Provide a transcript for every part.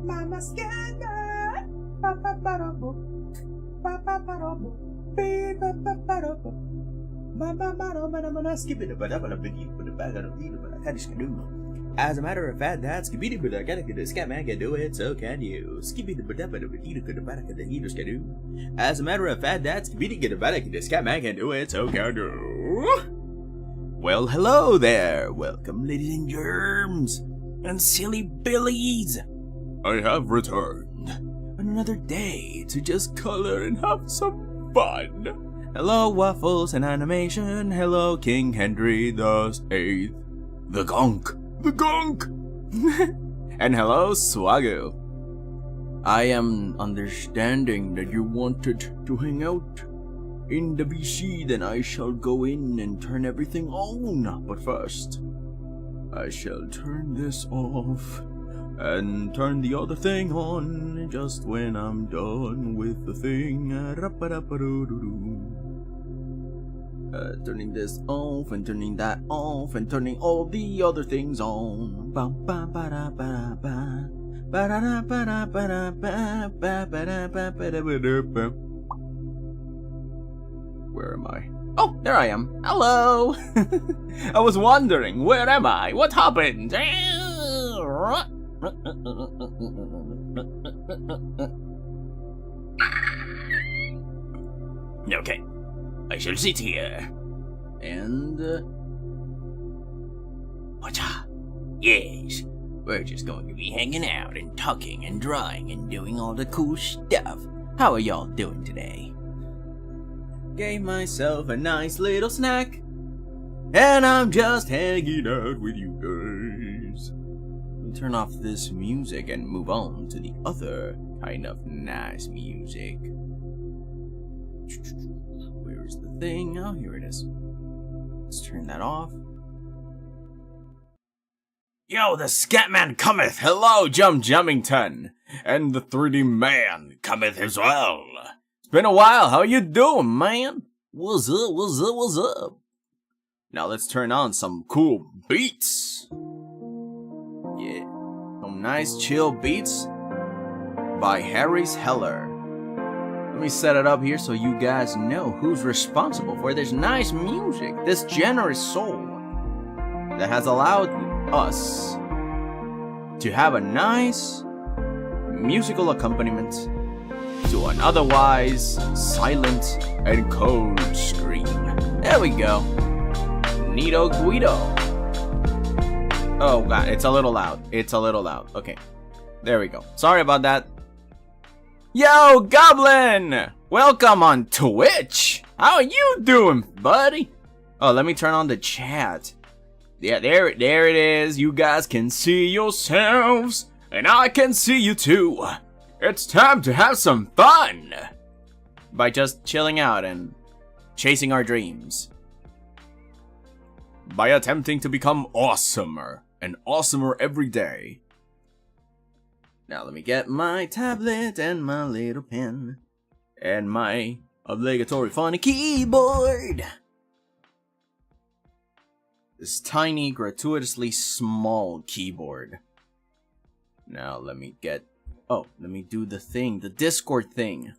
Mama scanner. As a matter of fact, that's Scatman can do it, so can you. As a matter of fact, that's Scatman can do it, so can you. Well, hello there. Welcome, ladies and germs and silly billies. I have returned another day to just color and have some fun. Hello, Waffles and Animation. Hello, King Henry the Eighth. The Gonk. And hello, Swagoo. I am understanding that you wanted to hang out in the VC, then I shall go in and turn everything on. But first, I shall turn this off and turn the other thing on just when I'm done with the thing. Turning this off and turning that off and turning all the other things on. Where am I? Oh, there I am. Hello! I was wondering, where am I? What happened? Okay, I shall sit here. And, whatcha? Yes, we're just going to be hanging out and talking and drawing and doing all the cool stuff. How are y'all doing today? Gave myself a nice little snack, and I'm just hanging out with you guys. Let me turn off this music and move on to the other kind of nice music. Where's the thing? Oh, here it is. Let's turn that off. Yo, the Scatman cometh! Hello, Jummington! And the 3D man cometh as well. Been a while, how you doing, man? What's up? Now let's turn on some cool beats. Yeah, some nice chill beats by Harry's Heller. Let me set it up here so you guys know who's responsible for this nice music, this generous soul that has allowed us to have a nice musical accompaniment to an otherwise silent and cold scream. There we go. Neato Guido. Oh god, it's a little loud. Okay. There we go. Sorry about that. Yo, Goblin! Welcome on Twitch! How are you doing, buddy? Oh, let me turn on the chat. Yeah, there it is. You guys can see yourselves, and I can see you too. It's time to have some fun! By just chilling out and chasing our dreams. By attempting to become awesomer, and awesomer every day. Now let me get my tablet and my little pen. And my obligatory funny keyboard. This tiny, gratuitously small keyboard. Now let me get... Oh, let me do the thing, the Discord thing.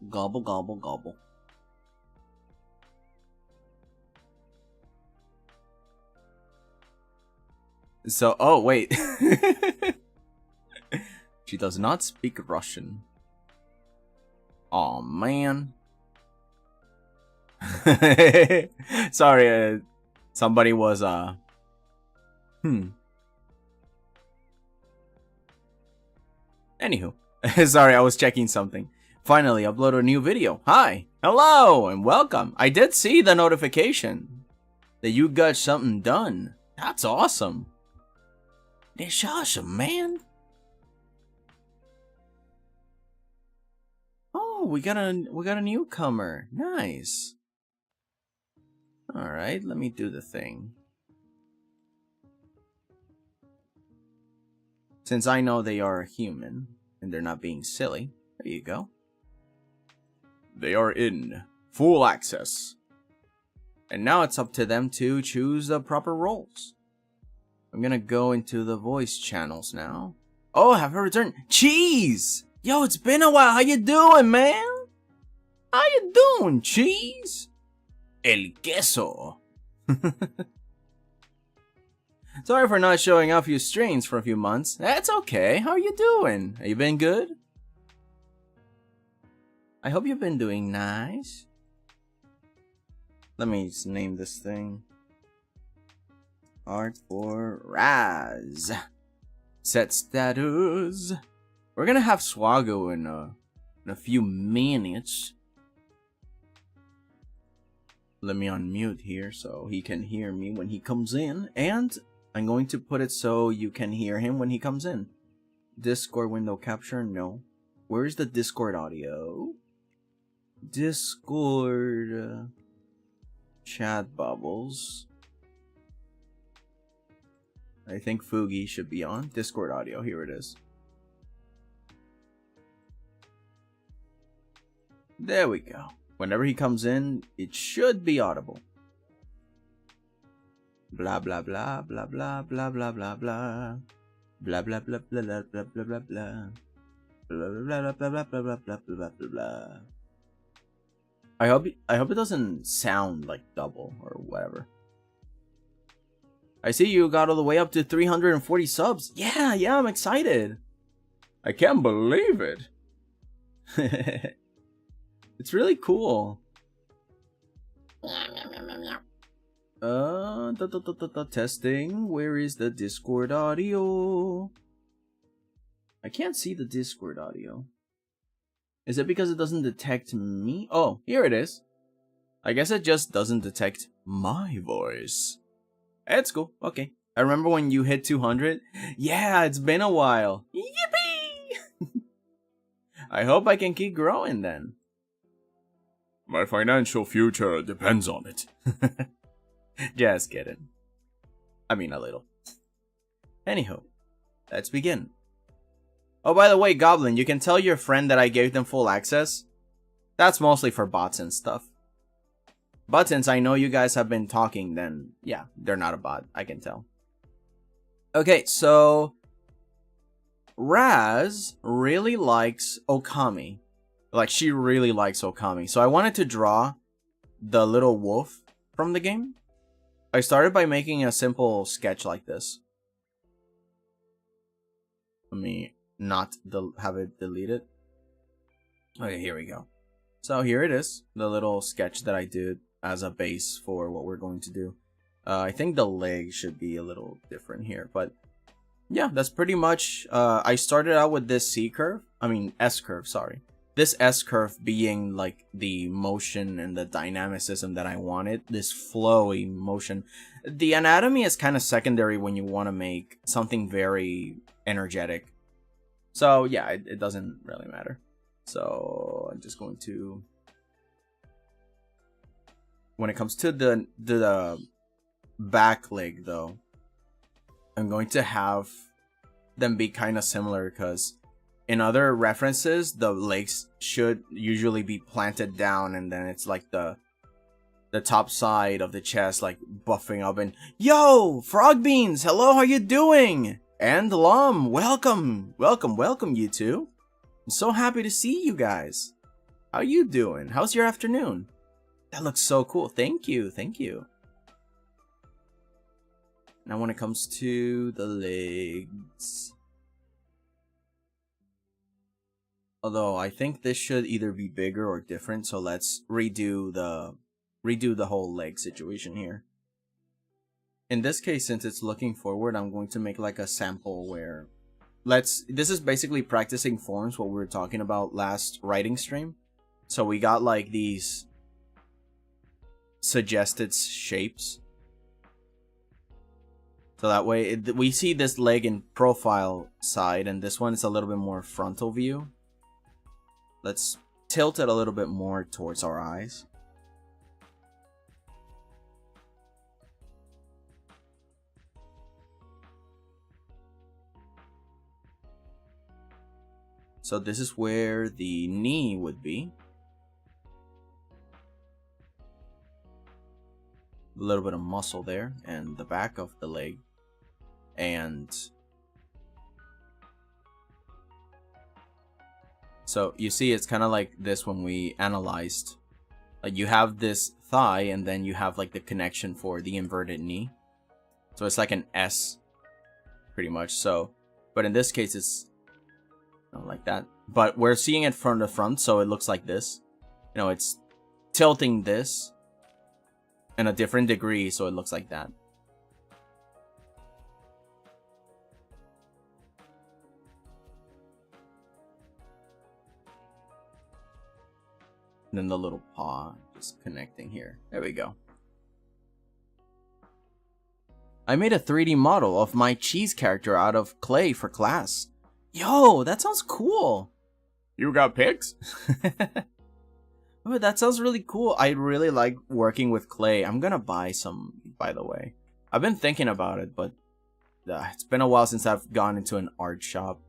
Gobble, gobble, gobble. So, oh, wait. She does not speak Russian. Aw, man. Sorry, somebody was, Anywho, sorry, I was checking something. Finally, upload a new video. Hi, hello, and welcome. I did see the notification that you got something done. That's awesome. That's awesome, man. Oh, we got a newcomer. Nice. All right, let me do the thing. Since I know they are a human, and they're not being silly, there you go. They are in full access. And now it's up to them to choose the proper roles. I'm gonna go into the voice channels now. Oh, have her return. Cheese! Yo, it's been a while. How you doing, man? How you doing, Cheese? El queso. Sorry for not showing a few streams for a few months. That's okay. How are you doing? Have you been good? I hope you've been doing nice. Let me just name this thing. Art for Raz. Set status. We're gonna have Swaggo in a few minutes. Let me unmute here so he can hear me when he comes in. And I'm going to put it so you can hear him when he comes in. Discord window capture? No. Where's the Discord audio? Discord chat bubbles. I think Fugi should be on. Discord audio, here it is. There we go. Whenever he comes in, it should be audible. Blah blah blah blah blah blah blah blah blah. Blah blah blah blah blah blah blah blah blah. Blah blah blah blah blah blah blah blah blah blah. I hope it doesn't sound like double or whatever. I see you got all the way up to 340 subs. Yeah, I'm excited. I can't believe it. It's really cool. Testing. Where is the Discord audio? I can't see the Discord audio. Is it because it doesn't detect me? Oh, here it is. I guess it just doesn't detect my voice. It's cool. Okay. I remember when you hit 200. Yeah, it's been a while. Yippee! I hope I can keep growing then. My financial future depends on it. Just kidding. I mean, a little. Anywho, let's begin. Oh, by the way, Goblin, you can tell your friend that I gave them full access. That's mostly for bots and stuff. But since I know you guys have been talking, then yeah, they're not a bot. I can tell. Okay, so Raz really likes Okami. Like, she really likes Okami. So I wanted to draw the little wolf from the game. I started by making a simple sketch like this. Let me not have it deleted. Okay, here we go. So here it is, the little sketch that I did as a base for what we're going to do. I think the leg should be a little different here, but yeah, that's pretty much. I started out with this S curve, sorry. This S curve being like the motion and the dynamicism that I wanted, this flowy motion. The anatomy is kind of secondary when you want to make something very energetic. So yeah, it doesn't really matter. So I'm just going to, when it comes to the back leg though, I'm going to have them be kind of similar, because in other references, the legs should usually be planted down, and then it's like the top side of the chest like buffing up. And yo, Frog Beans, hello, how you doing? And Lum, welcome you two. I'm so happy to see you guys. How you doing? How's your afternoon? That looks so cool. Thank you. Now when it comes to the legs, although I think this should either be bigger or different, so let's redo the whole leg situation here. In this case, since it's looking forward, I'm going to make like a sample where this is basically practicing forms, what we were talking about last writing stream. So we got like these suggested shapes. So that way we see this leg in profile side, and this one is a little bit more frontal view. Let's tilt it a little bit more towards our eyes. So this is where the knee would be. a little bit of muscle there, and the back of the leg. And so you see it's kind of like this when we analyzed. Like you have this thigh, and then you have like the connection for the inverted knee. So it's like an S, pretty much. So, but in this case, it's not like that. But we're seeing it from the front, so it looks like this. You know, it's tilting this in a different degree, so it looks like that. And then the little paw just connecting here. There we go. I made a 3D model of my cheese character out of clay for class. Yo, that sounds cool. You got pics? Oh, that sounds really cool. I really like working with clay. I'm gonna buy some, by the way. I've been thinking about it, but it's been a while since I've gone into an art shop.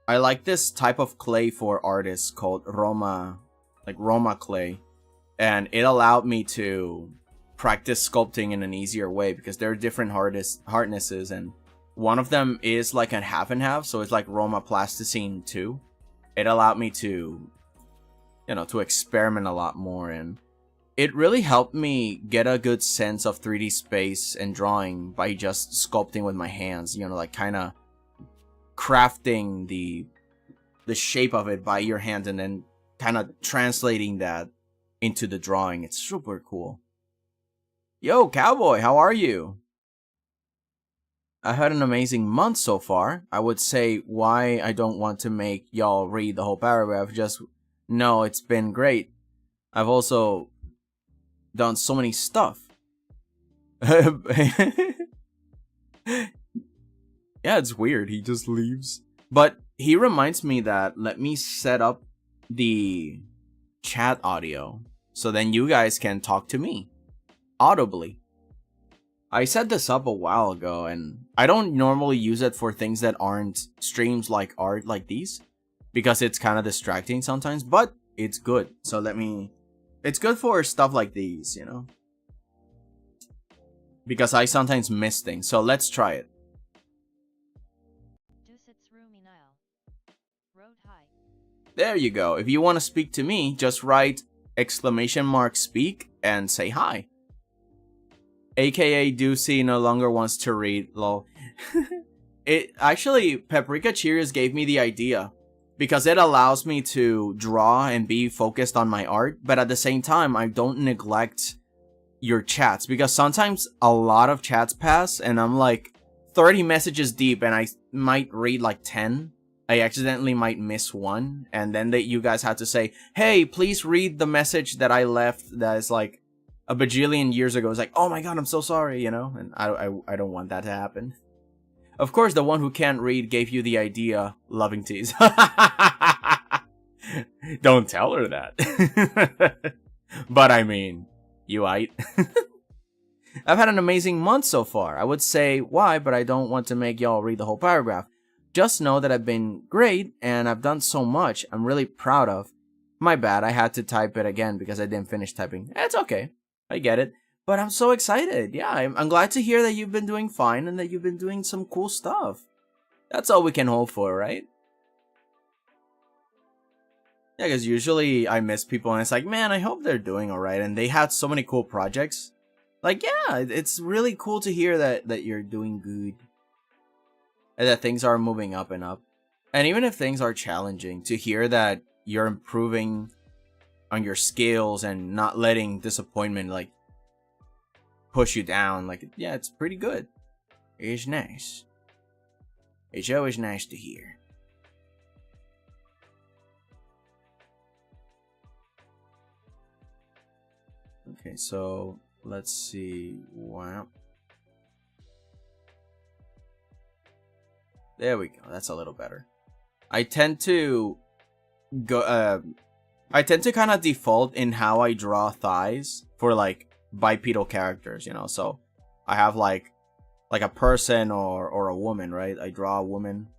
I like this type of clay for artists called Roma, like Roma clay. And it allowed me to practice sculpting in an easier way because there are different hardnesses, and one of them is like a half and half, so it's like Roma Plasticine 2. It allowed me to, you know, to experiment a lot more, and it really helped me get a good sense of 3D space and drawing by just sculpting with my hands, you know, like kind of crafting the shape of it by your hand and then kind of translating that into the drawing. It's super cool. Yo, Cowboy, how are you? I had an amazing month so far. I would say why I don't want to make y'all read the whole paragraph. Just no, it's been great. I've also done so many stuff. Yeah, it's weird. He just leaves. But he reminds me that let me set up the chat audio so then you guys can talk to me audibly. I set this up a while ago, and I don't normally use it for things that aren't streams like art like these because it's kind of distracting sometimes, but it's good. So it's good for stuff like these, you know, because I sometimes miss things. So let's try it. There you go. If you want to speak to me, just write !speak and say hi. AKA Doocy no longer wants to read, lol. It actually, Paprika Cheers gave me the idea because it allows me to draw and be focused on my art, but at the same time, I don't neglect your chats because sometimes a lot of chats pass and I'm like 30 messages deep and I might read like 10. I accidentally might miss one, and then you guys have to say, hey, please read the message that I left that is like a bajillion years ago. It's like, oh my god, I'm so sorry, you know? And I don't want that to happen. Of course, the one who can't read gave you the idea, loving tease. Don't tell her that. But I mean, you aight. I've had an amazing month so far. I would say why, but I don't want to make y'all read the whole paragraph. Just know that I've been great, and I've done so much I'm really proud of. My bad, I had to type it again because I didn't finish typing. It's okay. I get it. But I'm so excited. Yeah, I'm glad to hear that you've been doing fine and that you've been doing some cool stuff. That's all we can hope for, right? Yeah, because usually I miss people and it's like, man, I hope they're doing alright. And they had so many cool projects. Like, yeah, it's really cool to hear that you're doing good. And that things are moving up and up. And even if things are challenging, to hear that you're improving on your skills and not letting disappointment like push you down, like, yeah, it's pretty good. It's nice. It's always nice to hear. Okay, so let's see. Wow. There we go. That's a little better. I tend to kind of default in how I draw thighs for like bipedal characters, you know. So I have like a person or a woman, right? I draw a woman,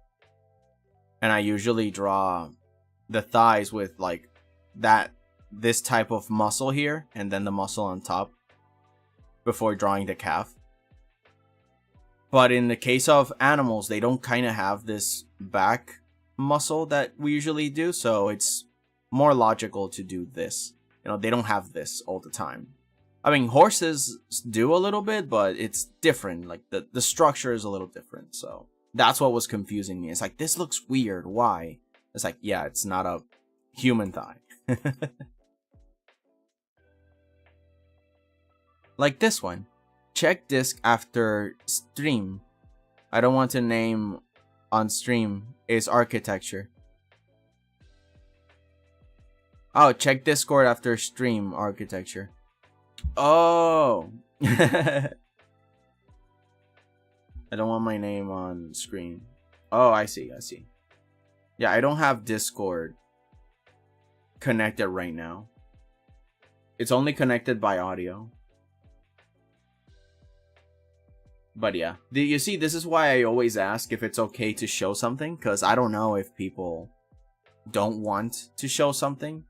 and I usually draw the thighs with like this type of muscle here, and then the muscle on top. before drawing the calf. But in the case of animals, they don't kind of have this back muscle that we usually do, so it's more logical to do this. You know, they don't have this all the time. I mean, horses do a little bit, but it's different. Like, the structure is a little different, so that's what was confusing me. It's like, this looks weird, why? It's like, yeah, it's not a human thigh. Like this one. Check disc after stream. I don't want to name on stream. Is architecture. Oh, check Discord after stream architecture. Oh. I don't want my name on screen. Oh, I see. Yeah, I don't have Discord connected right now. It's only connected by audio. But yeah, you see, this is why I always ask if it's okay to show something, because I don't know if people don't want to show something.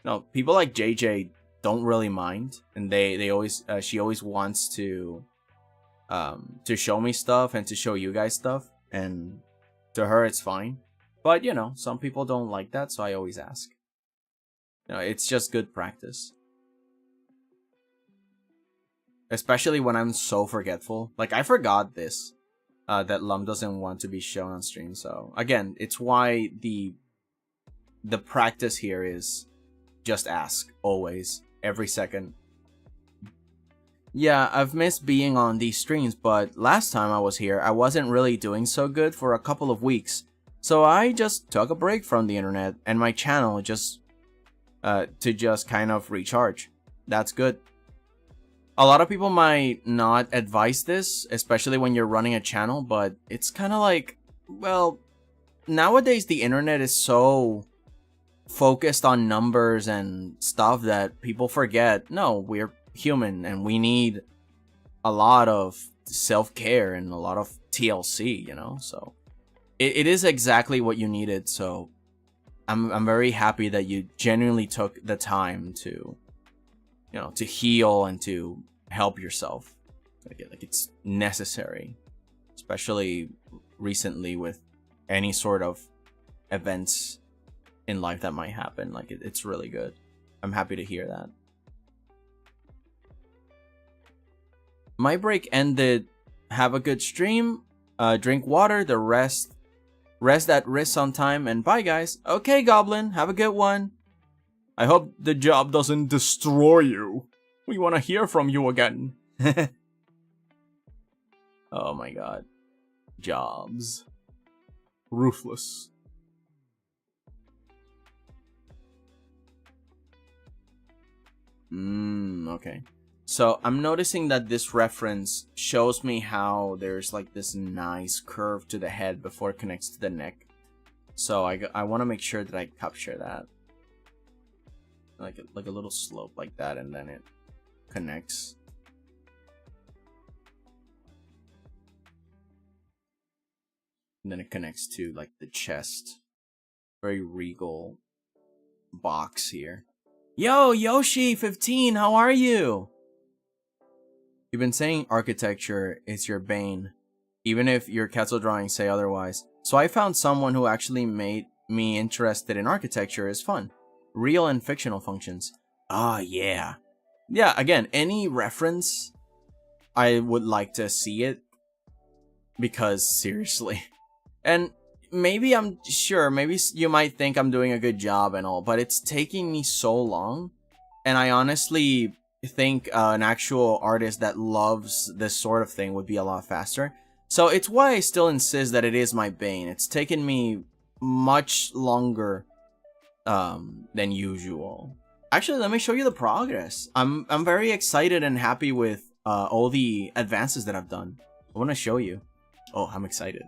No, people like JJ don't really mind, and they always she always wants to show me stuff and to show you guys stuff, and to her it's fine. But you know, some people don't like that, so I always ask. You know, it's just good practice. Especially when I'm so forgetful. Like, I forgot this. That Lum doesn't want to be shown on stream. So, again, it's why the practice here is just ask. Always. Every second. Yeah, I've missed being on these streams, but last time I was here, I wasn't really doing so good for a couple of weeks. So I just took a break from the internet and my channel just to just kind of recharge. That's good. A lot of people might not advise this, especially when you're running a channel, but it's kind of like, well, nowadays the internet is so focused on numbers and stuff that people forget, no, we're human and we need a lot of self-care and a lot of TLC, you know? So it is exactly what you needed, so I'm very happy that you genuinely took the time to, you know, to heal and to help yourself. Like it's necessary, especially recently with any sort of events in life that might happen. Like it's really good. I'm happy to hear that. My break ended. Have a good stream. Drink water. The rest at risk on time. And bye, guys. Okay, Goblin. Have a good one. I hope the job doesn't destroy you. We want to hear from you again. Oh my god. Jobs. Ruthless. Okay. So I'm noticing that this reference shows me how there's like this nice curve to the head before it connects to the neck. So I want to make sure that I capture that. Like a little slope like that, and then it connects. And then it connects to like the chest. Very regal box here. Yo, Yoshi15, how are you? You've been saying architecture is your bane, even if your Quetzal drawings say otherwise. So I found someone who actually made me interested in architecture is fun. Real and fictional functions. Ah, yeah. Yeah, again, any reference, I would like to see it. Because, seriously. And maybe I'm sure, maybe you might think I'm doing a good job and all, but it's taking me so long. And I honestly think an actual artist that loves this sort of thing would be a lot faster. So it's why I still insist that it is my bane. It's taken me much longer than usual. Actually, let me show you the progress. I'm very excited and happy with all the advances that I've done. I want to show you. Oh, I'm excited.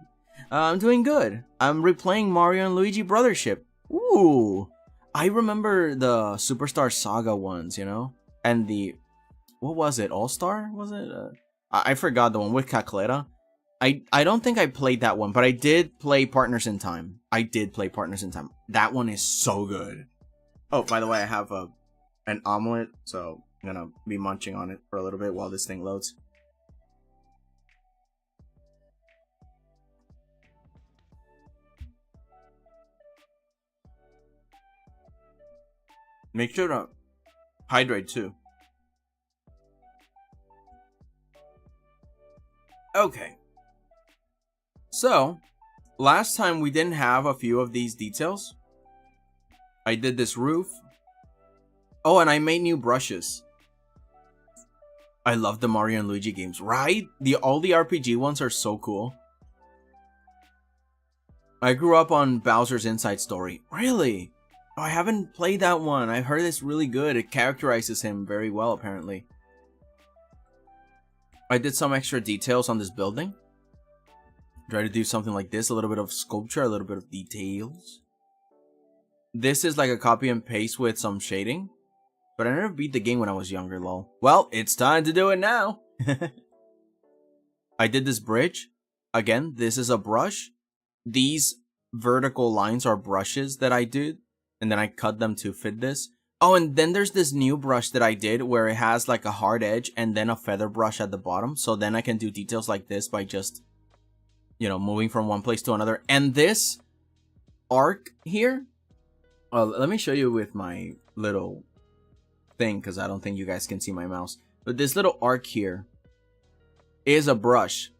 I'm doing good. I'm replaying Mario and Luigi Brothership. Ooh, I remember the Superstar Saga ones, you know, and the what was it? All Star was it? I forgot the one with Cacleta. I don't think I played that one, but I did play Partners in Time. That one is so good. Oh, by the way, I have an omelet, so I'm gonna be munching on it for a little bit while this thing loads. Make sure to hydrate too. Okay. So, last time we didn't have a few of these details. I did this roof. Oh, and I made new brushes. I love the Mario and Luigi games, right? All the RPG ones are so cool. I grew up on Bowser's Inside Story. Really? Oh, I haven't played that one. I've heard it's really good. It characterizes him very well, apparently. I did some extra details on this building. Try to do something like this. A little bit of sculpture, a little bit of details. This is like a copy and paste with some shading. But I never beat the game when I was younger, lol. Well, it's time to do it now. I did this bridge. Again, this is a brush. These vertical lines are brushes that I did. And then I cut them to fit this. Oh, and then there's this new brush that I did where it has like a hard edge and then a feather brush at the bottom. So then I can do details like this by just, you know, moving from one place to another. And this arc here, let me show you with my little thing because I don't think you guys can see my mouse. But this little arc here is a brush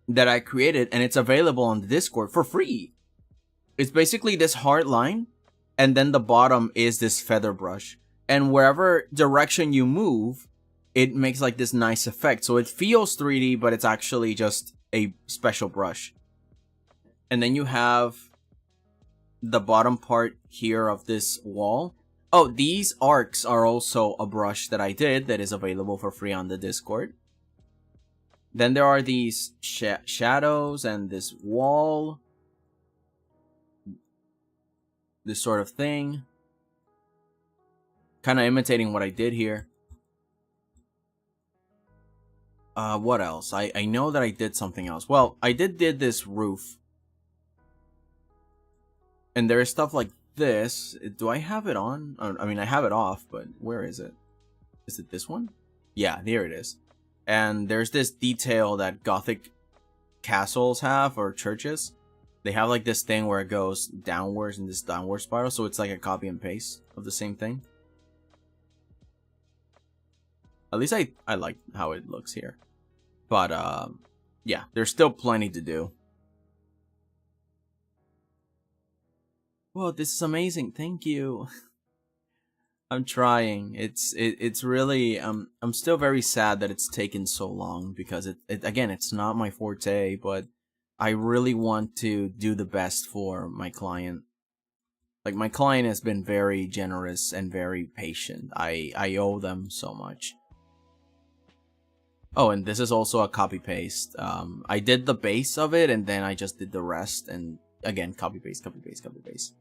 that I created and it's available on the Discord for free. It's basically this hard line. And then the bottom is this feather brush. And wherever direction you move, it makes like this nice effect. So it feels 3D, but it's actually just a special brush. And then you have the bottom part here of this wall. Oh, these arcs are also a brush that I did that is available for free on the Discord. Then there are these shadows and this wall. This sort of thing. Kind of imitating what I did here. What else? I know that I did something else. Well, I did this roof. And there is stuff like this. Do I have it on? I mean, I have it off, but where is it? Is it this one? Yeah, here it is. And there's this detail that Gothic castles have, or churches. They have like this thing where it goes downwards in this downward spiral, so it's like a copy and paste of the same thing. At least I like how it looks here. But yeah, there's still plenty to do. Whoa, this is amazing. Thank you. I'm trying. It's really I'm still very sad that it's taken so long because it again, it's not my forte, but I really want to do the best for my client. Like, my client has been very generous and very patient. I owe them so much. Oh, and this is also a copy-paste. I did the base of it, and then I just did the rest. And again, copy-paste, copy-paste, copy-paste.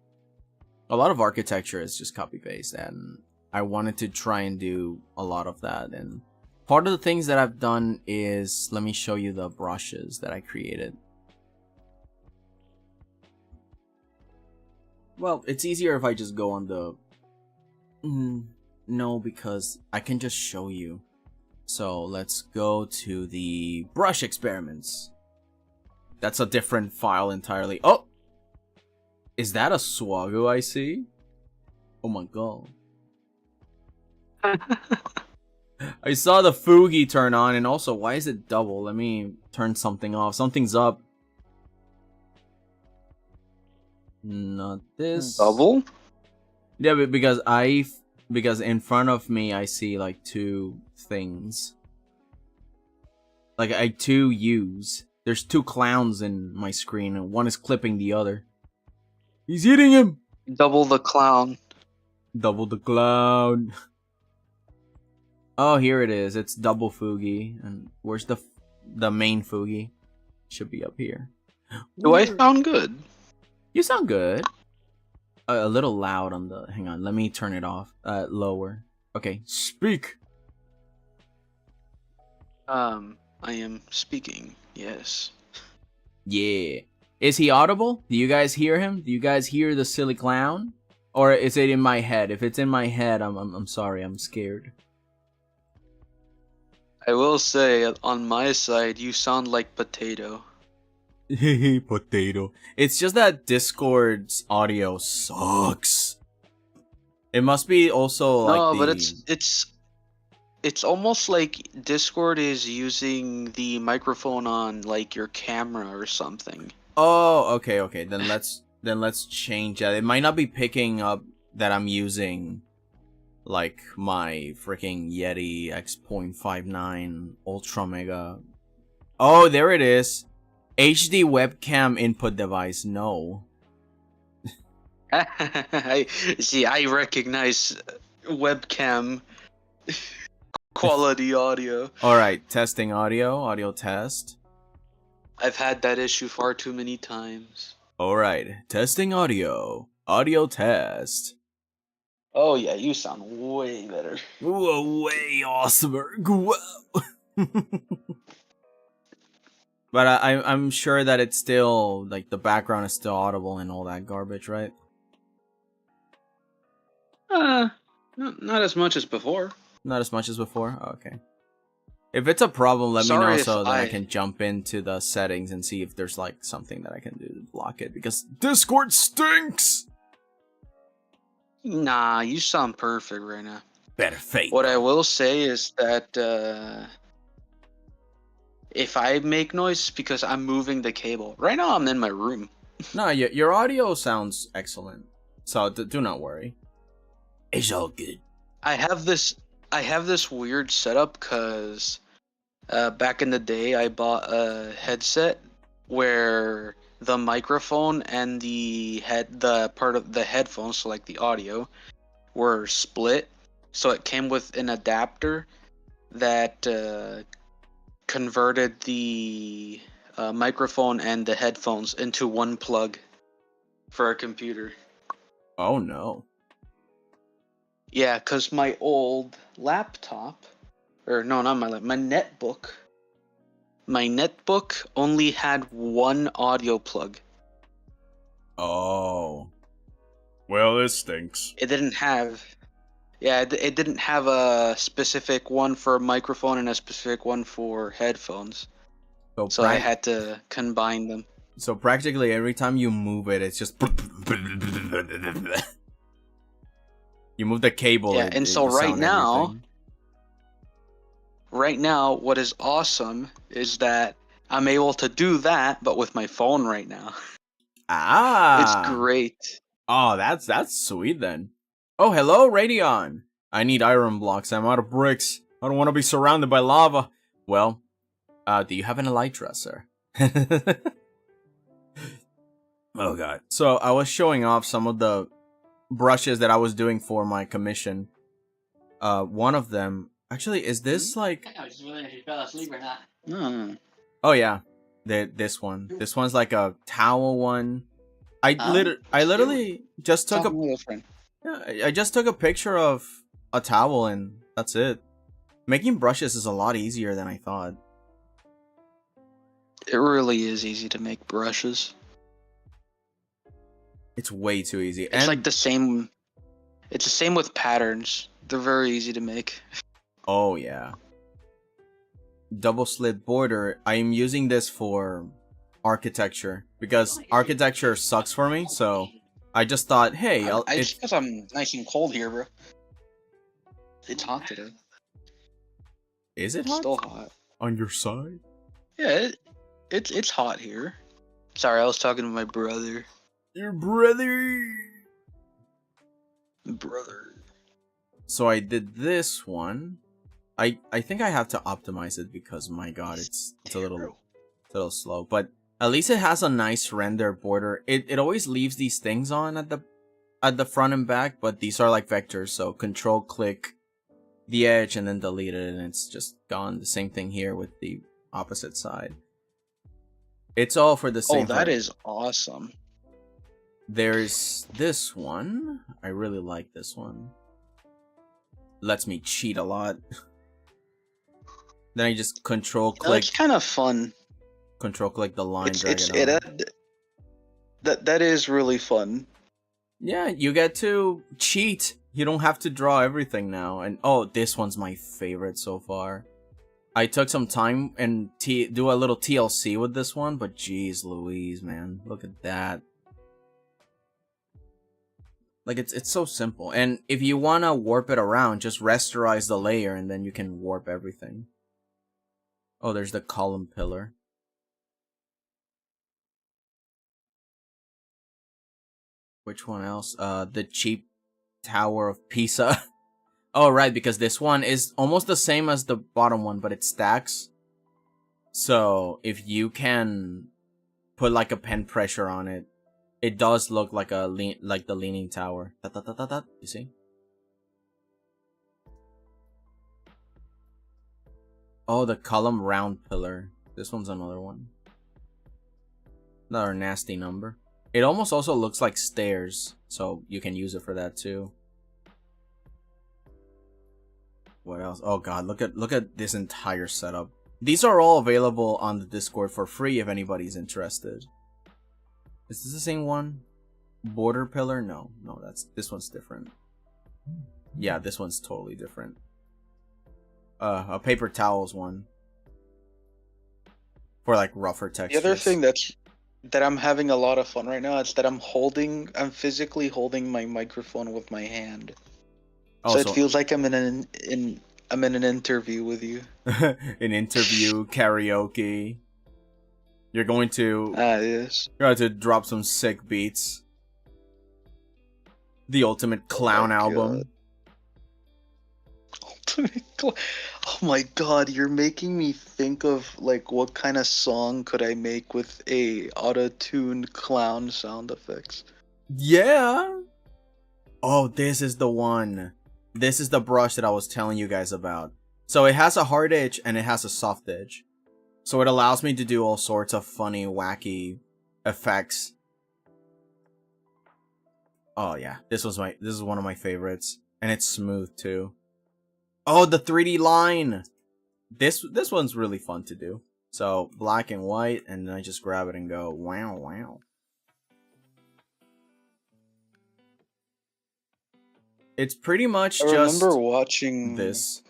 A lot of architecture is just copy-paste, and I wanted to try and do a lot of that. And part of the things that I've done is, let me show you the brushes that I created. Well, it's easier if I just go on the... No, because I can just show you. So let's go to the brush experiments. That's a different file entirely. Oh! Is that a Swagoo I see? Oh my god. I saw the Fugi turn on, and also, why is it double? Let me turn something off. Something's up. Not this. Double? Yeah, but because in front of me I see like two things. Like two U's. There's two clowns in my screen and one is clipping the other. He's eating him! Double the clown. Double the clown. Oh, here it is. It's double Fugi. And where's the main Fugi? Should be up here. Do I sound good? You sound good. A little loud on the... Hang on, let me turn it off. Lower. Okay, speak. I am speaking, yes. Yeah. Is he audible? Do you guys hear him? Do you guys hear the silly clown? Or is it in my head? If it's in my head, I'm sorry, I'm scared. I will say, on my side, you sound like potato. Potato. It's just that Discord's audio sucks. It must be also like No, the... but it's almost like Discord is using the microphone on like your camera or something. Oh, okay. Then let's change that. It might not be picking up that I'm using like my freaking Yeti X.59 Ultra Mega. Oh, there it is. HD webcam input device. No. I see. I recognize webcam quality audio. All right, testing audio test. I've had that issue far too many times. All right, testing audio test. Oh yeah, you sound way better. Whoa, way awesomer. Whoa. But I'm sure that it's still like the background is still audible and all that garbage, right? Not as much as before. Not as much as before? Oh, okay. If it's a problem, let me know so that I can jump into the settings and see if there's like something that I can do to block it, because Discord stinks! Nah, you sound perfect right now. Better fate. What I will say is that if I make noise, it's because I'm moving the cable. Right now, I'm in my room. No, your audio sounds excellent, so do not worry. It's all good. I have this weird setup because back in the day I bought a headset where the microphone and the part of the headphones, so like the audio, were split. So it came with an adapter that converted the microphone and the headphones into one plug for a computer. Oh no. Yeah, because my old laptop, or no, not my laptop, my netbook only had one audio plug. Oh. Well, this stinks. It didn't have, it didn't have a specific one for a microphone and a specific one for headphones. So I had to combine them. So practically every time you move it, it's just... You move the cable. Yeah, and so right now, what is awesome is that I'm able to do that, but with my phone right now. Ah, it's great. Oh, that's sweet then. Oh, hello, Radeon. I need iron blocks. I'm out of bricks. I don't want to be surrounded by lava. Well, do you have an elytra, sir? Oh god. So I was showing off some of the brushes that I was doing for my commission. One of them actually is this like... I was just wondering if you fell asleep or not. Oh yeah, this one. This one's like a towel one. I literally just took I just took a picture of a towel and that's it. Making brushes is a lot easier than I thought. It really is easy to make brushes. It's way too easy. It's like the same. It's the same with patterns. They're very easy to make. Oh yeah. Double slit border. I am using this for architecture because architecture sucks for me. So I just thought, hey, it's because I'm nice and cold here, bro. It's hot today. Is it hot? It's still hot. On your side? Yeah, it's hot here. Sorry, I was talking to my brother. Your brother. So I did this one. I think I have to optimize it because my god, it's a little slow. But at least it has a nice render border. It always leaves these things on at the front and back, but these are like vectors. So control click the edge and then delete it, and it's just gone. The same thing here with the opposite side. It's all for the same. Oh, that is awesome. There's this one. I really like this one. Lets me cheat a lot. Then I just control click. It's kind of fun. Control click the line. That is really fun. Yeah, you get to cheat. You don't have to draw everything now. And oh, this one's my favorite so far. I took some time and do a little TLC with this one, but geez Louise, man. Look at that. Like, it's so simple. And if you want to warp it around, just rasterize the layer and then you can warp everything. Oh, there's the column pillar. Which one else? The cheap Tower of Pisa. Oh, right, because this one is almost the same as the bottom one, but it stacks. So, if you can put like a pen pressure on it, it does look like the Leaning Tower. You see? Oh, the column round pillar. This one's another one. Another nasty number. It almost also looks like stairs, so you can use it for that too. What else? Oh god, look at this entire setup. These are all available on the Discord for free if anybody's interested. Is this the same one? Border pillar? No, this one's different. Yeah, this one's totally different. A paper towels one. For like rougher textures. The other thing that I'm having a lot of fun right now is that I'm physically holding my microphone with my hand. Oh, so it feels like I'm in an interview with you. An interview, karaoke. You're going to yes. You're going to drop some sick beats. The Ultimate Clown album. Oh my god, you're making me think of like what kind of song could I make with a auto-tuned clown sound effects. Yeah. Oh, this is the one. This is the brush that I was telling you guys about. So it has a hard edge and it has a soft edge. So it allows me to do all sorts of funny, wacky effects. Oh yeah, this is one of my favorites. And it's smooth too. Oh, the 3D line. This one's really fun to do. So black and white, and then I just grab it and go wow wow. It's pretty much just remember watching this.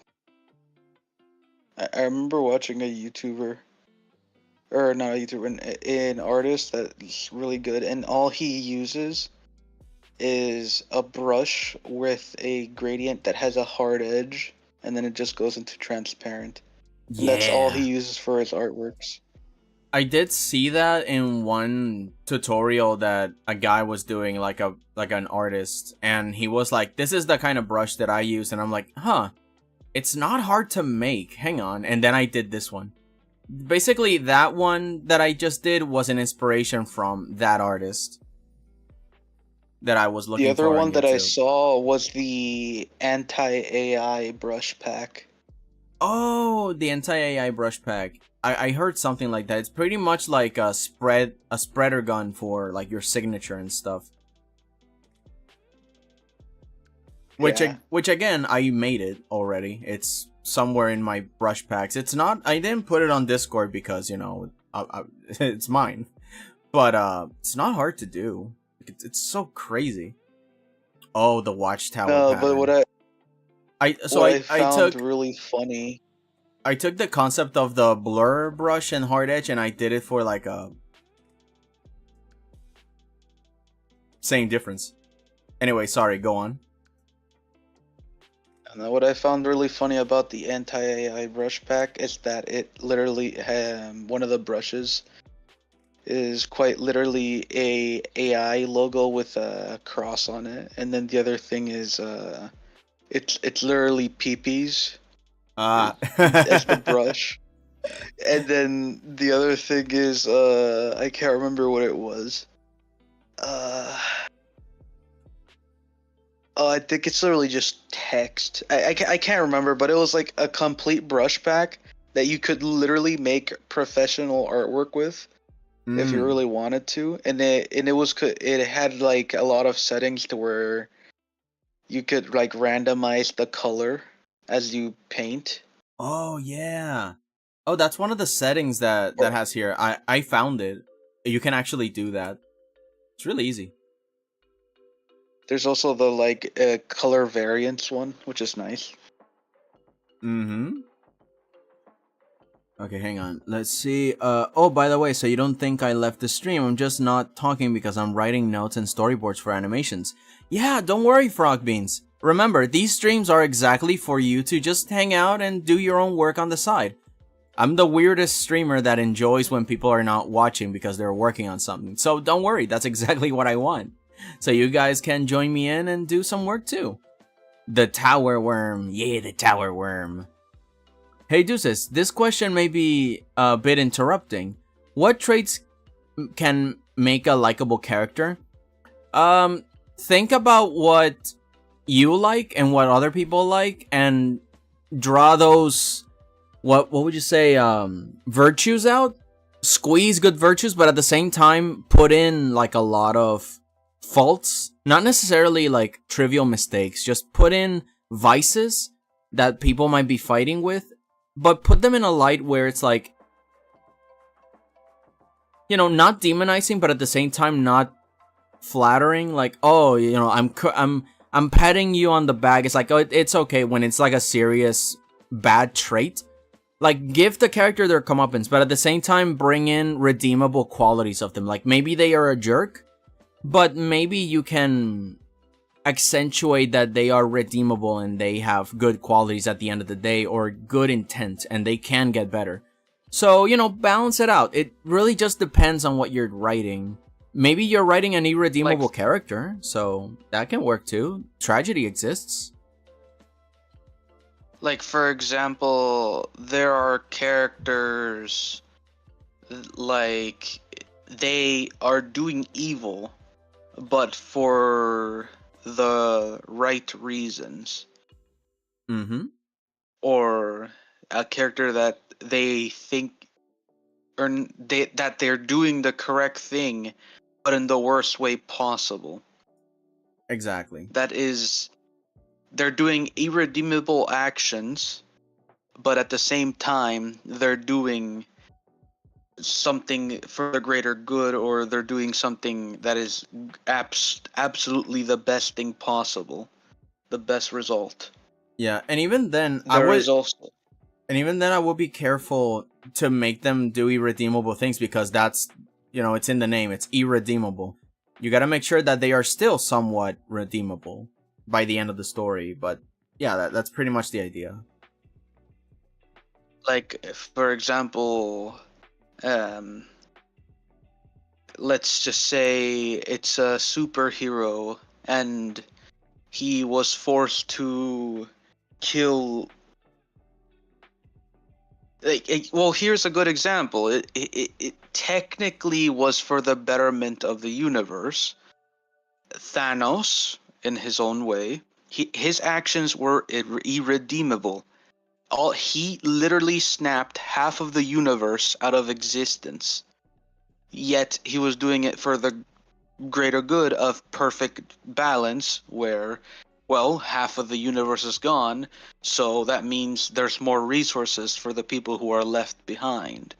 I remember watching a YouTuber, or not a YouTuber, an artist that's really good, and all he uses is a brush with a gradient that has a hard edge, and then it just goes into transparent. Yeah. And that's all he uses for his artworks. I did see that in one tutorial that a guy was doing, like an artist, and he was like, this is the kind of brush that I use, and I'm like, huh, it's not hard to make, hang on, and then I did this one. Basically, that one that I just did was an inspiration from that artist that I was looking for. The other one on that I YouTube. saw was the anti-AI brush pack. Oh, the anti-AI brush pack. I heard something like that. It's pretty much like a spreader gun for like your signature and stuff. Which again, I made it already. It's somewhere in my brush packs. It's not. I didn't put it on Discord because it's mine. But it's not hard to do. It's so crazy. Oh, the watchtower. No, pattern. but what I found took really funny. I took the concept of the blur brush and hard edge and I did it for like a same difference. Anyway, sorry, go on. And what I found really funny about the anti-AI brush pack is that it literally one of the brushes is quite literally a AI logo with a cross on it, and then the other thing is it's literally peepees as the brush, and then the other thing is I can't remember what it was. Oh, I think it's literally just text. I can't remember, but it was like a complete brush pack that you could literally make professional artwork with. If you really wanted to, and it had like a lot of settings to where you could like randomize the color as you paint. Oh yeah. Oh, that's one of the settings that has here. I found it. You can actually do that. It's really easy. There's also the color variance one, which is nice. Mm-hmm. Okay, hang on. Let's see. Oh, by the way, so you don't think I left the stream? I'm just not talking because I'm writing notes and storyboards for animations. Yeah, don't worry, Frog Beans. Remember, these streams are exactly for you to just hang out and do your own work on the side. I'm the weirdest streamer that enjoys when people are not watching because they're working on something. So don't worry, that's exactly what I want. So you guys can join me in and do some work too. The Tower Worm. Yeah, the Tower Worm. Hey Deuces, this question may be a bit interrupting. What traits can make a likable character? Think about what you like and what other people like and draw those, what would you say, virtues out? Squeeze good virtues, but at the same time put in like a lot of faults. Not necessarily like trivial mistakes, just put in vices that people might be fighting with, but put them in a light where it's like, you know, not demonizing, but at the same time not flattering. Like, oh, you know, I'm patting you on the back. It's like, oh, it's okay when it's like a serious bad trait. Like, give the character their comeuppance, but at the same time bring in redeemable qualities of them. Like, maybe they are a jerk, but maybe you can accentuate that they are redeemable and they have good qualities at the end of the day, or good intent, and they can get better. So, you know, balance it out. It really just depends on what you're writing. Maybe you're writing an irredeemable character, so that can work too. Tragedy exists. Like, for example, there are characters, like, they are doing evil, but for the right reasons. Mm-hmm. Or a character that they think, or that they're doing the correct thing, but in the worst way possible. Exactly. That is, they're doing irredeemable actions, but at the same time, they're doing something for the greater good, or they're doing something that is absolutely the best thing possible, the best result. Yeah, and even then, I would be careful to make them do irredeemable things, because that's, you know, it's in the name. It's irredeemable. You gotta make sure that they are still somewhat redeemable by the end of the story. But yeah, that's pretty much the idea. Like, for example, let's just say it's a superhero and he was forced to kill. Well, here's a good example. It technically was for the betterment of the universe. Thanos, in his own way, his actions were irredeemable. He literally snapped half of the universe out of existence. Yet he was doing it for the greater good of perfect balance, where, well, half of the universe is gone, so that means there's more resources for the people who are left behind.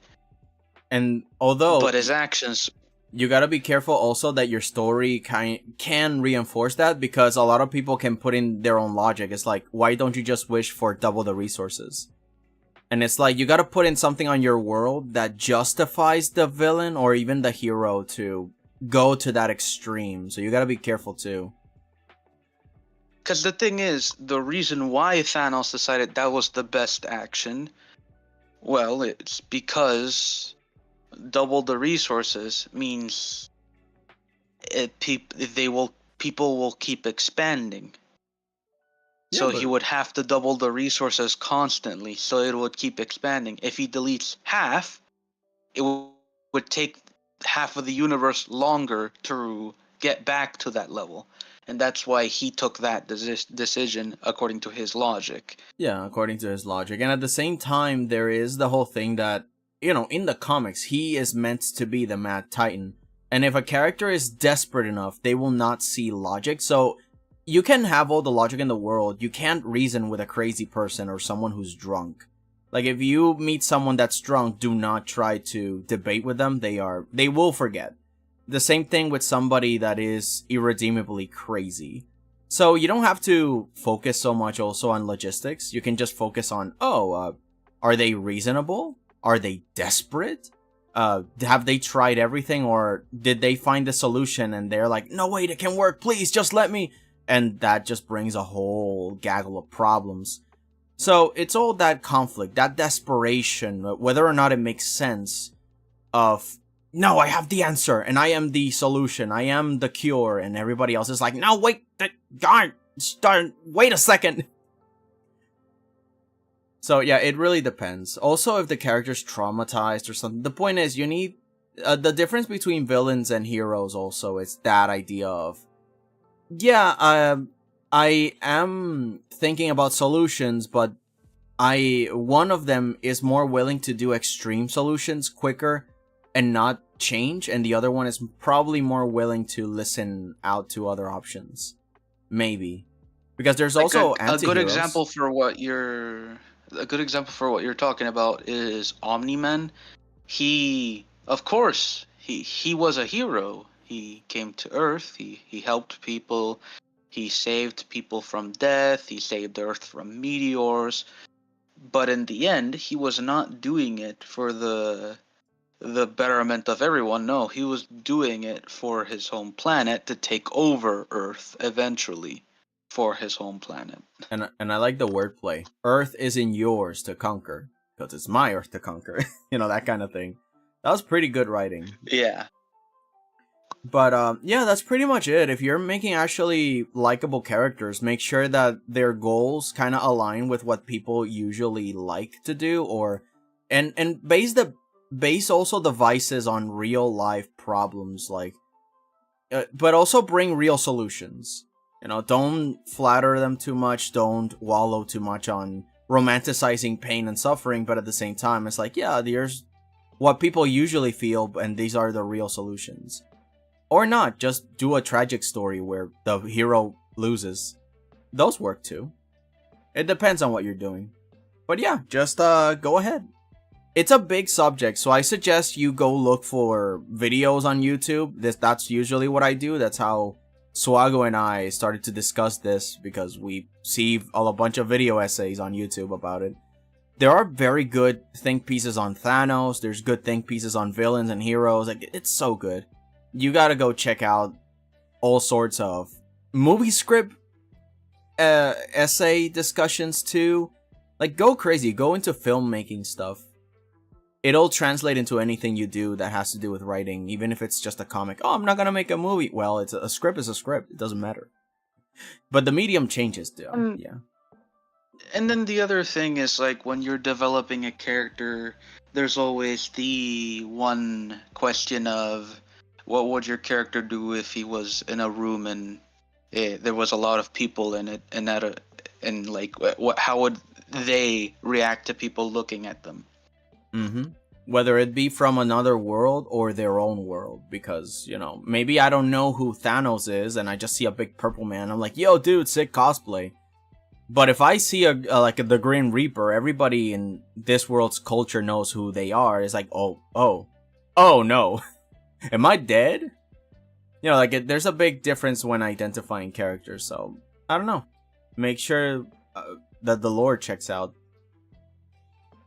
And although, but his actions, you gotta be careful also that your story can reinforce that, because a lot of people can put in their own logic. It's like, why don't you just wish for double the resources? And it's like, you gotta put in something on your world that justifies the villain or even the hero to go to that extreme. So you gotta be careful too. Because the thing is, the reason why Thanos decided that was the best action, well, it's because double the resources means people will keep expanding. Yeah, So he would have to double the resources constantly, so it would keep expanding. If he deletes half, it would take half of the universe longer to get back to that level. And that's why he took that decision, according to his logic. Yeah, according to his logic. And at the same time, there is the whole thing that, you know, in the comics, he is meant to be the Mad Titan. And if a character is desperate enough, they will not see logic. So you can have all the logic in the world. You can't reason with a crazy person or someone who's drunk. Like, if you meet someone that's drunk, do not try to debate with them. They will forget. The same thing with somebody that is irredeemably crazy. So you don't have to focus so much also on logistics. You can just focus on, are they reasonable? Are they desperate? Have they tried everything, or did they find a solution and they're like, no, wait, it can work, please, just let me. And that just brings a whole gaggle of problems. So it's all that conflict, that desperation, whether or not it makes sense of, no, I have the answer and I am the solution, I am the cure, and everybody else is like, no, wait, God, wait a second. So yeah, it really depends. Also, if the character's traumatized or something. The point is, you need the difference between villains and heroes. Also, is that idea of, yeah, I am thinking about solutions, but one of them is more willing to do extreme solutions quicker and not change, and the other one is probably more willing to listen out to other options. Maybe. Because there's also a good example for what you're talking about is Omni-Man. Of course, he was a hero. He came to Earth. He helped people. He saved people from death. He saved Earth from meteors. But in the end, he was not doing it for the betterment of everyone. No, he was doing it for his home planet, to take over Earth eventually for his home planet. And I like the wordplay. Earth isn't yours to conquer, because it's my Earth to conquer. You know, that kind of thing. That was pretty good writing. Yeah. But yeah, that's pretty much it. If you're making actually likable characters, make sure that their goals kind of align with what people usually like to do, or and base also the vices on real life problems, like, but also bring real solutions. You know, don't flatter them too much. Don't wallow too much on romanticizing pain and suffering. But at the same time, it's like, yeah, there's what people usually feel, and these are the real solutions. Or not, just do a tragic story where the hero loses. Those work too. It depends on what you're doing. But yeah, just go ahead. It's a big subject, so I suggest you go look for videos on YouTube. That's usually what I do. That's how 𝐒𝐭𝐫𝐞𝐚𝐦 and I started to discuss this, because we see a bunch of video essays on YouTube about it. There are very good think pieces on Thanos. There's good think pieces on villains and heroes. Like, it's so good. You gotta go check out all sorts of movie script essay discussions too. Like, go crazy. Go into filmmaking stuff. It'll translate into anything you do that has to do with writing, even if it's just a comic. Oh, I'm not gonna make a movie. Well, it's a script is a script. It doesn't matter. But the medium changes, though. Yeah. And then the other thing is, like, when you're developing a character, there's always the one question of, what would your character do if he was in a room and there was a lot of people in it, and like, how would they react to people looking at them? Mm-hmm. Whether it be from another world or their own world, because, you know, maybe I don't know who Thanos is and I just see a big purple man. I'm like, yo, dude, sick cosplay. But if I see like the Green Reaper, everybody in this world's culture knows who they are. It's like, oh no, am I dead? You know, like, there's a big difference when identifying characters. So I don't know. Make sure that the lore checks out.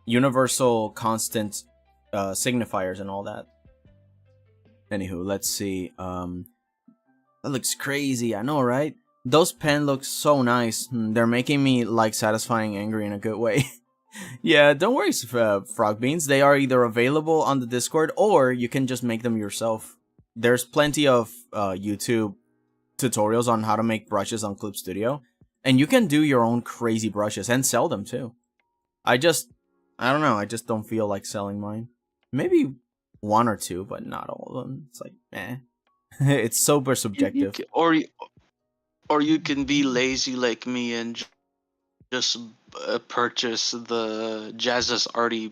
Universal constant signifiers and all that. Anywho, let's see. That looks crazy. I know, right? Those pen look so nice. They're making me like satisfying angry in a good way. Yeah, don't worry, Frog Beans. They are either available on the Discord or you can just make them yourself. There's plenty of YouTube tutorials on how to make brushes on Clip Studio, and you can do your own crazy brushes and sell them too. I don't know. I just don't feel like selling mine. Maybe one or two, but not all of them. It's like, eh. It's super subjective. Or you can be lazy like me and just purchase the Jazz's arty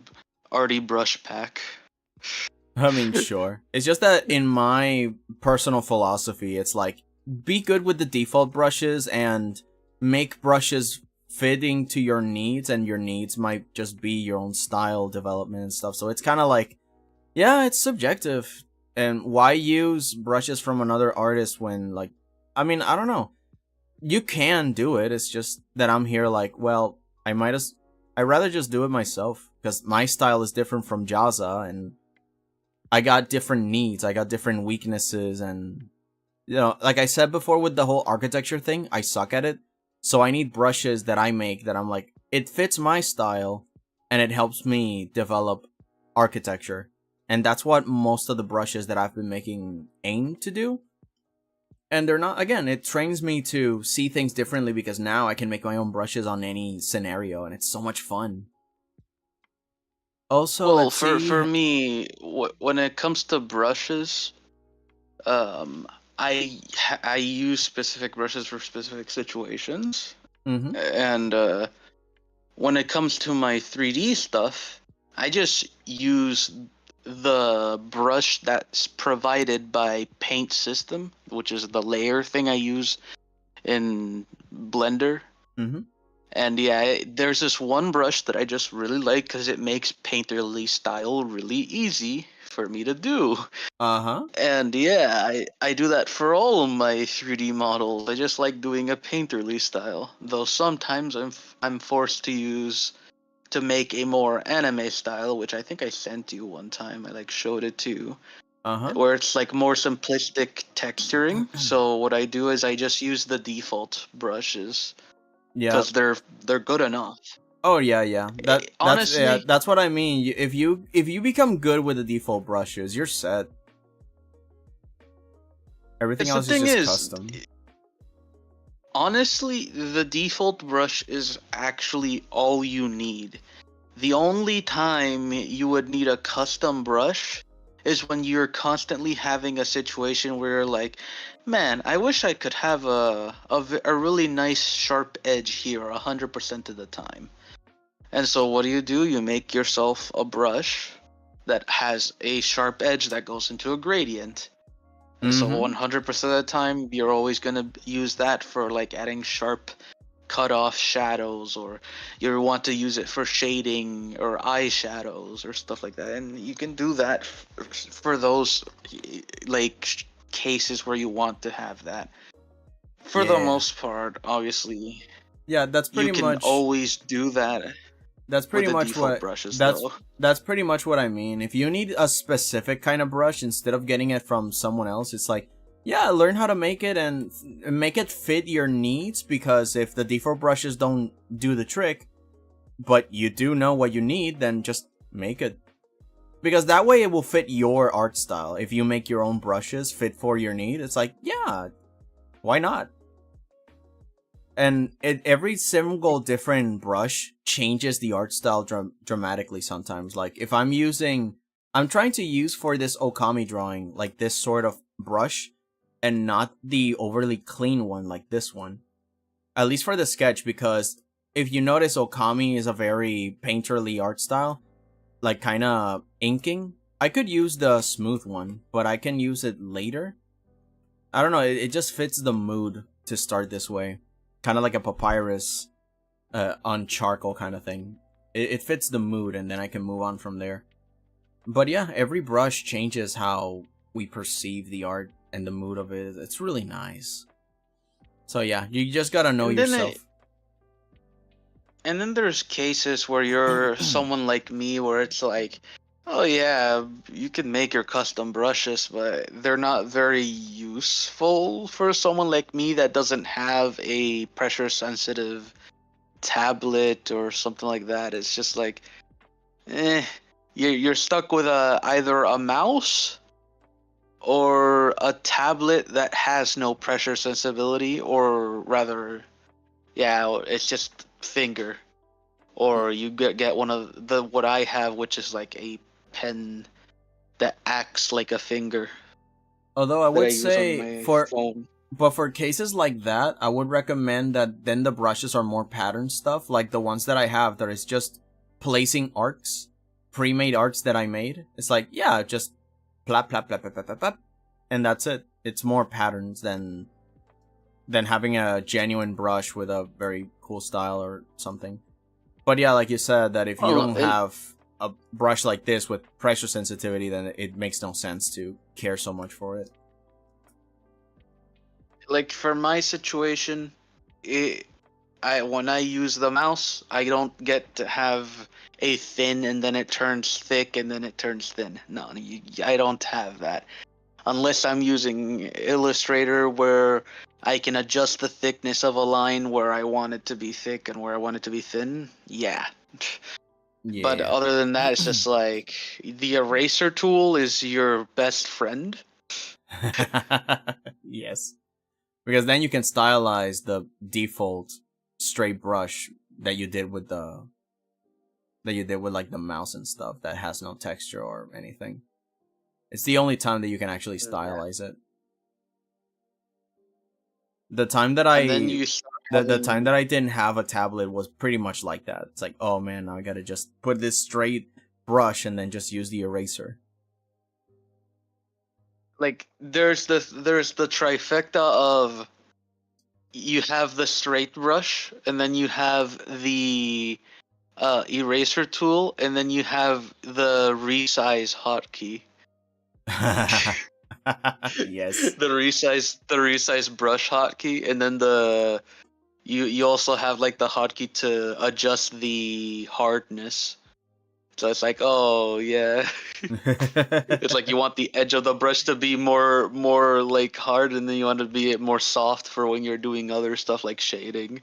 brush pack. I mean, sure. It's just that in my personal philosophy, it's like, be good with the default brushes and make brushes fitting to your needs, and your needs might just be your own style development and stuff. So it's kind of like, yeah, it's subjective. And why use brushes from another artist when, like, I mean, I don't know. You can do it. It's just that I'm here like, well, I might as I'd rather just do it myself, because my style is different from Jaza, and I got different needs, I got different weaknesses, and, you know, like I said before with the whole architecture thing, I suck at it, so I need brushes that I make that I'm like, it fits my style, and it helps me develop architecture. And that's what most of the brushes that I've been making aim to do. And they're not, again, it trains me to see things differently, because now I can make my own brushes on any scenario, and it's so much fun. Also, Well, let's see. for me, when it comes to brushes, I use specific brushes for specific situations, Mm-hmm. and when it comes to my 3D stuff, I just use the brush that's provided by Paint System, which is the layer thing I use in Blender. Mm-hmm. And yeah, there's this one brush that I just really like because it makes painterly style really easy for me to do. Uh-huh. And yeah, I do that for all of my 3D models. I just like doing a painterly style. Though sometimes I'm forced to make a more anime style, which I think I sent you one time. I like showed it to you, Uh-huh. where it's like more simplistic texturing. So what I do is I just use the default brushes Yeah. because they're good enough. Oh yeah, yeah. Honestly, That's what I mean. If you become good with the default brushes, you're set. Everything it's the else is thing just is, custom. honestly, the default brush is actually all you need. The only time you would need a custom brush is when you're constantly having a situation where you're like, man, I wish I could have a really nice sharp edge here 100% of the time. And so what do? You make yourself a brush that has a sharp edge that goes into a gradient. And so Mm-hmm. 100% of the time, you're always going to use that for like adding sharp cut off shadows, or you want to use it for shading or eyeshadows or stuff like that. And you can do that for those like cases where you want to have that. For the Yeah. most part, obviously, Yeah, that's you pretty can much always do that that's with pretty the much default what brushes, that's though. that's pretty much what I mean. If you need a specific kind of brush instead of getting it from someone else, it's like, yeah, learn how to make it and make it fit your needs, because if the default brushes don't do the trick, but you do know what you need, then just make it. Because that way it will fit your art style. If you make your own brushes fit for your need, it's like, yeah, why not? And every single different brush changes the art style dramatically sometimes. Like, if I'm trying to use for this Okami drawing, like this sort of brush, and not the overly clean one like this one. At least for the sketch, because if you notice, Okami is a very painterly art style, like kind of inking. I could use the smooth one, but I can use it later. I don't know, it just fits the mood to start this way. Kind of like a papyrus on charcoal kind of thing. It fits the mood, and then I can move on from there. But yeah, every brush changes how we perceive the art and the mood of it. It's really nice. So yeah, you just gotta know And then yourself. And then there's cases where you're someone like me, where it's like, oh yeah, you can make your custom brushes, but they're not very useful for someone like me that doesn't have a pressure sensitive tablet or something like that. It's just like, you're stuck with either a mouse or a tablet that has no pressure sensibility, or rather, yeah, it's just finger. Or you get one of the what I have, which is like a pen that acts like a finger Although I that I would use on say my for phone. but for cases like that, I would recommend that then the brushes are more pattern stuff, like the ones that I have that is just placing arcs, pre-made arcs that I made. It's like, yeah, just plap plap plap plap plap plap, plap, and that's it. It's more patterns than having a genuine brush with a very cool style or something. But yeah, like you said, that if you Well, don't have a brush like this with pressure sensitivity, then it makes no sense to care so much for it. like for my situation, when I use the mouse, I don't get to have a thin and then it turns thick and then it turns thin. No, I don't have that. Unless I'm using Illustrator where I can adjust the thickness of a line where I want it to be thick and where I want it to be thin. Yeah. But Yeah. other than that, it's just like the eraser tool is your best friend. Yes. Because then you can stylize the default straight brush that you did with like the mouse and stuff that has no texture or anything. It's the only time that you can actually stylize it. The time that And then you the time that I didn't have a tablet was pretty much like that. It's like, oh man, now I gotta just put this straight brush and then just use the eraser. like there's the trifecta of you have the straight brush and then you have the eraser tool and then you have the resize hotkey. Yes. The resize brush hotkey, and then you also have like the hotkey to adjust the hardness. So it's like, oh yeah, it's like you want the edge of the brush to be more like hard, and then you want it to be more soft for when you're doing other stuff like shading.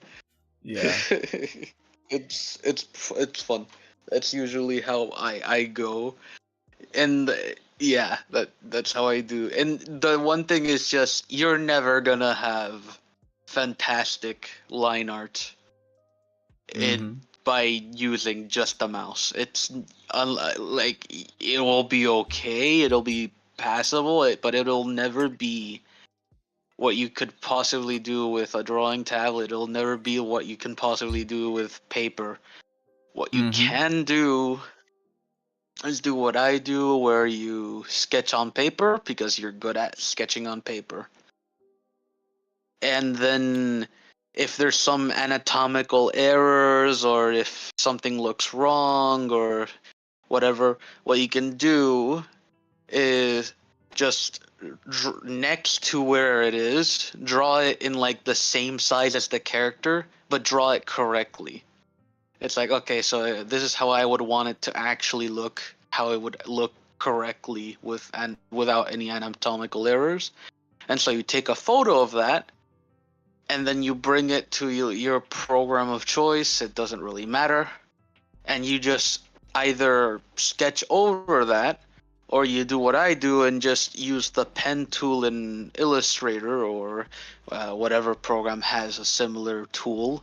Yeah. It's fun. That's usually how I go, and yeah, that's how I do. And the one thing is just you're never gonna have fantastic line art by using just the mouse. It's like it will be okay, it'll be passable, but it'll never be what you could possibly do with a drawing tablet. It'll never be what you can possibly do with paper. What you can do is do what I do, where you sketch on paper because you're good at sketching on paper. And then if there's some anatomical errors or if something looks wrong or whatever, what you can do is just next to where it is, draw it in like the same size as the character, but draw it correctly. It's like, okay, so this is how I would want it to actually look, how it would look correctly without any anatomical errors. And so you take a photo of that, and then you bring it to your program of choice. It doesn't really matter. And you just either sketch over that, or you do what I do and just use the pen tool in Illustrator or whatever program has a similar tool.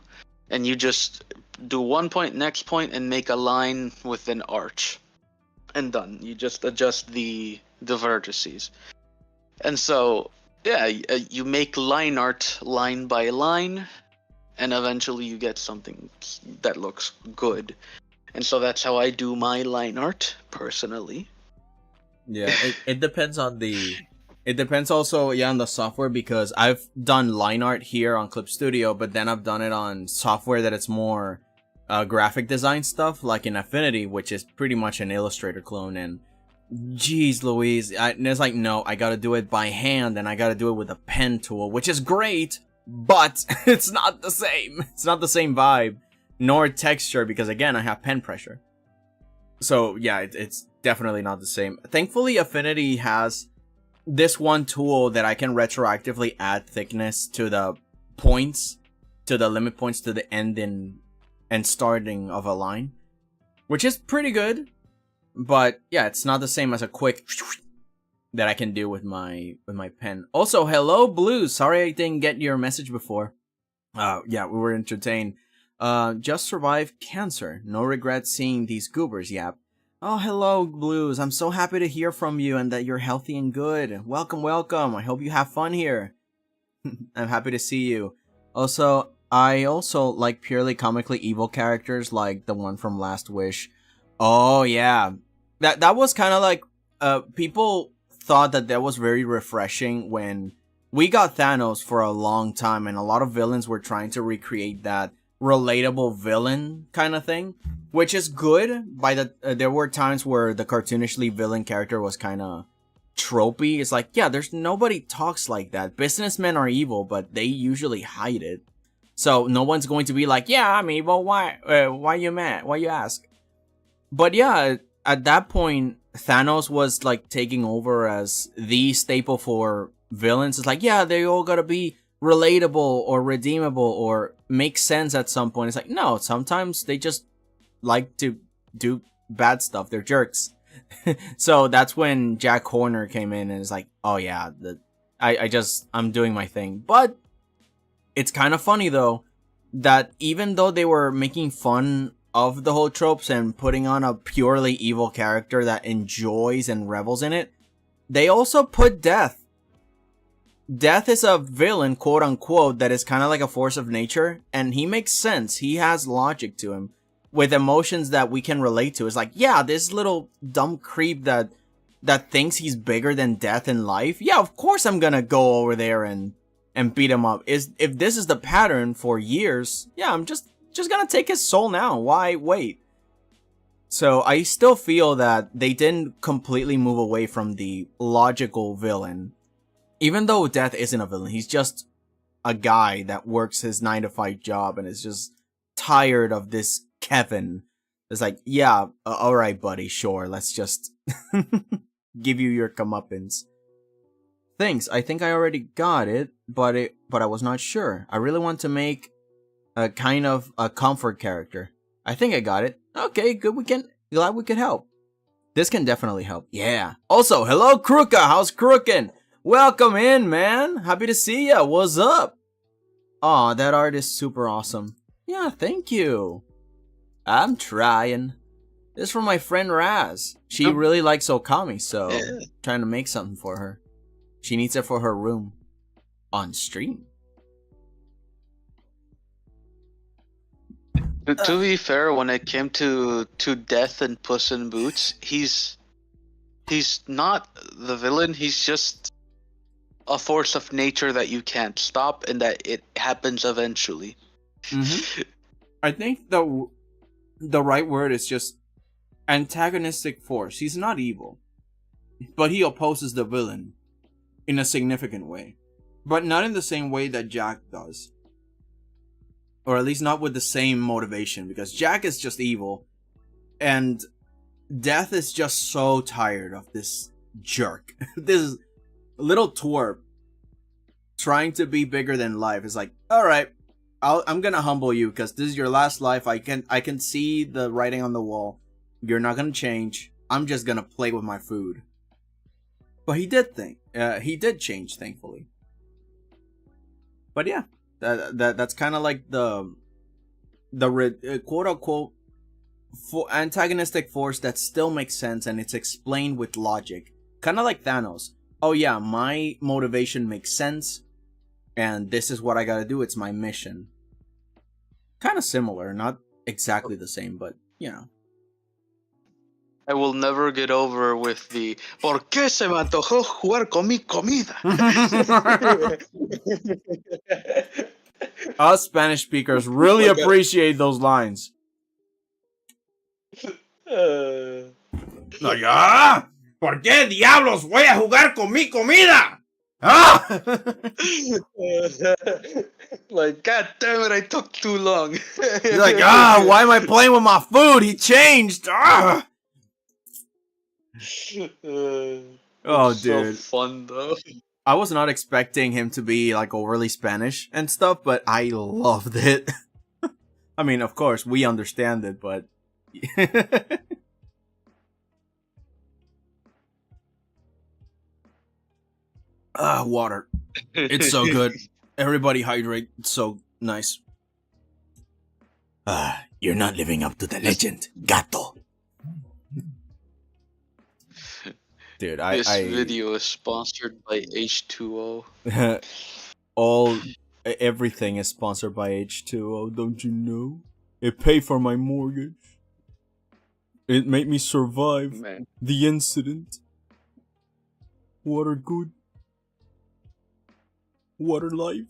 And you just do one point, next point, and make a line with an arch. And done. You just adjust the vertices. And so, yeah, you make line art line by line, and eventually you get something that looks good. And so that's how I do my line art, personally. Yeah, it depends on it depends also on the software, because I've done line art here on Clip Studio, but then I've done it on software that it's more graphic design stuff, like in Affinity, which is pretty much an Illustrator clone. And jeez Louise, and it's like, no, I gotta do it by hand, and I gotta do it with a pen tool, which is great, but it's not the same. It's not the same vibe, nor texture, because again, I have pen pressure. So yeah, it's definitely not the same. Thankfully, Affinity has this one tool that I can retroactively add thickness to the points, to the limit points, to the end and starting of a line, which is pretty good. But yeah, it's not the same as a quick that I can do with my pen. Also, hello Blues. Sorry I didn't get your message before. Yeah, we were entertained. Just survived cancer. No regret seeing these goobers, yap. Oh, hello, Blues. I'm so happy to hear from you and that you're healthy and good. Welcome, welcome. I hope you have fun here. I'm happy to see you. Also, I also like purely comically evil characters like the one from Last Wish. Oh, yeah. That was kind of like, people thought that was very refreshing when we got Thanos for a long time, and a lot of villains were trying to recreate that relatable villain kind of thing, which is good. There were times where the cartoonishly villain character was kind of tropey. It's like, yeah, there's nobody talks like that. Businessmen are evil, but they usually hide it. So no one's going to be like, yeah, I'm evil. Why you mad? Why you ask? But yeah, at that point, Thanos was like taking over as the staple for villains. It's like, yeah, they all gotta be relatable or redeemable or make sense at some point. It's like, no, sometimes they just like to do bad stuff. They're jerks. So that's when Jack Horner came in and is like, oh yeah, I'm doing my thing. But it's kind of funny though that even though they were making fun of the whole tropes and putting on a purely evil character that enjoys and revels in it, they also put Death. Death is a villain, quote unquote, that is kind of like a force of nature, and he makes sense. He has logic to him with emotions that we can relate to. It's like, yeah, this little dumb creep that thinks he's bigger than death in life. Yeah, of course I'm gonna go over there and beat him up. If this is the pattern for years, yeah, I'm just gonna take his soul now. Why wait? So I still feel that they didn't completely move away from the logical villain. Even though Death isn't a villain, he's just a guy that works his 9-to-5 job and is just tired of this Kevin. It's like, yeah, alright buddy, sure, let's just give you your comeuppance. Thanks, I think I already got it, but I was not sure. I really want to make a kind of a comfort character. I think I got it. Okay, good, glad we could help. This can definitely help. Yeah. Also, hello Kruka, how's Crookin'? Welcome in, man. Happy to see ya. What's up? Aw, that art is super awesome. Yeah, thank you. I'm trying. This is from my friend Raz. She really likes 𝐒𝐭𝐫𝐞𝐚𝐦, so trying to make something for her. She needs it for her room. On stream. To be fair, when it came to Death and Puss in Boots, he's not the villain. He's just a force of nature that you can't stop, and that it happens eventually. I think the right word is just antagonistic force. He's not evil, but he opposes the villain in a significant way, but not in the same way that Jack does. Or at least not with the same motivation, because Jack is just evil, and Death is just so tired of this jerk. This little twerp trying to be bigger than life. Is like, alright, I'm gonna humble you, because this is your last life. I can see the writing on the wall. You're not gonna change. I'm just gonna play with my food. But he did change, thankfully. But yeah. That's kind of like the quote unquote antagonistic force that still makes sense and it's explained with logic. Kind of like Thanos. Oh yeah, my motivation makes sense and this is what I gotta do. It's my mission. Kind of similar, not exactly the same, but you know. I will never get over with the ¿Por qué se me antojó jugar con mi comida? Us Spanish speakers really appreciate those lines. Like, ¿por qué diablos voy a jugar con mi comida? Like, god damn it, I took too long. He's like, why am I playing with my food? He changed. Oh, dude. So fun though. I was not expecting him to be like overly Spanish and stuff, but I loved it. I mean, of course, we understand it, but water. It's so good. Everybody hydrate. It's so nice. You're not living up to the legend, gato. Dude, this video is sponsored by H2O. Everything is sponsored by H2O, don't you know? It paid for my mortgage. It made me survive the incident. Water good. Water life.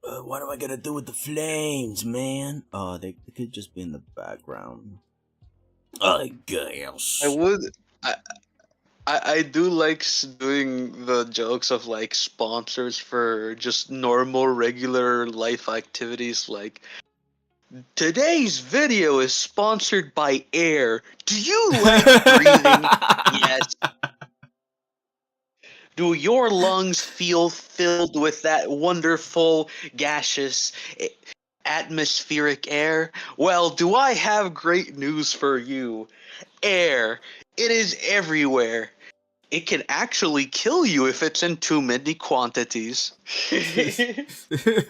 What am I gonna do with the flames, man? Oh, they could just be in the background. I guess. I do like doing the jokes of like sponsors for just normal, regular life activities. Like, today's video is sponsored by air. Do you like breathing? Yes. Do your lungs feel filled with that wonderful gaseous atmospheric air? Well, do I have great news for you? Air. It is everywhere. It can actually kill you if it's in too many quantities.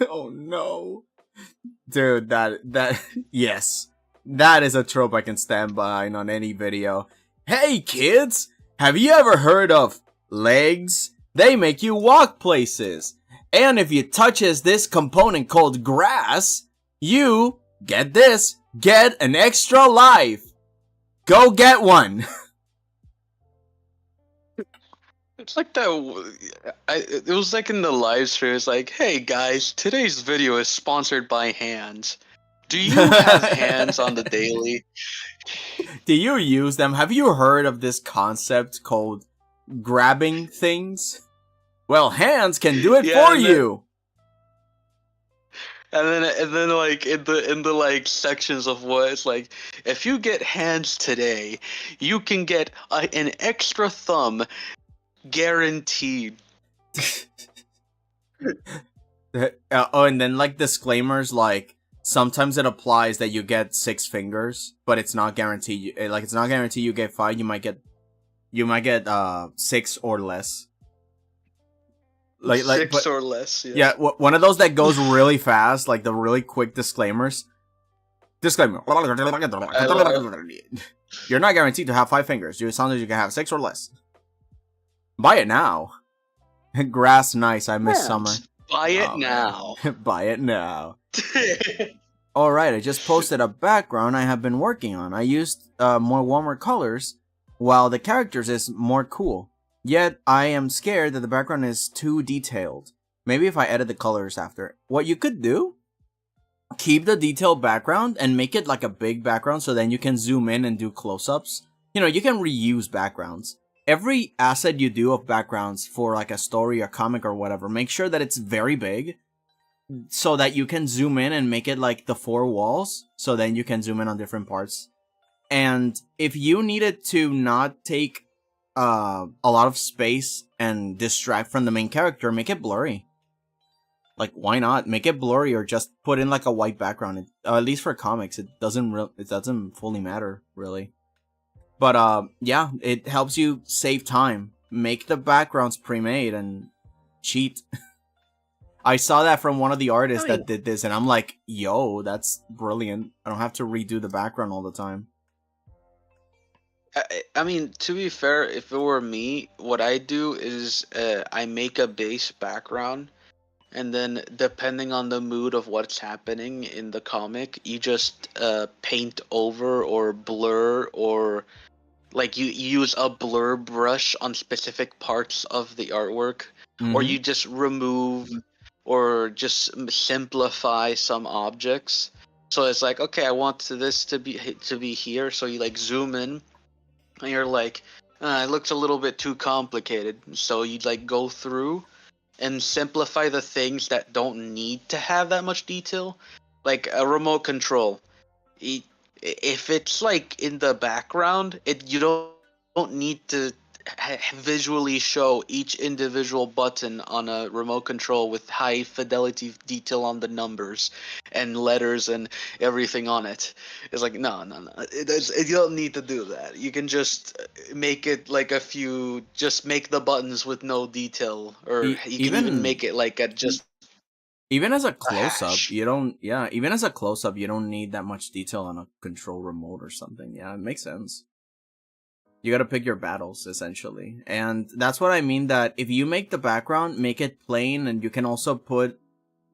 Oh no. Dude, that yes. That is a trope I can stand behind on any video. Hey kids! Have you ever heard of legs? They make you walk places. And if you touches this component called grass, you, get this, get an extra life. Go get one. It's like that. It was like in the live stream. It's like, hey guys, today's video is sponsored by hands. Do you have hands on the daily? Do you use them? Have you heard of this concept called grabbing things? Well, hands can do it for you. And then like in the like sections of what it's like, if you get hands today, you can get an extra thumb, guaranteed. Oh, and then like disclaimers, like sometimes it applies that you get 6 fingers, but it's not guaranteed. Like it's not guaranteed you get 5. You might get 6 or less. Like 6 or less. Yeah, one of those that goes really fast, like the really quick disclaimers. Disclaimer. You're not guaranteed to have 5 fingers. As long as you can have 6 or less. Buy it now. Grass nice. I miss summer. Buy it now. Buy it now. Alright, I just posted a background I have been working on. I used more warmer colors, while the characters is more cool. Yet, I am scared that the background is too detailed. Maybe if I edit the colors after. What you could do? Keep the detailed background and make it like a big background so then you can zoom in and do close-ups. You know, you can reuse backgrounds. Every asset you do of backgrounds for like a story or comic or whatever, make sure that it's very big so that you can zoom in and make it like the 4 walls. So then you can zoom in on different parts. And if you needed to not take a lot of space and distract from the main character, make it blurry. Like, why not make it blurry, or just put in like a white background? At least for comics, it doesn't fully matter really. But yeah, it helps you save time. Make the backgrounds pre-made and cheat. I saw that from one of the artists that did this, and I'm like, yo, that's brilliant. I don't have to redo the background all the time. I mean, to be fair, if it were me, what I do is I make a base background, and then depending on the mood of what's happening in the comic, you just paint over or blur, or like you use a blur brush on specific parts of the artwork, or you just remove or just simplify some objects. So it's like, okay, I want this to be here, so you like zoom in. And you're like, it looks a little bit too complicated. So you'd like go through and simplify the things that don't need to have that much detail. Like a remote control. If it's like in the background, you don't need to visually show each individual button on a remote control with high fidelity detail on the numbers and letters and everything on it. It's like, no. You don't need to do that. You can just make it like just make the buttons with no detail, or you can even make it like even as a close-up, you don't need that much detail on a control remote or something. Yeah, it makes sense. You gotta pick your battles, essentially. And that's what I mean, that if you make the background, make it plain, and you can also put,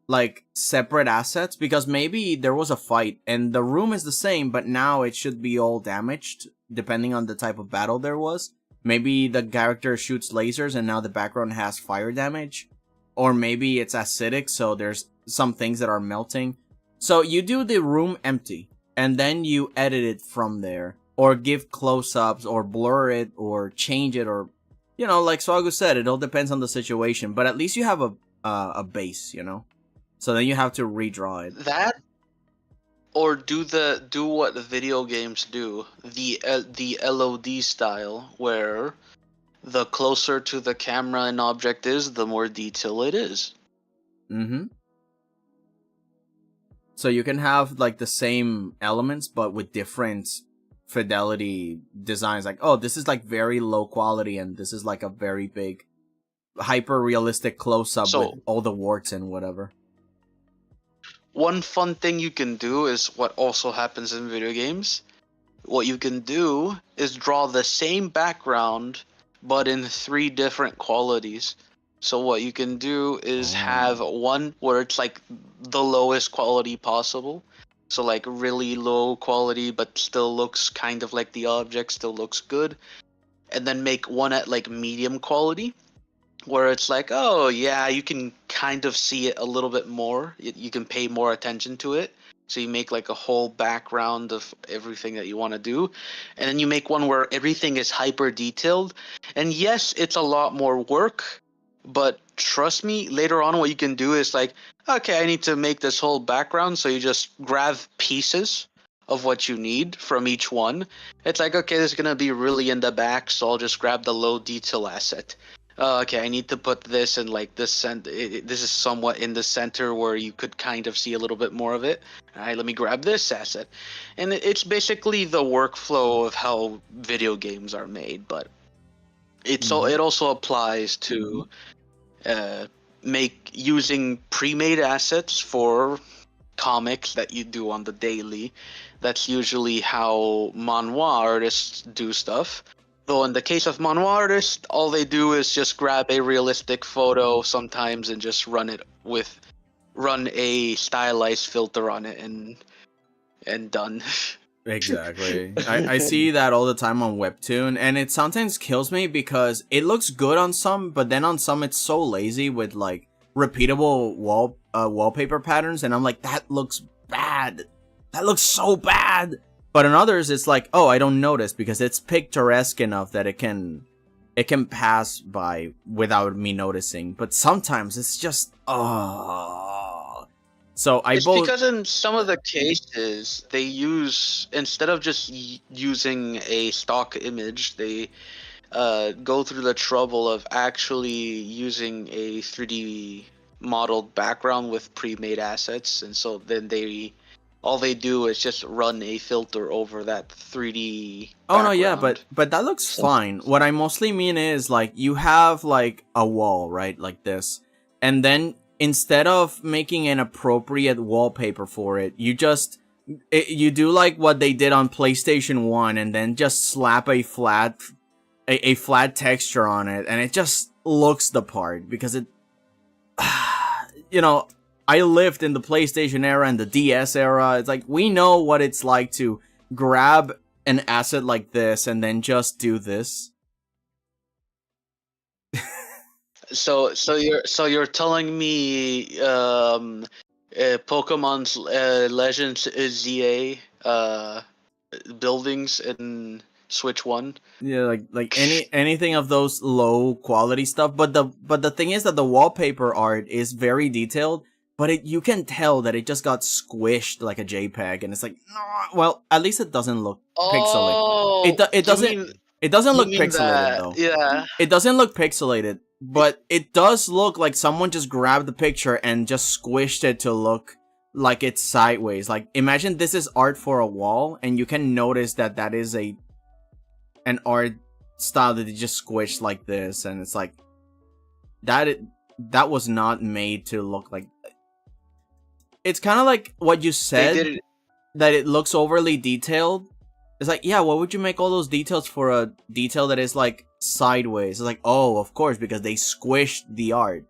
like, separate assets, because maybe there was a fight, and the room is the same, but now it should be all damaged, depending on the type of battle there was. Maybe the character shoots lasers, and now the background has fire damage. Or maybe it's acidic, so there's some things that are melting. So you do the room empty, and then you edit it from there. Or give close-ups, or blur it, or change it, or You know, like Swagu said, it all depends on the situation, but at least you have a base, you know? So then you have to redraw it. That, or do what the video games do, the LOD style, where the closer to the camera an object is, the more detail it is. Mm-hmm. So you can have like the same elements, but with different fidelity designs. Like, oh, this is like very low quality, and this is like a very big, hyper realistic close up with all the warts and whatever. One fun thing you can do is what also happens in video games. What you can do is draw the same background, but in 3 different qualities. So what you can do is have one where it's like the lowest quality possible. So like really low quality, but still looks kind of like the object, still looks good. And then make one at like medium quality, where it's like, oh yeah, you can kind of see it a little bit more. You can pay more attention to it. So you make like a whole background of everything that you want to do. And then you make one where everything is hyper detailed. And yes, it's a lot more work, but trust me, later on what you can do is like, okay, I need to make this whole background. So you just grab pieces of what you need from each one. It's like, okay, this is going to be really in the back, so I'll just grab the low detail asset. Okay, I need to put this in like this this is somewhat in the center where you could kind of see a little bit more of it. All right, let me grab this asset. And it's basically the workflow of how video games are made, but it also applies to using pre-made assets for comics that you do on the daily. That's usually how manhwa artists do stuff. Though in the case of manhwa artists, all they do is just grab a realistic photo sometimes and just run a stylized filter on it and done. Exactly. I see that all the time on Webtoon, and it sometimes kills me because it looks good on some, but then on some it's so lazy with like repeatable wallpaper patterns, and I'm like, that looks bad. That looks so bad. But in others, it's like, oh, I don't notice because it's picturesque enough that it can pass by without me noticing. But sometimes it's just, So it's because in some of the cases they use, instead of just using a stock image, they go through the trouble of actually using a 3D modeled background with pre-made assets, and so then all they do is just run a filter over that 3D background. No, yeah, but that looks fine. What I mostly mean is like you have like a wall, right, like this, and then instead of making an appropriate wallpaper for it, you do like what they did on PlayStation 1 and then just slap a flat texture on it, and it just looks the part because it you know, I lived in the PlayStation era and the DS era. It's like, we know what it's like to grab an asset like this and then just do this. So you're telling me Pokemon's Legends ZA buildings in Switch 1? Yeah, like anything of those low quality stuff. But the thing is that the wallpaper art is very detailed, but you can tell that it just got squished like a JPEG, and it's like, well, at least it doesn't look pixelated. It doesn't look pixelated though. Yeah. It doesn't look pixelated, but it does look like someone just grabbed the picture and just squished it to look like it's sideways. Like, imagine this is art for a wall, and you can notice that is an art style that they just squished like this, and it's like that was not made to look like. It's kind of like what you said, that it looks overly detailed. It's like, yeah, why would you make all those details for a detail that is like sideways? It's like, oh, of course, because they squished the art,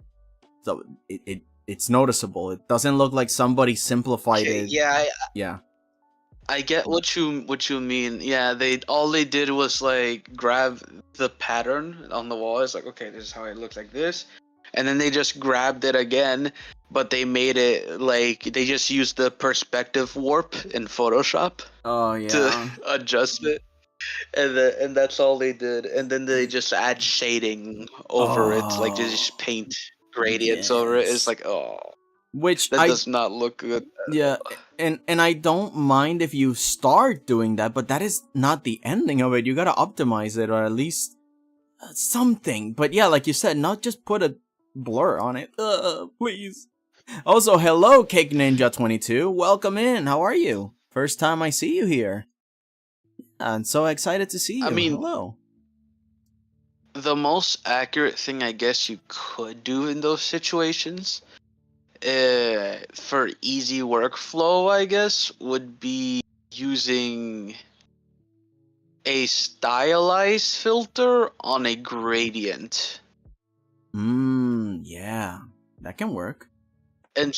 so it's noticeable. It doesn't look like somebody simplified it. Yeah. I get what you mean. Yeah, all they did was like grab the pattern on the wall. It's like, okay, this is how it looks like this, and then they just grabbed it again, but they made it like they just used the perspective warp in Photoshop. Oh yeah. To adjust it. and that's all they did. And then they just add shading over it, like they just paint gradients over it. It's yes. like, oh, Which that does not look good. yeah, and I don't mind if you start doing that, but that is not the ending of it. You gotta optimize it, or at least something. But yeah, like you said, not just put a blur on it. Please. Also, hello, 𝐒𝐭𝐫𝐚𝐦 22. Welcome in. How are you? First time I see you here. I'm so excited to see you. I mean, hello. the most accurate thing I guess you could do in those situations, for easy workflow, I guess, would be using a stylize filter on a gradient. Yeah, that can work. And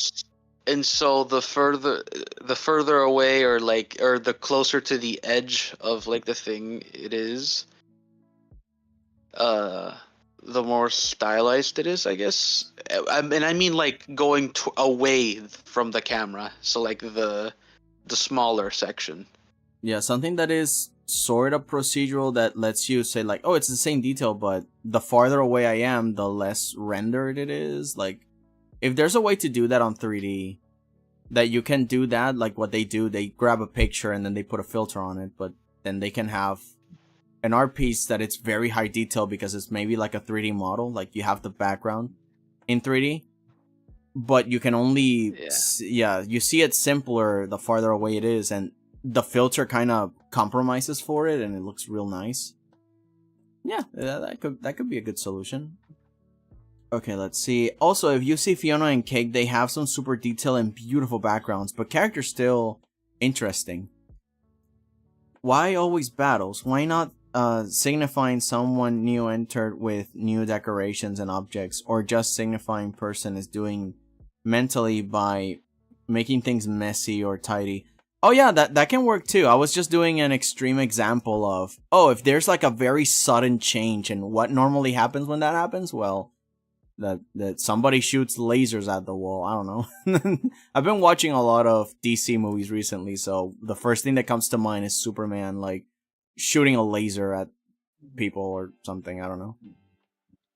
so the further away, or the closer to the edge of like the thing it is, the more stylized it is, I guess. I mean like going away from the camera, so like the smaller section. Yeah, something that is sort of procedural that lets you say like, oh, it's the same detail, but the farther away I am, the less rendered it is. Like, if there's a way to do that on 3D, that you can do that, like what they do, they grab a picture and then they put a filter on it, but then they can have an art piece that it's very high detail because it's maybe like a 3D model, like you have the background in 3D, but you can only, you see it simpler the farther away it is, and the filter kind of compromises for it, and it looks real nice. Yeah, that could be a good solution. Okay, let's see. Also, if you see Fiona and Cake, they have some super detailed and beautiful backgrounds, but characters still interesting. Why always battles? Why not signifying someone new entered with new decorations and objects, or just signifying person is doing mentally by making things messy or tidy? Oh yeah, that can work too. I was just doing an extreme example of, oh, if there's like a very sudden change, and what normally happens when that happens? Well, that somebody shoots lasers at the wall. I don't know. I've been watching a lot of DC movies recently, so the first thing that comes to mind is Superman, like, shooting a laser at people or something. I don't know.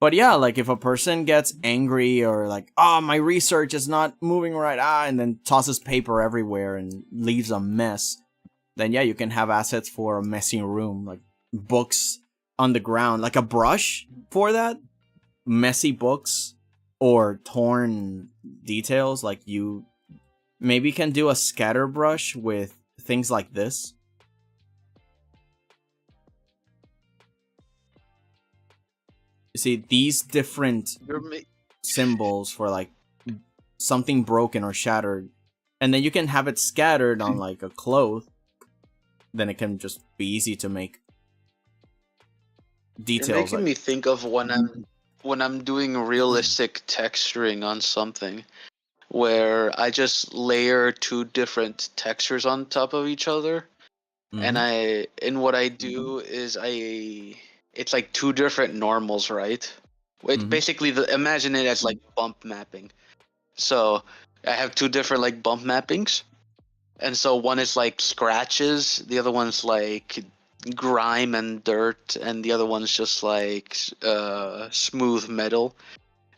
But yeah, like if a person gets angry or like, oh, my research is not moving right, and then tosses paper everywhere and leaves a mess, then yeah, you can have assets for a messy room, like books on the ground, like a brush for that, messy books or torn details. Like you maybe can do a scatter brush with things like this. You see these different symbols for like something broken or shattered, and then you can have it scattered on like a cloth. Then it can just be easy to make details. You're making me think of when I'm doing realistic texturing on something, where I just layer two different textures on top of each other, and what I do is it's like two different normals, right? Basically, imagine it as like bump mapping. So I have two different like bump mappings, and so one is like scratches, the other one's like grime and dirt, and the other one's just like smooth metal.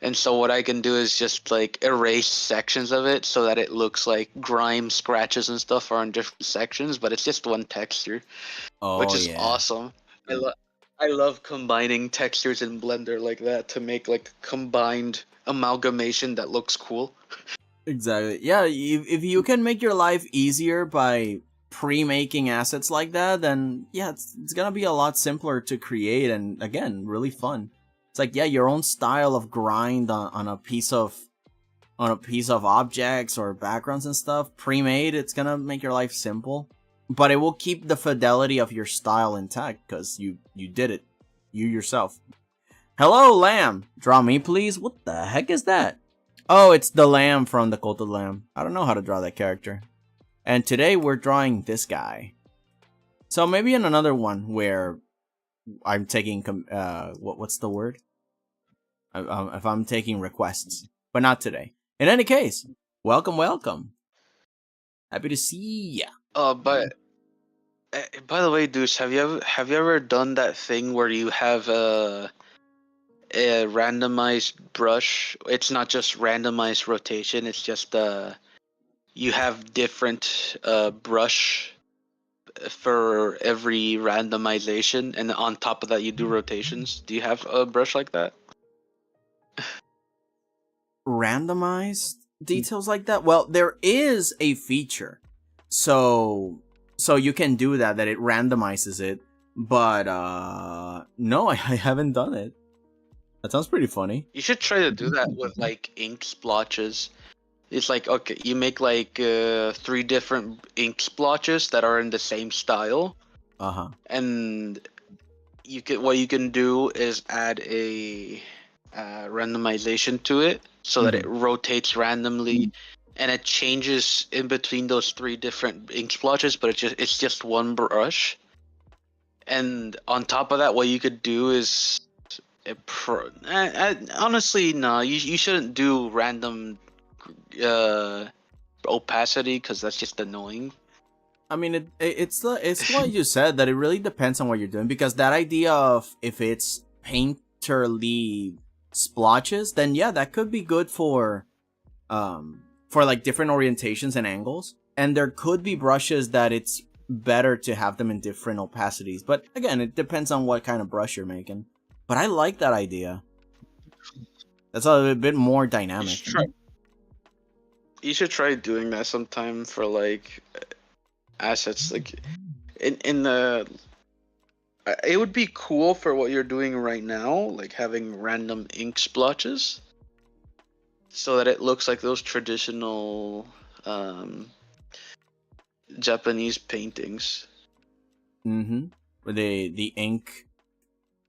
And so what I can do is just like erase sections of it so that it looks like grime, scratches, and stuff are in different sections, but it's just one texture, which is awesome. I love combining textures in Blender like that to make like combined amalgamation that looks cool. Exactly. Yeah, if you can make your life easier by pre-making assets like that, then yeah, it's gonna be a lot simpler to create, and again, really fun. It's like, yeah, your own style of grind on a piece of objects or backgrounds and stuff, pre-made. It's gonna make your life simple, but it will keep the fidelity of your style intact because you did it, you yourself. Hello, lamb. Draw me, please. What the heck is that? Oh, it's the lamb from the Cult of the Lamb. I don't know how to draw that character. And today we're drawing this guy. So maybe in another one where I'm taking what's the word? If I'm taking requests, but not today. In any case, welcome. Happy to see ya. But By the way, Deuce, have you ever done that thing where you have a randomized brush? It's not just randomized rotation. It's just you have different brush for every randomization, and on top of that, you do rotations. Do you have a brush like that? Randomized details like that? Well, there is a feature. So you can do that it randomizes it. But no, I haven't done it. That sounds pretty funny. You should try to do that with like ink splotches. It's like, okay, you make like 3 different ink splotches that are in the same style, Uh-huh. and what you can do is add a randomization to it so that it rotates randomly, and it changes in between those 3 different ink splotches, but it's just one brush. And on top of that, what you could do is honestly, no, you shouldn't do random opacity, because that's just annoying. I mean, it's what you said, that it really depends on what you're doing, because that idea of if it's painterly splotches, then yeah, that could be good for like different orientations and angles. And there could be brushes that it's better to have them in different opacities. But again, it depends on what kind of brush you're making. But I like that idea. That's a bit more dynamic. You should try doing that sometime for like assets. Like in the, it would be cool for what you're doing right now, like having random ink splotches, so that it looks like those traditional Japanese paintings. Mm-hmm. The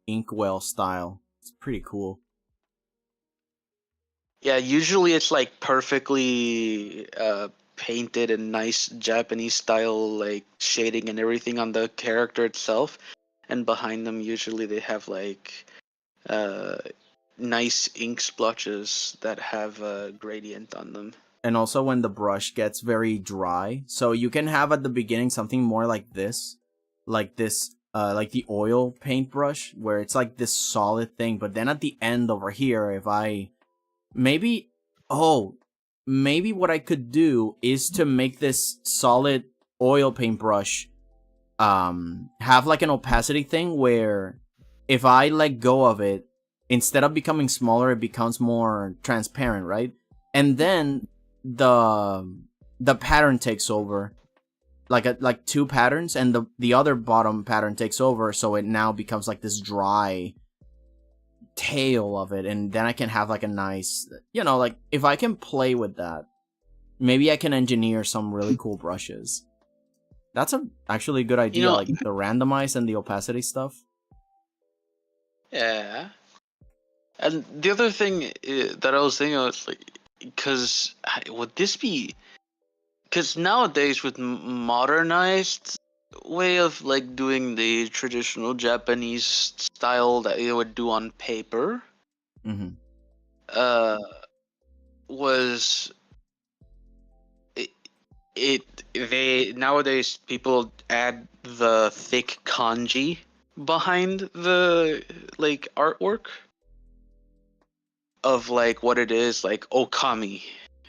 inkwell style. It's pretty cool. Yeah, usually it's like perfectly painted and nice Japanese style, like shading and everything on the character itself, and behind them usually they have like nice ink splotches that have a gradient on them. And also when the brush gets very dry, so you can have at the beginning something more like this, like the oil paintbrush, where it's like this solid thing, but then at the end over here, if I maybe what I could do is to make this solid oil paintbrush have like an opacity thing where if I let go of it, instead of becoming smaller, it becomes more transparent, right? And then the pattern takes over, like 2 patterns, and the other bottom pattern takes over, so it now becomes like this dry tail of it, and then I can have like a nice, like if I can play with that, maybe I can engineer some really cool brushes. That's actually a good idea, like the randomize and the opacity stuff. Yeah. And the other thing that I was thinking was like, because would this be, because nowadays with modernized way of like doing the traditional Japanese style that you would do on paper, was they nowadays people add the thick kanji behind the like artwork of like what it is, like okami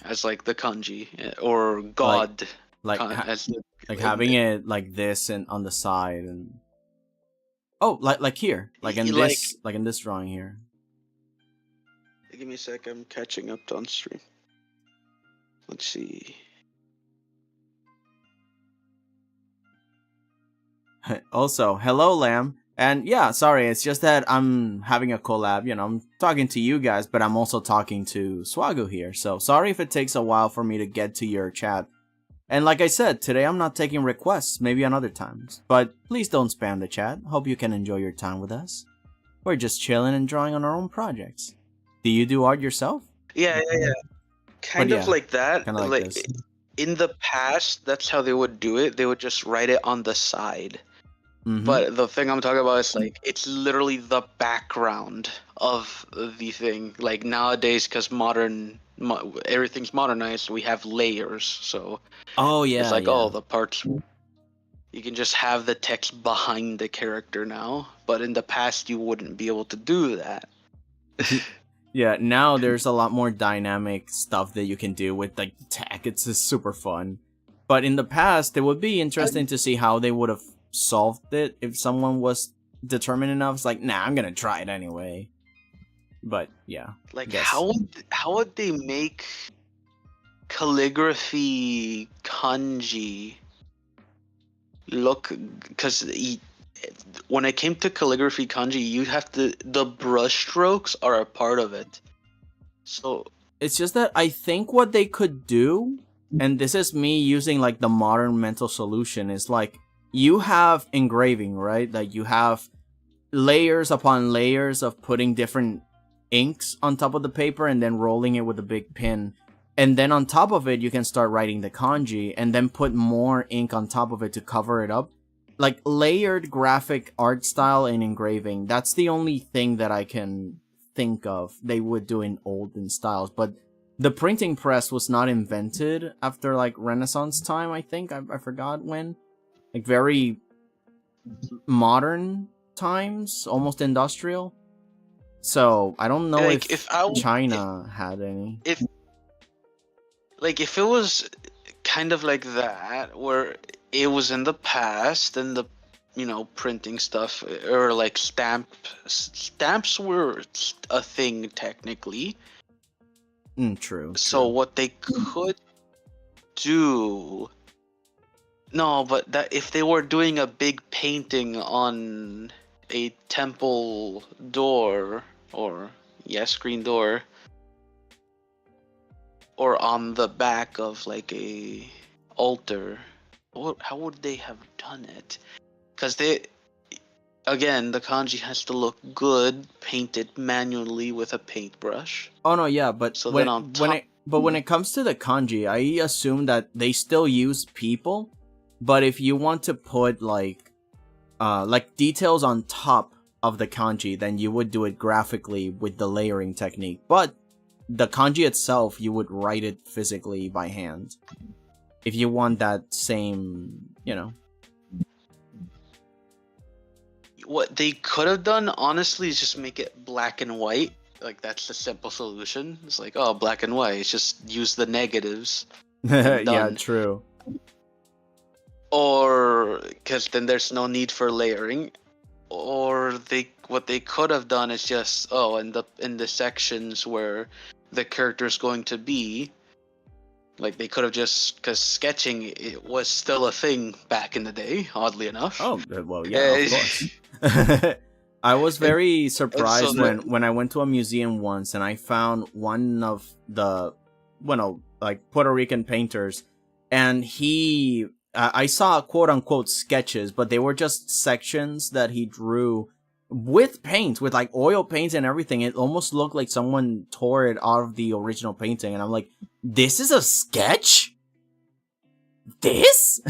as like the kanji, or god, like having it like this and on the side, and like here, like in this drawing here. Give me a sec, I'm catching up on stream. Let's see. Also, hello, Lamb. And yeah, sorry, it's just that I'm having a collab, I'm talking to you guys, but I'm also talking to Swago here, so sorry if it takes a while for me to get to your chat. And like I said, today I'm not taking requests, maybe on other times, but please don't spam the chat. Hope you can enjoy your time with us. We're just chilling and drawing on our own projects. Do you do art yourself? Yeah. Kind of like that. Kind of like this. In the past, that's how they would do it. They would just write it on the side. But the thing I'm talking about is like it's literally the background of the thing. Like nowadays, because everything's modernized, we have layers. So oh yeah, it's like yeah. the parts. You can just have the text behind the character now, but in the past you wouldn't be able to do that. Yeah, now there's a lot more dynamic stuff that you can do with like tech. It's just super fun. But in the past, it would be interesting to see how they would have solved it if someone was determined enough. It's like, nah, I'm gonna try it anyway. But yeah, Like, yes. how would they make calligraphy kanji look? Because when it came to calligraphy kanji, you have to, the brush strokes are a part of it. So It's just that I think what they could do, and this is me using like the modern mental solution, is like you have engraving, right? Like you have layers upon layers of putting different inks on top of the paper and then rolling it with a big pin. And then on top of it, you can start writing the kanji and then put more ink on top of it to cover it up. Like layered graphic art style and engraving. That's the only thing that I can think of they would do in olden styles. But the printing press was not invented after like Renaissance time, I think. I forgot when. Like very modern times, almost industrial. So I don't know like, if I w- China had any. if it was kind of like that, where it was in the past and the printing stuff, or like stamps were a thing technically. True. So True. what they could do, no, but that if they were doing a big painting on a temple door, or screen door, or on the back of like a altar, how would they have done it? Because again, the kanji has to look good painted manually with a paintbrush. Oh no, yeah, but So then on top, when it comes to the kanji, I assume that they still use people, but if you want to put like details on top of the kanji, then you would do it graphically with the layering technique. But the kanji itself, you would write it physically by hand. If you want that same, what they could have done, honestly, is just make it black and white. Like, that's the simple solution. It's like, oh, black and white. It's just use the negatives. yeah, done. true. Or, because then there's no need for layering. Or what they could have done is just, in the sections where the character's going to be, like, they could have just, because sketching, it was still a thing back in the day, oddly enough. Oh, well, yeah, of course. I was very surprised when I went to a museum once and I found one of the, like Puerto Rican painters, and I saw quote unquote sketches, but they were just sections that he drew with paint, with like oil paint and everything. It almost looked like someone tore it out of the original painting, and I'm like, this is a sketch? This?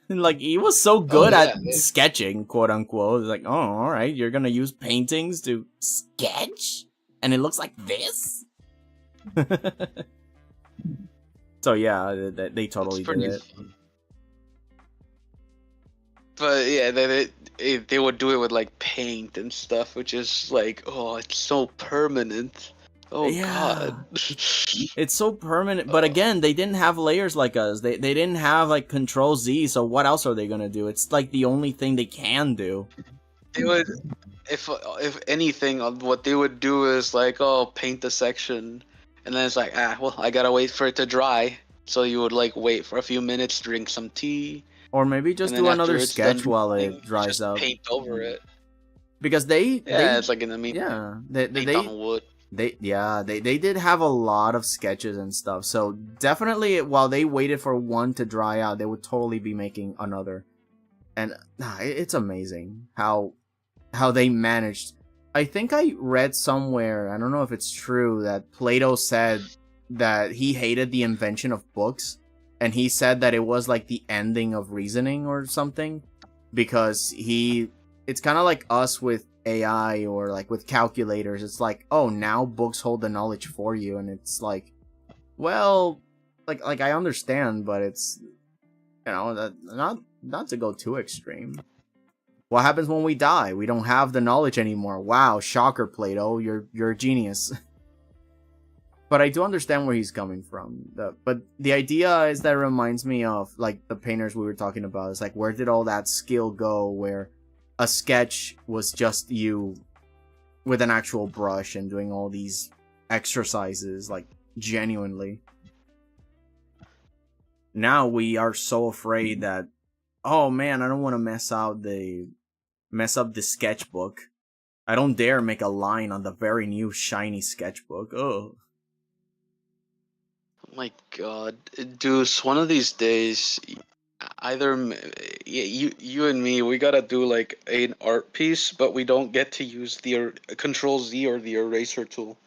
Like, he was so good at sketching, quote unquote. It's like, oh, alright, you're gonna use paintings to sketch? And it looks like this? So yeah, they totally did it. Fun. But yeah, they would do it with like paint and stuff, which is like, oh, it's so permanent. Oh Yeah. god. It's so permanent. But again, they didn't have layers like us. They didn't have like Control Z, so what else are they gonna do? It's like the only thing they can do. They would, if anything, what they would do is like, oh, paint the section, and then it's like, well, I gotta wait for it to dry. So you would like wait for a few minutes, drink some tea, or maybe just do another sketch while it dries up. Paint over it. Because it's like in the meantime. Yeah, paint on wood. They did have a lot of sketches and stuff. So definitely, while they waited for one to dry out, they would totally be making another. And it's amazing how they managed. I think I read somewhere, I don't know if it's true, that Plato said that he hated the invention of books, and he said that it was like the ending of reasoning or something, because it's kind of like us with AI or like with calculators. It's like, oh, now books hold the knowledge for you, and it's like, well, like I understand, but you know, that not to go too extreme. What happens when we die? We don't have the knowledge anymore. Wow, shocker, Plato, you're a genius. But I do understand where he's coming from. But the idea is that it reminds me of like the painters we were talking about. It's like, where did all that skill go? Where a sketch was just you with an actual brush and doing all these exercises, like genuinely. Now we are so afraid that, oh man, I don't want to mess up the sketchbook. I don't dare make a line on the very new shiny sketchbook. Oh My God, Deuce, one of these days, either you and me, we gotta do like an art piece, but we don't get to use the Control Z or the eraser tool.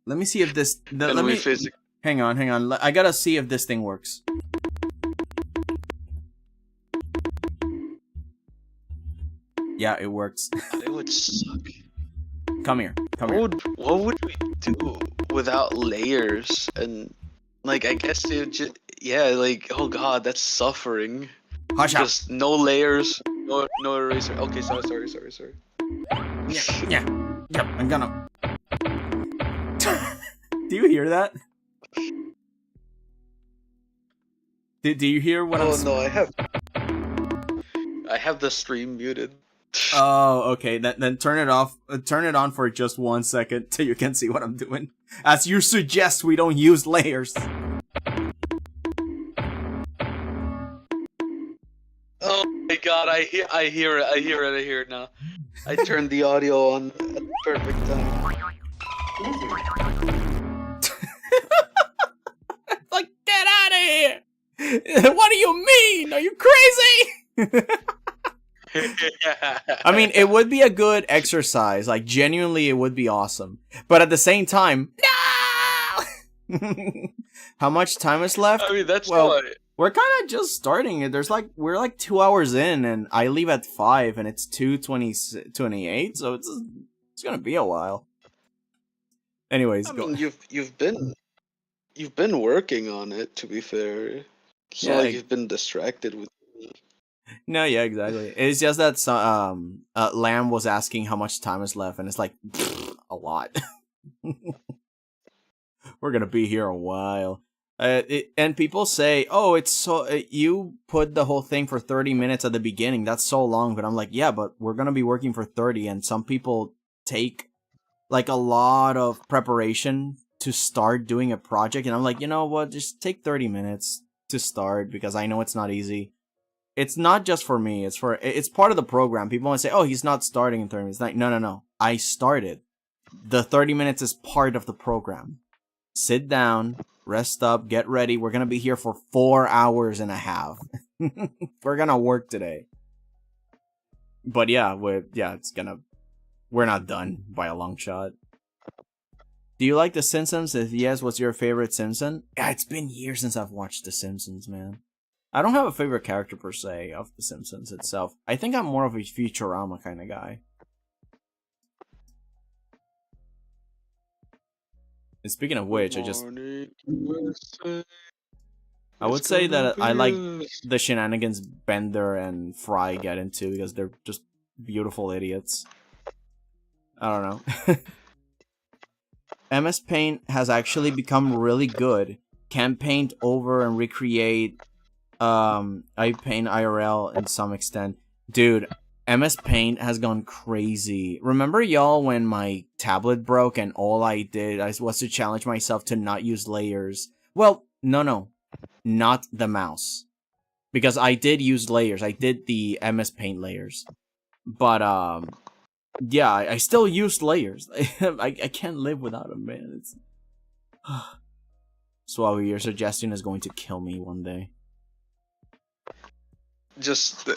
Let me see if this. Physically. Hang on. I gotta see if this thing works. Yeah, it works. It would suck. Come here. What would we do without layers? And like, I guess it just, yeah, like, oh God, that's suffering. Hush up. Just no layers, no eraser. Okay, sorry. Yeah. I'm gonna. Do you hear that? Do you hear what I'm saying? Oh no, I have the stream muted. Oh, okay. Then turn it off. Turn it on for just 1 second till you can see what I'm doing. As you suggest, we don't use layers. Oh my God, I hear it now. I turned the audio on at the perfect time. Like, get out of here! What do you mean? Are you crazy? I mean, it would be a good exercise. Like, genuinely, it would be awesome. But at the same time, no! How much time is left? I mean, that's well, we're kind of just starting it. We're like 2 hours in, and I leave at 5, and it's 2:28, so it's gonna be a while. Anyways, I mean, you've been working on it, to be fair. It's not Yeah, like you've been distracted with me. No, yeah, exactly. It's just that Lamb was asking how much time is left, and it's like a lot. We're gonna be here a while. And people say, "Oh, it's so you put the whole thing for 30 minutes at the beginning. That's so long." But I'm like, "Yeah, but we're gonna be working for 30, and some people take like a lot of preparation to start doing a project." And I'm like, you know what? Just take 30 minutes to start, because I know it's not easy. It's not just for me. It's part of the program. People want to say, "Oh, he's not starting in 30 minutes." Like, no. I started. The 30 minutes is part of the program. Sit down, rest up, get ready. We're gonna be here for 4 hours and a half. We're gonna work today. But yeah, we're not done by a long shot. Do you like The Simpsons? If yes, what's your favorite Simpson? Yeah, it's been years since I've watched The Simpsons, man. I don't have a favorite character per se of The Simpsons itself. I think I'm more of a Futurama kind of guy. And speaking of which, I would say that I like the shenanigans Bender and Fry get into, because they're just beautiful idiots. I don't know. MS Paint has actually become really good. Can paint over and recreate I paint IRL in some extent. Dude, MS Paint has gone crazy. Remember, y'all, when my tablet broke and all I did was to challenge myself to not use layers? Well, no. Not the mouse. Because I did use layers. I did the MS Paint layers. But, yeah, I still used layers. I can't live without them, man. It's... Suave, your suggestion is going to kill me one day. Just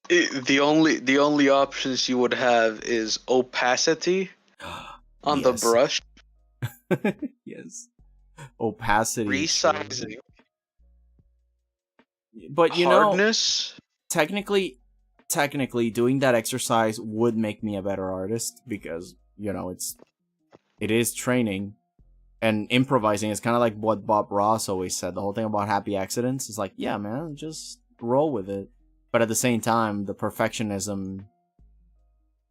the only options you would have is opacity on the brush. Yes. Opacity. Resizing. But you hardness. Technically doing that exercise would make me a better artist, because, it is training. And improvising is kind of like what Bob Ross always said. The whole thing about happy accidents is like, yeah, man, just roll with it. But at the same time, the perfectionism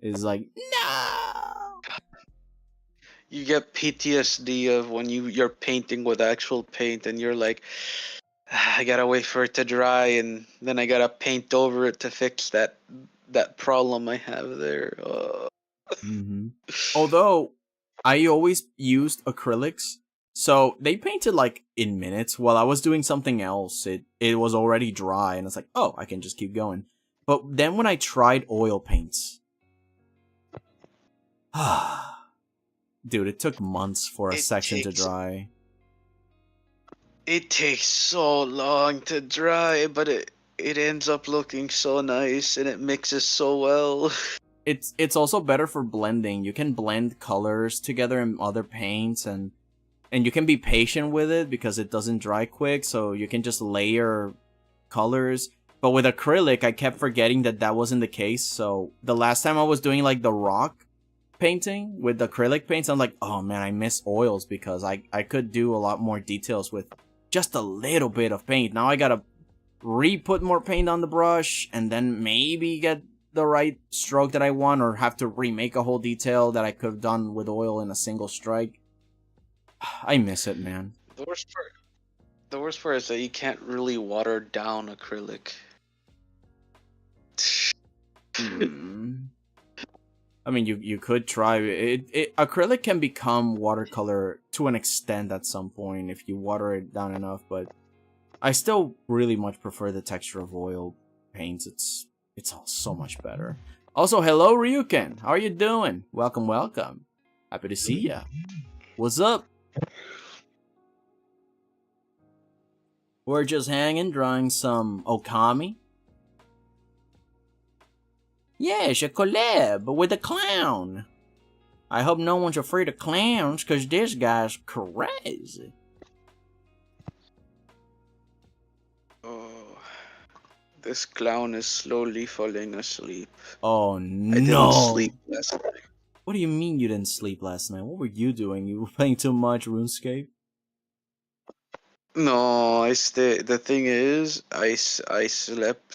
is like, no. You get PTSD of when you're painting with actual paint, and you're like, I gotta wait for it to dry, and then I gotta paint over it to fix that problem I have there. Mm-hmm. Although I always used acrylics, so they painted like in minutes while I was doing something else. It was already dry, and it's like, oh, I can just keep going. But then when I tried oil paints, dude, it took months for a section to dry. It takes so long to dry, but it ends up looking so nice, and it mixes so well. It's also better for blending. You can blend colors together in other paints, and you can be patient with it because it doesn't dry quick, so you can just layer colors. But with acrylic, I kept forgetting that wasn't the case, so the last time I was doing like the rock painting with acrylic paints, I'm like, oh man, I miss oils because I could do a lot more details with just a little bit of paint. Now I gotta re-put more paint on the brush and then maybe get the right stroke that I want, or have to remake a whole detail that I could have done with oil in a single strike. I miss it, man. The worst part is that you can't really water down acrylic. I mean, you could try it. Acrylic can become watercolor to an extent at some point if you water it down enough, but I still really much prefer the texture of oil paints. It's all so much better. Also, hello Ryuken, how are you doing? Welcome, welcome. Happy to see ya. What's up? We're just hanging, drawing some okami. Yes, a collab with a clown. I hope no one's afraid of clowns, cause this guy's crazy. Oh, this clown is slowly falling asleep. Oh no! I didn't sleep last night. What do you mean you didn't sleep last night? What were you doing? You were playing too much RuneScape? No, the thing is, I slept.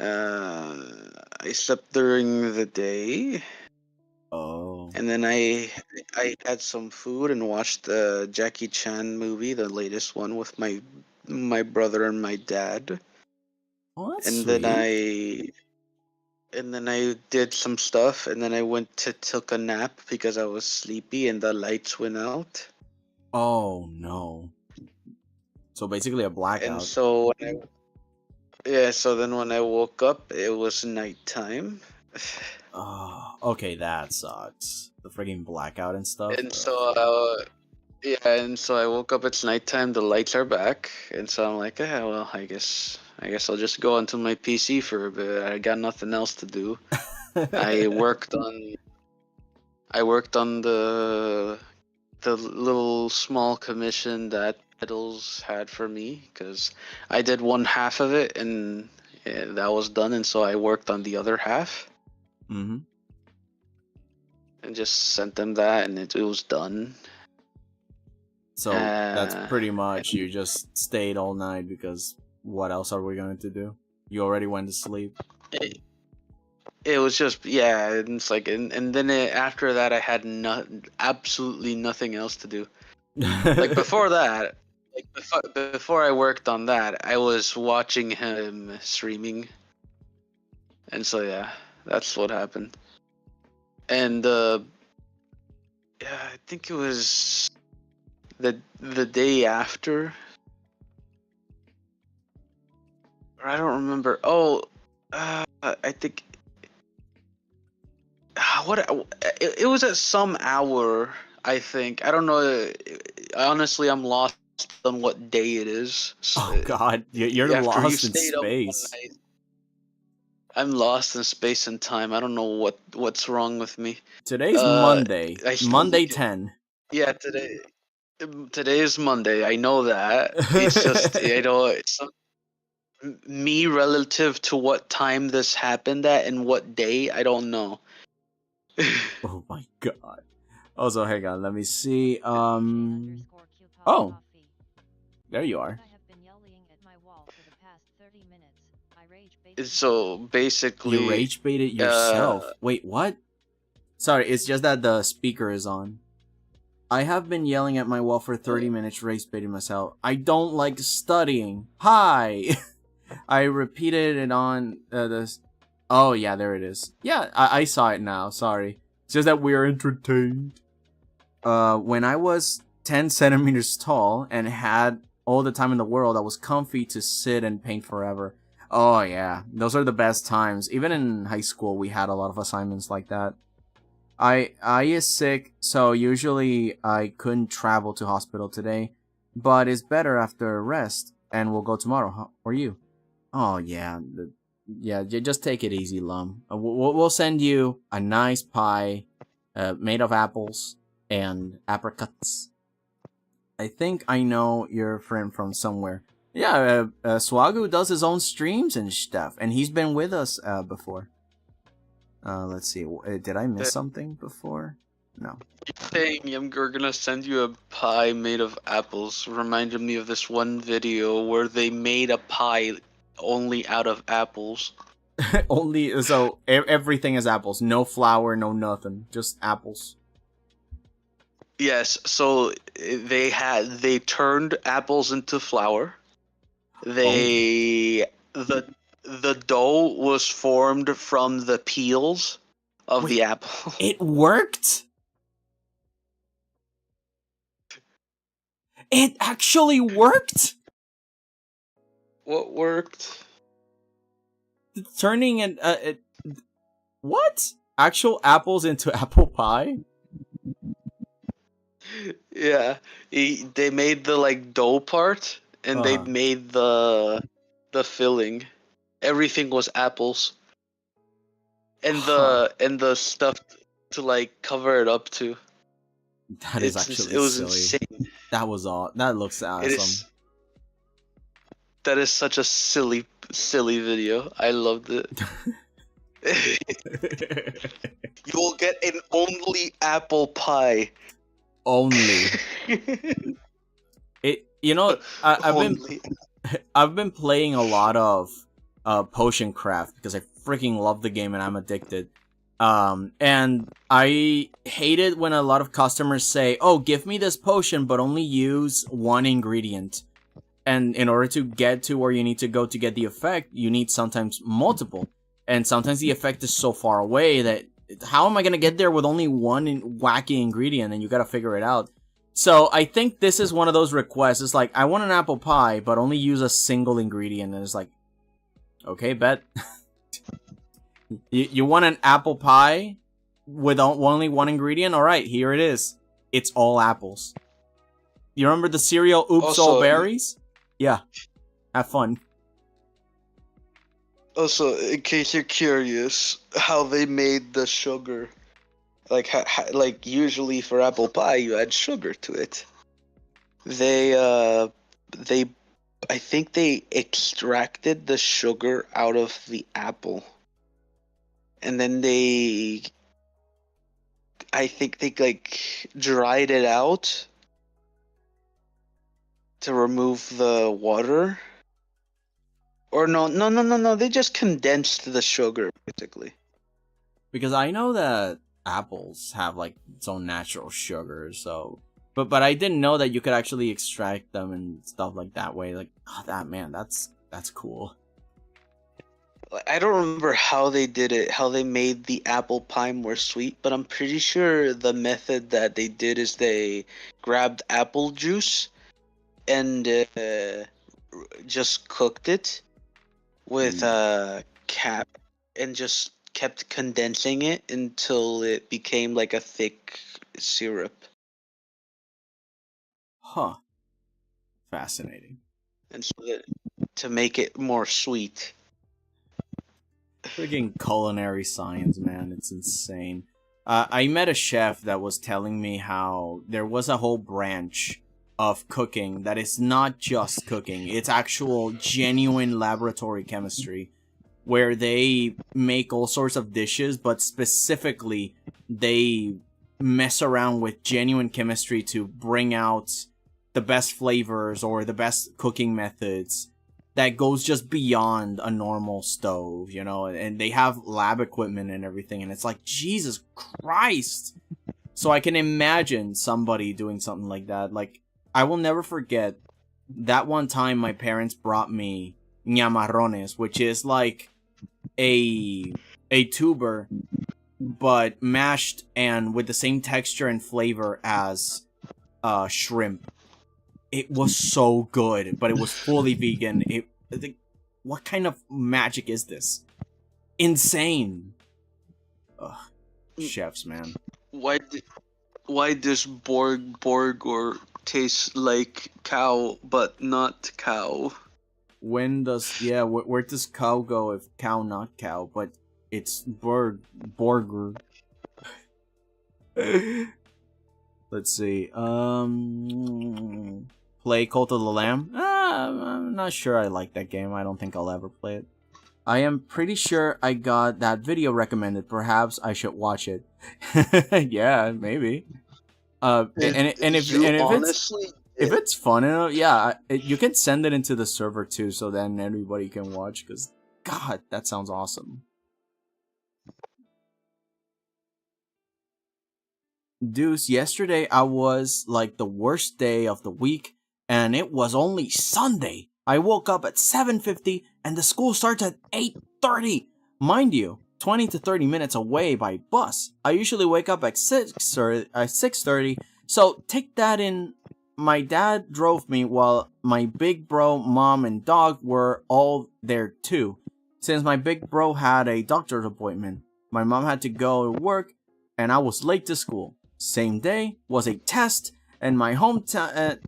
I slept during the day. Oh. And then I had some food and watched the Jackie Chan movie, the latest one, with my brother and my dad. Oh, that's And sweet. then I did some stuff, and then I took a nap because I was sleepy and the lights went out. Oh no. So basically a blackout. And so so then when I woke up, it was nighttime. Oh, okay, that sucks. The frigging blackout and stuff. And so and so I woke up, it's nighttime, the lights are back, and so I'm like, yeah, well, I guess I'll just go onto my PC for a bit. I got nothing else to do. I worked on the little small commission that Pedals had for me, because I did one half of it and that was done, and so I worked on the other half. Mm-hmm. And just sent them that, and it was done. So that's pretty much, you just stayed all night because what else are we going to do? You already went to sleep. It was just, yeah, and it's like, and then after that I had absolutely nothing else to do. Like before that, before I worked on that, I was watching him streaming, and so yeah, that's what happened. And yeah, I think it was the day after, or I don't remember. Oh, I think it was at some hour. I think, I don't know. Honestly, I'm lost on what day it is. So, oh god, you're lost in space. I'm lost in space and time. I don't know what's wrong with me. Today's Monday. Monday 10. Yeah, today is Monday. I know that. It's just it's me relative to what time this happened at and what day. I don't know. Oh my god. Also, hang on, let me see. Oh, there you are. So basically, You rage baited yourself. Wait, what? Sorry, it's just that the speaker is on. I have been yelling at my wall for 30 minutes, rage baiting myself. I don't like studying. Hi! I repeated it on this. Oh, yeah, there it is. Yeah, I saw it now. Sorry. It's just that we're entertained. When I was 10 centimeters tall and had all the time in the world, I was comfy to sit and paint forever. Oh, yeah. Those are the best times. Even in high school, we had a lot of assignments like that. I is sick, so usually I couldn't travel to hospital today, but it's better after rest, and we'll go tomorrow. Huh? Or you? Oh yeah, just take it easy, Lum. We'll send you a nice pie, made of apples and apricots. I think I know your friend from somewhere. Yeah, Swagu does his own streams and stuff, and he's been with us before. Let's see. Did I miss something before? No. Saying we're gonna send you a pie made of apples reminded me of this one video where they made a pie only out of apples. Only so everything is apples. No flour, no nothing. Just apples. Yes. So they turned apples into flour. The dough was formed from the peels of the apple. It worked? It actually worked? What worked? Turning what? Actual apples into apple pie? Yeah. They made the dough part and they made the filling. Everything was apples. And the stuff to cover it up to. That is actually it was silly. Insane. That was all. That looks awesome. That is such a silly video. I loved it. You will get an only apple pie. Only. I've been playing a lot of Potion Craft because I freaking love the game and I'm addicted. And I hate it when a lot of customers say, "Oh, give me this potion, but only use one ingredient." And in order to get to where you need to go to get the effect, you need sometimes multiple. And sometimes the effect is so far away that how am I gonna get there with only one wacky ingredient? And you gotta figure it out. So I think this is one of those requests. It's like, I want an apple pie, but only use a single ingredient. And it's like, okay, bet. You want an apple pie with only one ingredient? Alright, here it is. It's all apples. You remember the cereal Oops All Berries? Yeah. Have fun. Also, in case you're curious, how they made the sugar. Usually for apple pie, you add sugar to it. I think they extracted the sugar out of the apple. And then I think they dried it out to remove the water. Or no, they just condensed the sugar, basically. Because I know that apples have its own natural sugar, so but I didn't know that you could actually extract them and stuff that way. That's cool. I don't remember how they did it, how they made the apple pie more sweet, but I'm pretty sure the method that they did is they grabbed apple juice and just cooked it with a cap and just kept condensing it until it became a thick syrup. Huh. Fascinating. And so to make it more sweet. Freaking culinary science, man. It's insane. I met a chef that was telling me how there was a whole branch of cooking that is not just cooking. It's actual genuine laboratory chemistry where they make all sorts of dishes, but specifically they mess around with genuine chemistry to bring out the best flavors or the best cooking methods that goes just beyond a normal stove, you know, and they have lab equipment and everything, and it's like, Jesus Christ. So I can imagine somebody doing something like that. Like, I will never forget that one time my parents brought me ñamarrones, which is like a tuber, but mashed and with the same texture and flavor as shrimp. It was so good, but it was fully vegan. What kind of magic is this? Insane. Ugh, chefs, man. Why does Borgor taste like cow but not cow? When does where does cow go if cow not cow? But it's burger. Let's see. Play Cult of the Lamb? I'm not sure I like that game. I don't think I'll ever play it. I am pretty sure I got that video recommended. Perhaps I should watch it. Yeah, maybe. If it's fun enough, yeah, you can send it into the server too, so then everybody can watch. Cause God, that sounds awesome. Deuce, yesterday I was like the worst day of the week, and it was only Sunday. I woke up at 7:50 and the school starts at 8:30. Mind you, 20 to 30 minutes away by bus. I usually wake up at 6:30, so take that in. My dad drove me while my big bro, mom, and dog were all there too. Since my big bro had a doctor's appointment, my mom had to go to work, and I was late to school. Same day was a test, and my hometown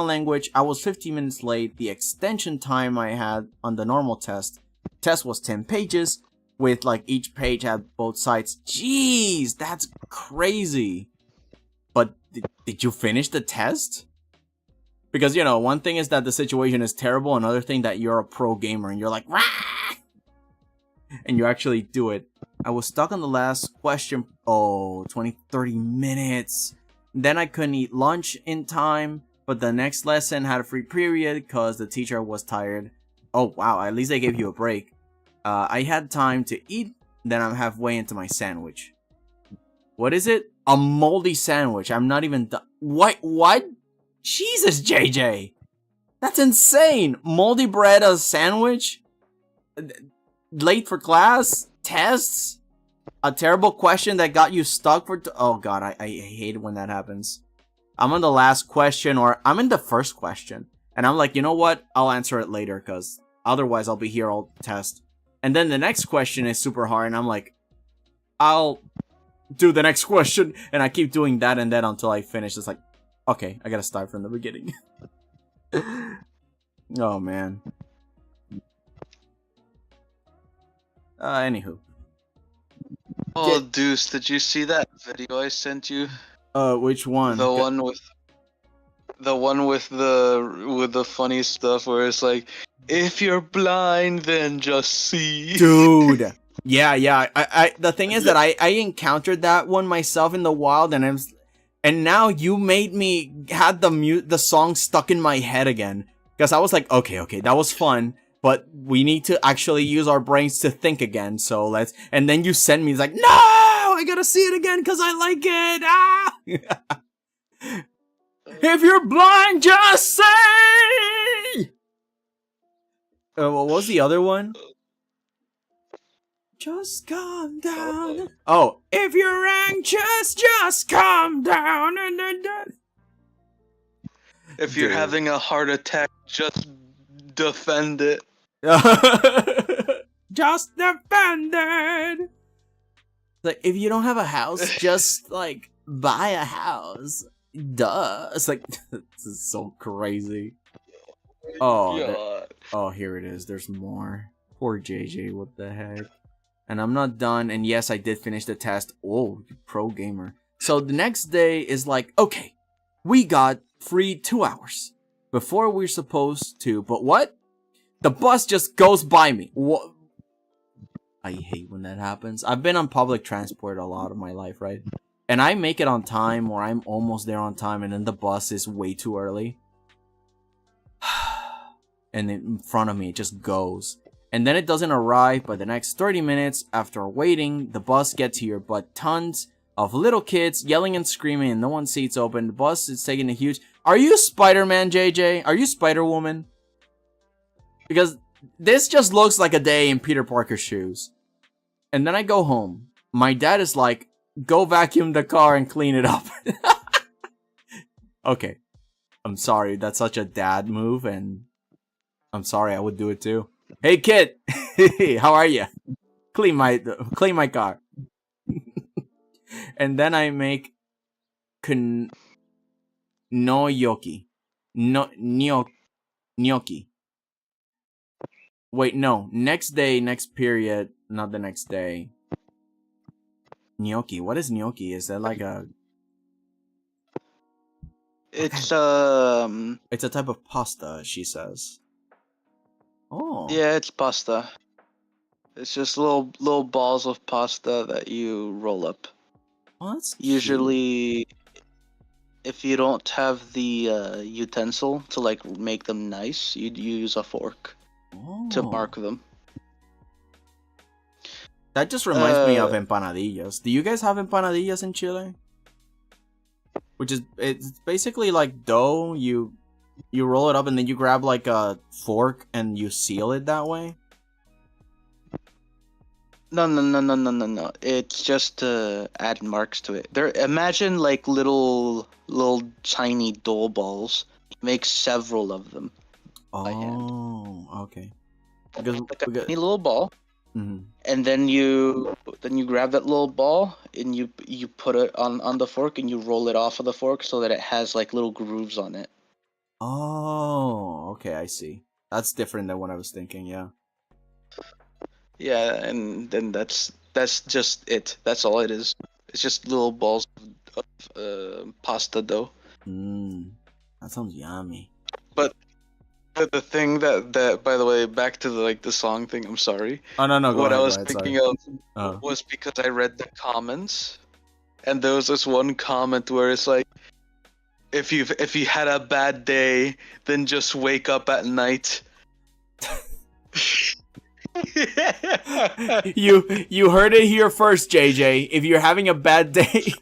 language, I was 15 minutes late. The extension time I had on the normal test was 10 pages, with like each page had both sides. Jeez, that's crazy. But did you finish the test? Because, you know, one thing is that the situation is terrible, another thing that you're a pro gamer and you're like, rah! And you actually do it. I was stuck on the last question. Oh, 20-30 minutes. Then I couldn't eat lunch in time, but the next lesson had a free period because the teacher was tired. Oh, wow, at least they gave you a break. I had time to eat, then I'm halfway into my sandwich. What is it? A moldy sandwich. I'm not even done. What? Jesus, JJ. That's insane. Moldy bread as a sandwich? Late for class? Tests? A terrible question that got you stuck for... Oh, God, I hate it when that happens. I'm on the last question, or I'm in the first question. And I'm like, you know what? I'll answer it later, because otherwise I'll be here all test. And then the next question is super hard, and I'm like, I'll do the next question. And I keep doing that and that until I finish. It's like, okay, I gotta start from the beginning. Oh, man. Anywho. Oh, Deuce, did you see that video I sent you? Which one? The one with the funny stuff where it's like, if you're blind, then just see. Dude. Yeah. I the thing is that I encountered that one myself in the wild, and now you made me had the song stuck in my head again, because I was like, okay, that was fun, but we need to actually use our brains to think again. So let's. And then you send me, it's like, no, I gotta see it again because I like it. Ah. If you're blind, just say. What was the other one? Just calm down. Oh, if you're anxious, just calm down. If you're having a heart attack, just defend it. Just defend it. Like, if you don't have a house, just like buy a house. Duh. It's like, this is so crazy. Oh, here it is. There's more. Poor JJ, what the heck? And I'm not done, and yes, I did finish the test. Oh, you pro gamer. So the next day is like, okay, we got free 2 hours before we're supposed to, but what? The bus just goes by me. What? I hate when that happens. I've been on public transport a lot of my life, right? and I make it on time, or I'm almost there on time, and then the bus is way too early. And in front of me, it just goes. And then it doesn't arrive by the next 30 minutes. After waiting, the bus gets here, but tons of little kids yelling and screaming, and no one's seats open. The bus is taking a huge... Are you Spider-Man, JJ? Are you Spider-Woman? Because this just looks like a day in Peter Parker's shoes. And then I go home. My dad is like, go vacuum the car and clean it up. Okay. I'm sorry. That's such a dad move, and I'm sorry. I would do it too. Hey, kid. How are you? Clean my car. And then I make gnocchi. Gnocchi. Wait, no. Next day, next period, not the next day. Gnocchi. What is gnocchi? Is that like a... It's It's a type of pasta, she says. Oh. yeah, it's pasta. It's just little balls of pasta that you roll up. Oh, that's cute. Usually, if you don't have the utensil to like make them nice, you'd use a fork to mark them. That just reminds me of empanadillas. Do you guys have empanadillas in Chile? Which is, it's basically like dough. You roll it up and then you grab like a fork and you seal it that way. No. It's just to add marks to it. Imagine like little tiny dough balls. Make several of them by hand. Oh, okay. Like a tiny little ball. Mm-hmm. And then you grab that little ball and you put it on the fork and you roll it off of the fork so that it has like little grooves on it. Oh, okay, I see. That's different than what I was thinking. Yeah. Yeah, and then that's just it. That's all it is. It's just little balls of pasta dough. That sounds yummy. But the thing that by the way, back to the song thing. I'm sorry. Oh no. What I was thinking of was because I read the comments, and there was this one comment where it's like, if you had a bad day, then just wake up at night. You heard it here first, JJ. If you're having a bad day,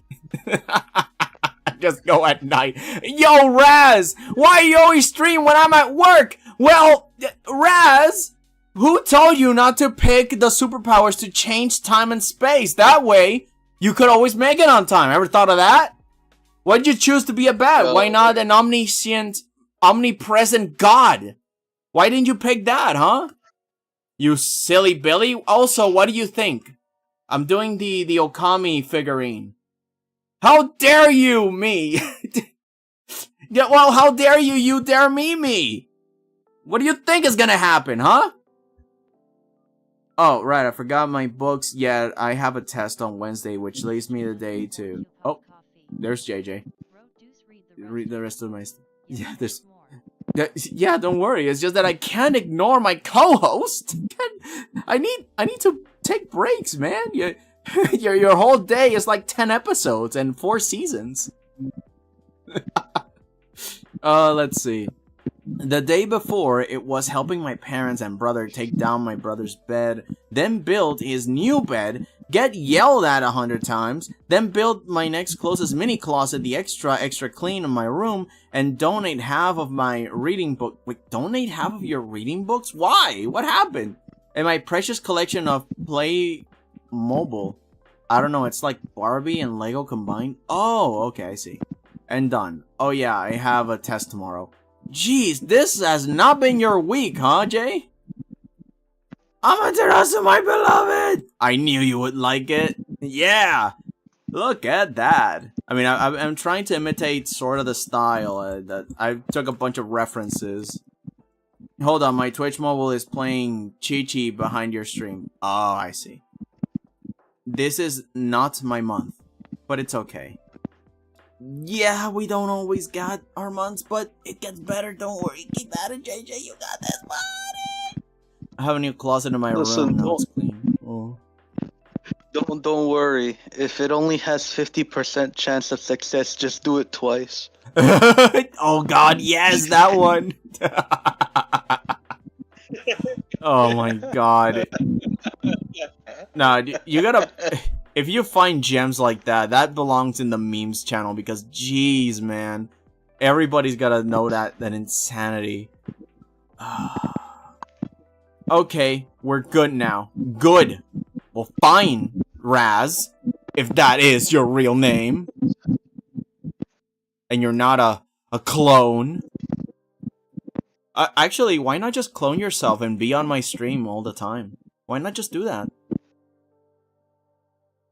just go at night. Yo, Raz, why you always stream when I'm at work? Well, Raz, who told you not to pick the superpowers to change time and space? That way, you could always make it on time. Ever thought of that? Why'd you choose to be a bat? Why not an omniscient, omnipresent god? Why didn't you pick that, huh? You silly Billy. Also, what do you think? I'm doing the Okami figurine. How dare you, me? Yeah, well, how dare you dare me? What do you think is gonna happen, huh? Oh, right, I forgot my books. Yeah, I have a test on Wednesday, which leaves me the day to... Oh, there's JJ. Read the rest of my... Yeah, there's... Yeah, don't worry. It's just that I can't ignore my co-host. I need to take breaks, man. Your whole day is like 10 episodes and 4 seasons. Let's see. The day before, it was helping my parents and brother take down my brother's bed, then build his new bed, get yelled at 100 times, then build my next closest mini closet, the extra clean in my room, and donate half of my reading book. Wait, donate half of your reading books? Why? What happened? And my precious collection of Play Mobile. I don't know, it's like Barbie and Lego combined. Oh, okay, I see. And done. Oh yeah, I have a test tomorrow. Jeez, this has not been your week, huh, Jay? Amaterasu, my beloved! I knew you would like it. Yeah! Look at that. I mean, I'm trying to imitate sort of the style. That I took a bunch of references. Hold on, my Twitch mobile is playing Chi-Chi behind your stream. Oh, I see. This is not my month, but it's okay. Yeah, we don't always got our months, but it gets better. Don't worry. Keep at it, JJ. You got this, buddy. I have a new closet in my room. Now it's clean. Oh. Don't worry. If it only has 50% chance of success, just do it twice. Oh god, yes, that one. Oh my god. Nah, you gotta. If you find gems like that, that belongs in the memes channel because, jeez, man, everybody's gotta know that insanity. Okay, we're good now. Good. Well, fine, Raz, if that is your real name, and you're not a clone. Actually, why not just clone yourself and be on my stream all the time? Why not just do that?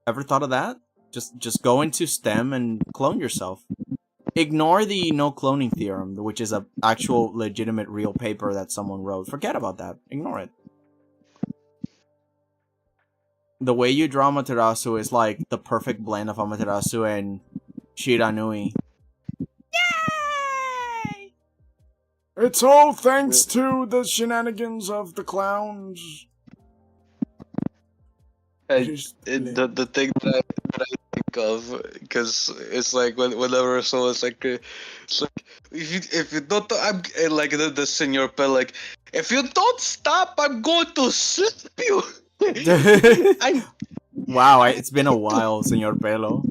Ever thought of that? Just go into STEM and clone yourself. Ignore the no cloning theorem, which is a actual legitimate real paper that someone wrote. Forget about that. Ignore it. The way you draw Amaterasu is like the perfect blend of Amaterasu and Shiranui. Yay! It's all thanks to the shenanigans of the clowns. The thing that I think of, because it's like whenever someone's like, it's like if you don't, I'm like the Senor Pell, like if you don't stop, I'm going to slap you. Wow, it's been a while, Senor Pelo.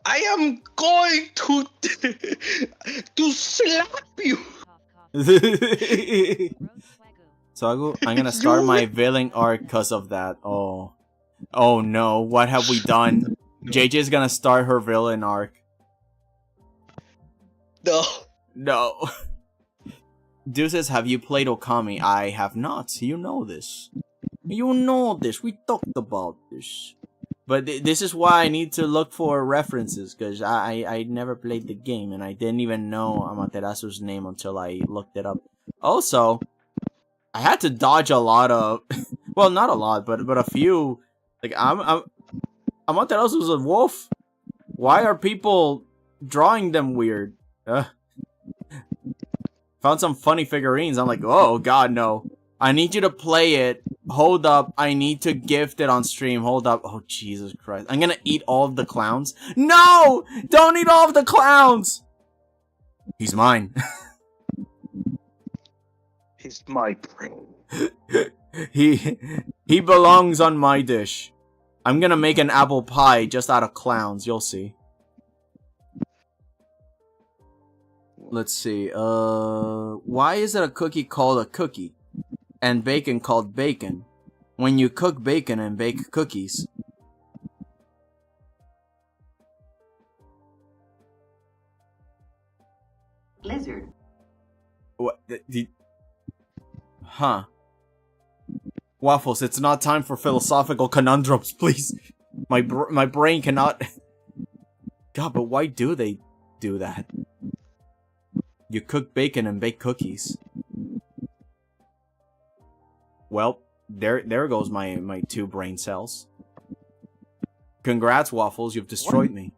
I am going to slap you. So I'm gonna start my Veiling arc because of that. Oh no, what have we done? JJ's gonna start her villain arc. No. Deuces, have you played Okami? I have not. You know this. You know this. We talked about this. But this is why I need to look for references, because I never played the game, and I didn't even know Amaterasu's name until I looked it up. Also, I had to dodge a lot of... well, not a lot, but a few... Like, Amaterasu's a wolf? Why are people drawing them weird? Found some funny figurines. I'm like, oh, god, no. I need you to play it. Hold up. I need to gift it on stream. Hold up. Oh, Jesus Christ. I'm gonna eat all of the clowns. No! Don't eat all of the clowns! He's mine. He's my brain. He belongs on my dish. I'm gonna make an apple pie just out of clowns. You'll see. Let's see. Why is it a cookie called a cookie? And bacon called bacon? When you cook bacon and bake cookies. Lizard. What? Huh. Waffles, it's not time for philosophical conundrums, please. My brain cannot... God, but why do they do that? You cook bacon and bake cookies. Well, there goes my 2 brain cells. Congrats, Waffles, you've destroyed me.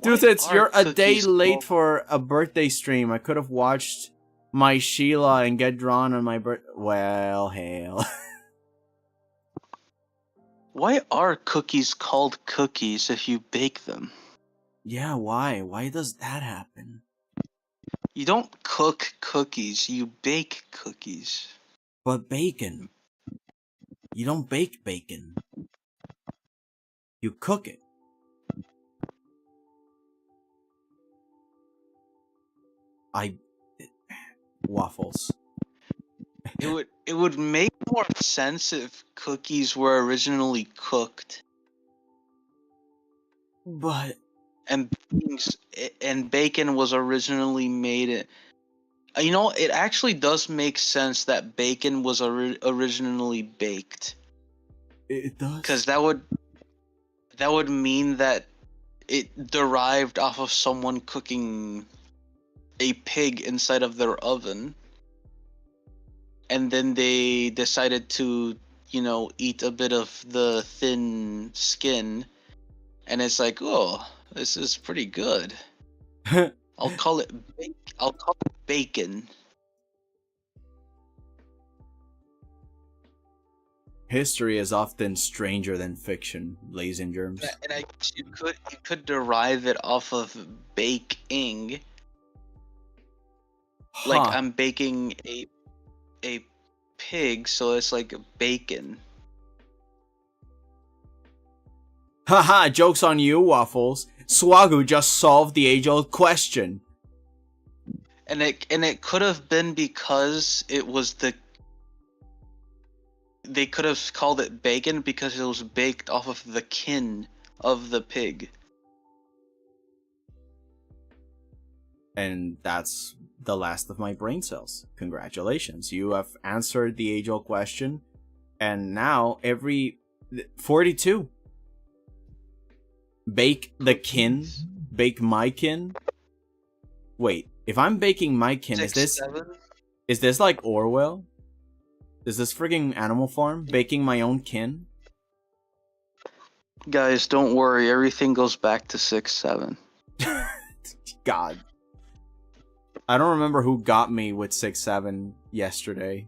Dude, you're a day late for a birthday stream. I could have watched my Sheila and get drawn on my birth. Well, hell. Why are cookies called cookies if you bake them? Yeah, why? Why does that happen? You don't cook cookies, you bake cookies. But bacon. You don't bake bacon. You cook it. Waffles. It would make more sense if cookies were originally cooked. But And bacon was originally made. You know, it actually does make sense that bacon was originally baked. it does. Because that would mean that it derived off of someone cooking a pig inside of their oven. And then they decided to, you know, eat a bit of the thin skin. And it's like, oh, this is pretty good. I'll call it bacon. History is often stranger than fiction, ladies and germs. And I guess you could derive it off of baking. Like Huh. I'm baking a pig, so it's like bacon. Haha, joke's on you, Waffles. Swagu just solved the age-old question. And it could have been because it was they could have called it bacon because it was baked off of the kin of the pig. And that's the last of my brain cells. Congratulations. You have answered the age-old question. And now, 42. Bake the kin? Bake my kin? Wait, if I'm baking my kin, 6, is this like Orwell? Is this frigging Animal Farm? Baking my own kin? Guys, don't worry. Everything goes back to 6, 7. God. I don't remember who got me with 6, 7 yesterday.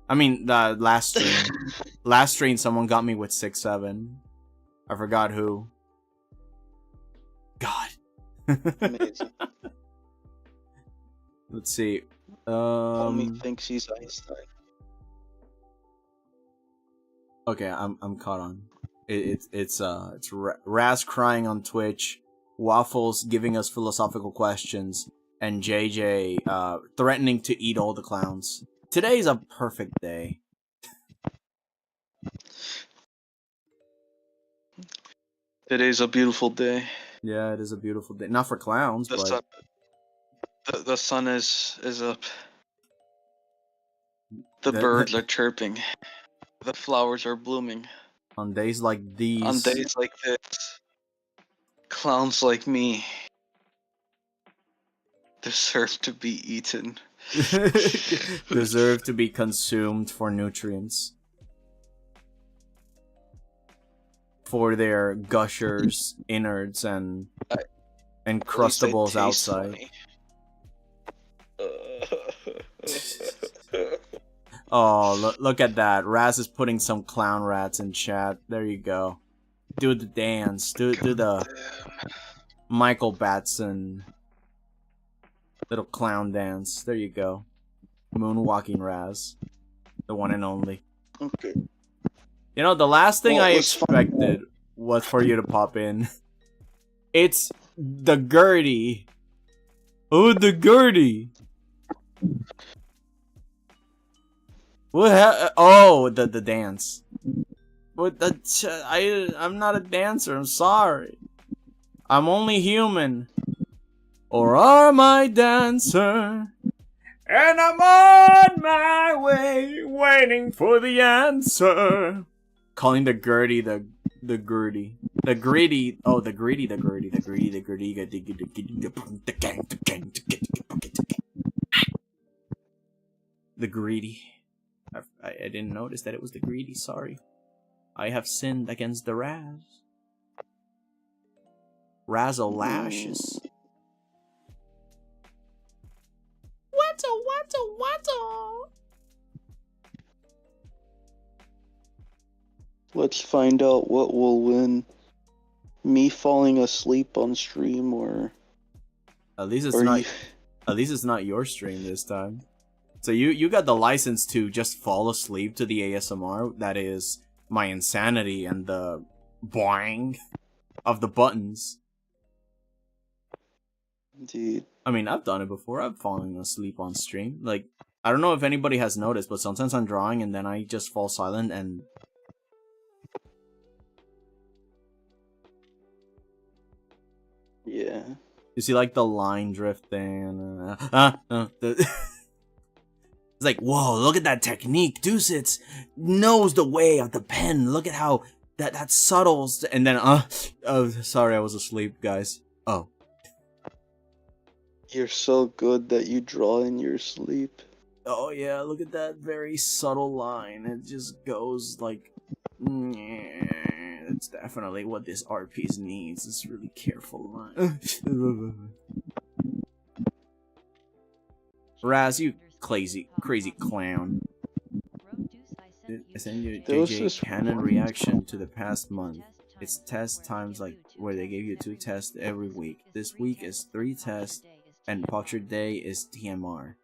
I mean, the last stream. Last stream, someone got me with 6, 7. I forgot who. God. Amazing. Let's see. Homie thinks he's Einstein. Okay, I'm caught on. It's Raz crying on Twitch, Waffles giving us philosophical questions, and JJ threatening to eat all the clowns. Today's a perfect day. Today's a beautiful day. Yeah, it is a beautiful day. Not for clowns, The but sun, the sun is up. The birds are chirping. The flowers are blooming. on days like these. On days like this, clowns like me deserve to be eaten. deserve to be consumed for nutrients. For their gushers, innards, and crustables outside. Oh, look at that. Raz is putting some clown rats in chat. There you go. Do the dance. Do the Michael Batson little clown dance. There you go. Moonwalking Raz. The one and only. Okay. You know, the last thing I Let's expected was for you to pop in. It's the Gertie. Oh, the Gertie. What? Oh, the dance. What? I'm not a dancer. I'm sorry. I'm only human. Or am I dancer? And I'm on my way, waiting for the answer. Calling the Gertie the Gertie. The greedy. Oh, the greedy, the Gertie. The greedy, the Gertie. The greedy. I didn't notice that it was the greedy. Sorry. I have sinned against the Raz. Razzle-lashes. What? Let's find out what will win. Me falling asleep on stream or At least it's or not. you... At least it's not your stream this time. So you got the license to just fall asleep to the ASMR. That is my insanity and the boing of the buttons. Indeed. I mean, I've done it before. I've fallen asleep on stream. Like, I don't know if anybody has noticed, but sometimes I'm drawing and then I just fall silent and... Yeah. You see, like, the line drifting. It's like, whoa, look at that technique. Deucitz knows the way of the pen. Look at how that's subtle. And then, oh, sorry, I was asleep, guys. Oh. You're so good that you draw in your sleep. Oh, yeah, look at that very subtle line. It just goes like, it's definitely what this art piece needs. This really careful line. Raz, you crazy clown. I send you There was JJ this canon one- reaction to the past month. It's test times like where they gave you 2 tests every week. This week is 3 tests, and picture day is TMR.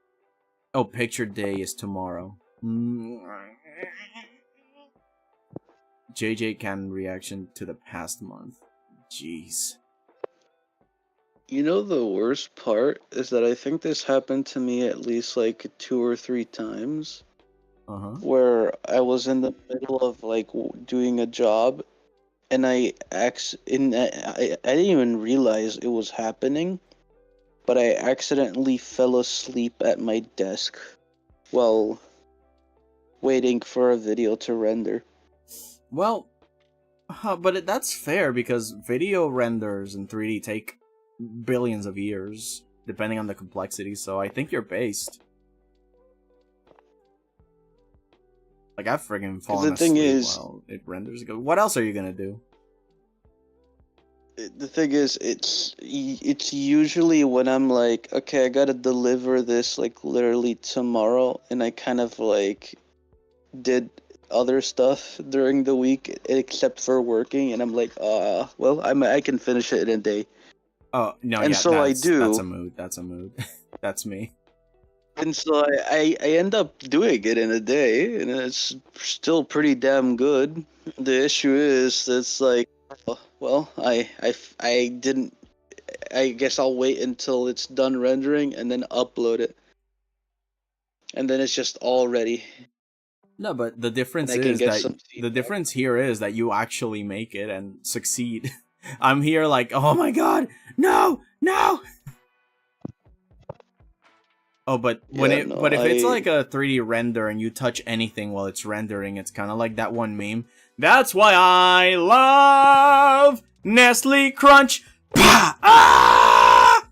Oh, picture day is tomorrow. JJ canon reaction to the past month. Jeez. You know, the worst part is that I think this happened to me at least like 2 or 3 times, where I was in the middle of like doing a job, and I didn't even realize it was happening, but I accidentally fell asleep at my desk while waiting for a video to render. Well, but that's fair because video renders in 3D take billions of years, depending on the complexity, so I think you're based. Like, I've friggin' fallen asleep while it renders. What else are you gonna do? The thing is, it's usually when I'm like, okay, I gotta deliver this like literally tomorrow, and I kind of like did other stuff during the week except for working, and I'm like, well, I can finish it in a day. Oh no, and yeah, so I do. That's a mood. That's a mood. That's me. And so I end up doing it in a day, and it's still pretty damn good. The issue is that's like, well, I didn't. I guess I'll wait until it's done rendering and then upload it, and then it's just all ready. No, but the difference And I can is get that some the feedback. difference here is that you actually make it and succeed. I'm here like, oh my god, no, no. Oh, but if it's like a 3D render and you touch anything while it's rendering, it's kind of like that one meme. That's why I love Nestle Crunch. Pah! Ah!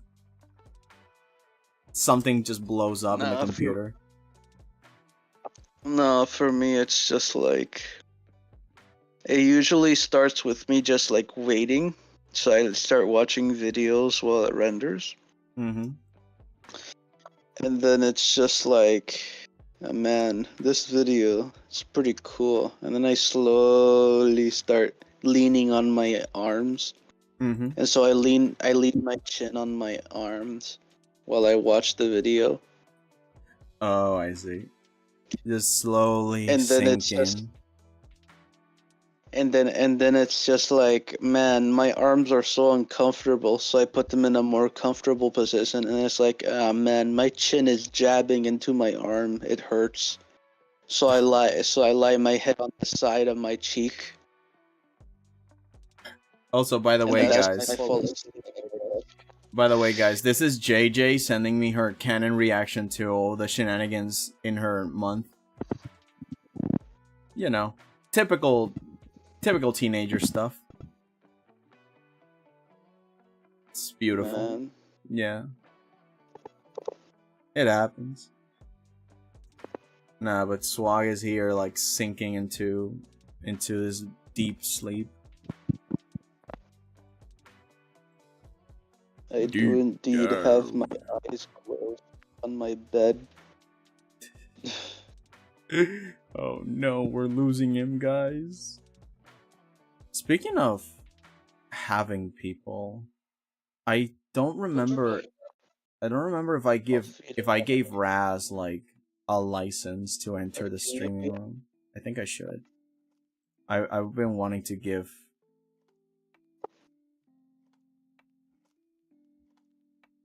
Something just blows up in the computer. No, for me, it's just like, it usually starts with me just like waiting. So I start watching videos while it renders. Mm-hmm. And then it's just like, oh, man, this video is pretty cool. And then I slowly start leaning on my arms. Mm-hmm. And so I lean my chin on my arms while I watch the video. Oh, I see. Just slowly And then sink it's just in. And then it's just like, man, my arms are so uncomfortable, so I put them in a more comfortable position, and it's like, ah, man, my chin is jabbing into my arm. It hurts. So I lie my head on the side of my cheek. Also, by the way, guys. I fall asleep. By the way, guys, this is JJ sending me her canon reaction to all the shenanigans in her month. You know, typical teenager stuff. It's beautiful. Man. Yeah. It happens. Nah, but Swag is here, like, sinking into this deep sleep. I do indeed have my eyes closed on my bed. Oh no, we're losing him, guys. Speaking of having people, I don't remember if I gave Raz like a license to enter the streaming room. I think I should. I've been wanting to give.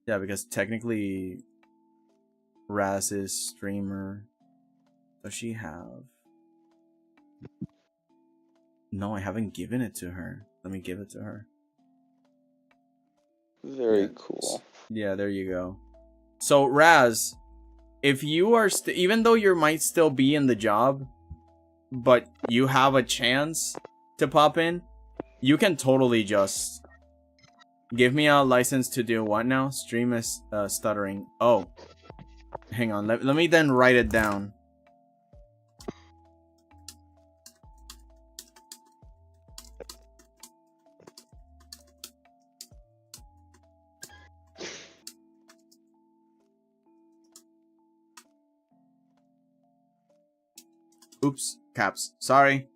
Yeah, because technically Raz is streamer. Does she have? No, I haven't given it to her. Let me give it to her. Very cool. Yeah, there you go. So, Raz, if you are even though you might still be in the job, but you have a chance to pop in, you can totally just give me a license to do what now? Stream is stuttering. Oh, hang on. Let me then write it down. Oops, caps. Sorry.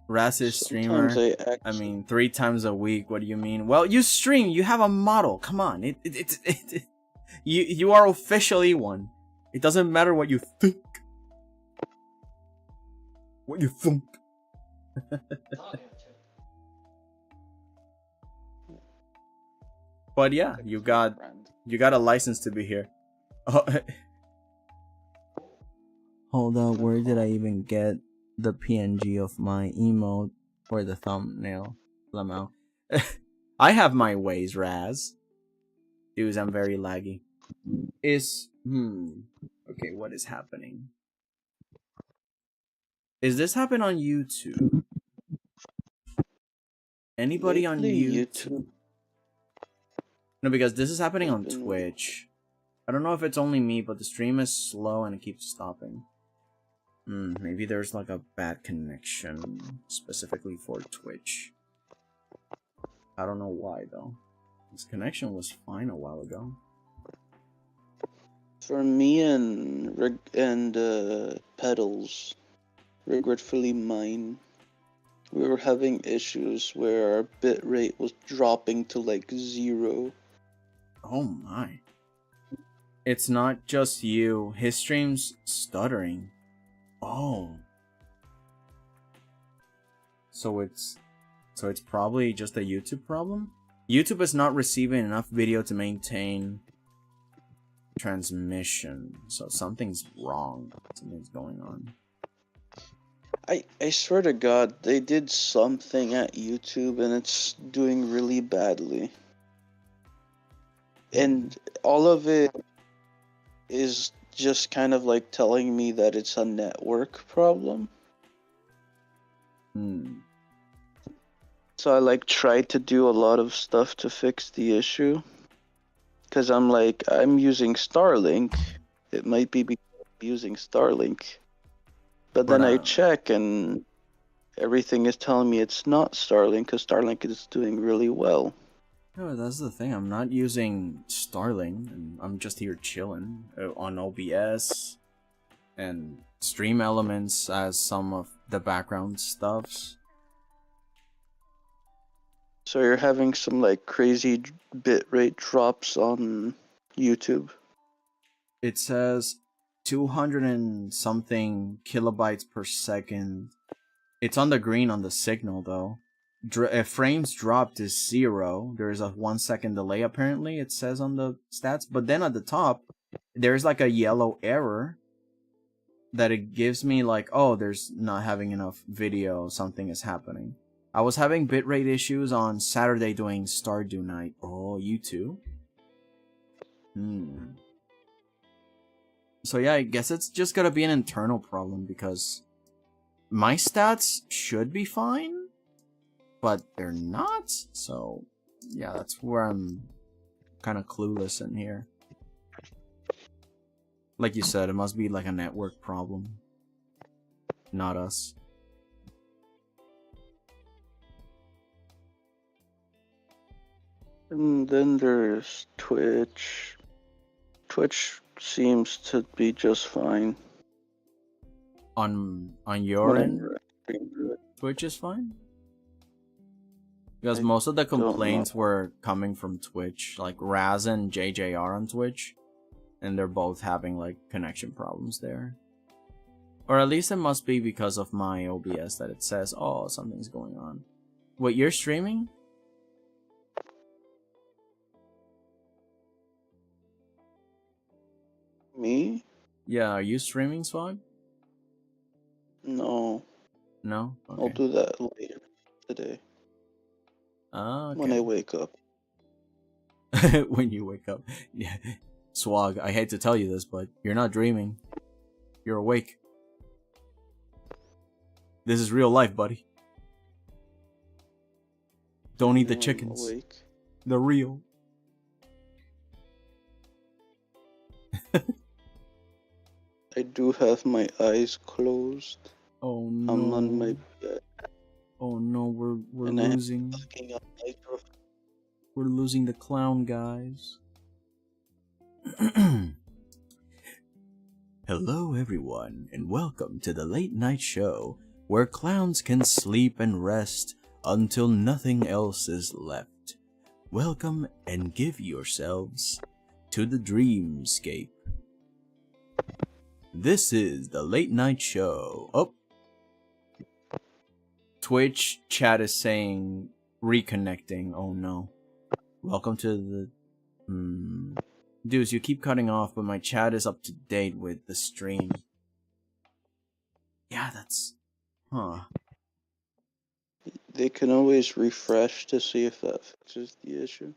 Ras is streamer. Sometimes I mean, 3 times a week. What do you mean? Well, you stream. You have a model. Come on. You are officially one. It doesn't matter what you think. What you think. But yeah, you got a license to be here. Oh, hold up, where did I even get the PNG of my emote or the thumbnail? Lemao. I have my ways, Raz. Dudes, I'm very laggy. Okay, what is happening? Is this happen on YouTube? Anybody on YouTube? No, because this is happening on Twitch. I don't know if it's only me, but the stream is slow and it keeps stopping. Maybe there's like a bad connection specifically for Twitch. I don't know why though. This connection was fine a while ago. For me and Pedals, regretfully mine, we were having issues where our bitrate was dropping to like 0. Oh my. It's not just you. His stream's stuttering. Oh. So it's probably just a YouTube problem? YouTube is not receiving enough video to maintain transmission. So something's wrong. Something's going on. I swear to God, they did something at YouTube and it's doing really badly. And all of it is just kind of like telling me that it's a network problem. So I like tried to do a lot of stuff to fix the issue. Cause I'm using Starlink. It might be because I'm using Starlink. But then I check and everything is telling me it's not Starlink because Starlink is doing really well. No, that's the thing. I'm not using Starlink. And I'm just here chilling on OBS and Stream Elements as some of the background stuffs. So you're having some like crazy bitrate drops on YouTube? It says 200 and something kilobytes per second. It's on the green on the signal though. Frames dropped is 0. There's a 1 second delay apparently, it says on the stats. But then at the top, there's like a yellow error that it gives me like, oh, there's not having enough video, something is happening. I was having bitrate issues on Saturday doing Stardew Night. Oh, you too? So yeah, I guess it's just gonna be an internal problem because my stats should be fine, but they're not. So yeah, that's where I'm kind of clueless in here. Like you said, it must be like a network problem, not us. And then there's Twitch. Twitch seems to be just fine. On your end, Twitch is fine? Because most of the complaints were coming from Twitch. Like Raz and JJ are on Twitch. And they're both having like connection problems there. Or at least it must be because of my OBS that it says, oh, something's going on. Wait, you're streaming? Me? Yeah, are you streaming, Swag? No. No? Okay. I'll do that later today. Ah, okay. When I wake up. When you wake up. Yeah. Swag, I hate to tell you this, but you're not dreaming. You're awake. This is real life, buddy. Don't eat the chickens. Awake. They're real. I do have my eyes closed. Oh no. I'm on my bed. Oh no, we're and losing. I'm looking up We're losing the clown, guys. Hello, everyone, and welcome to the late night show where clowns can sleep and rest until nothing else is left. Welcome and give yourselves to the dreamscape. This is the late night show. Oh, Twitch chat is saying reconnecting. Oh no. Welcome to the... Dudes, you keep cutting off, but my chat is up to date with the stream. Yeah, that's... Huh. They can always refresh to see if that fixes the issue.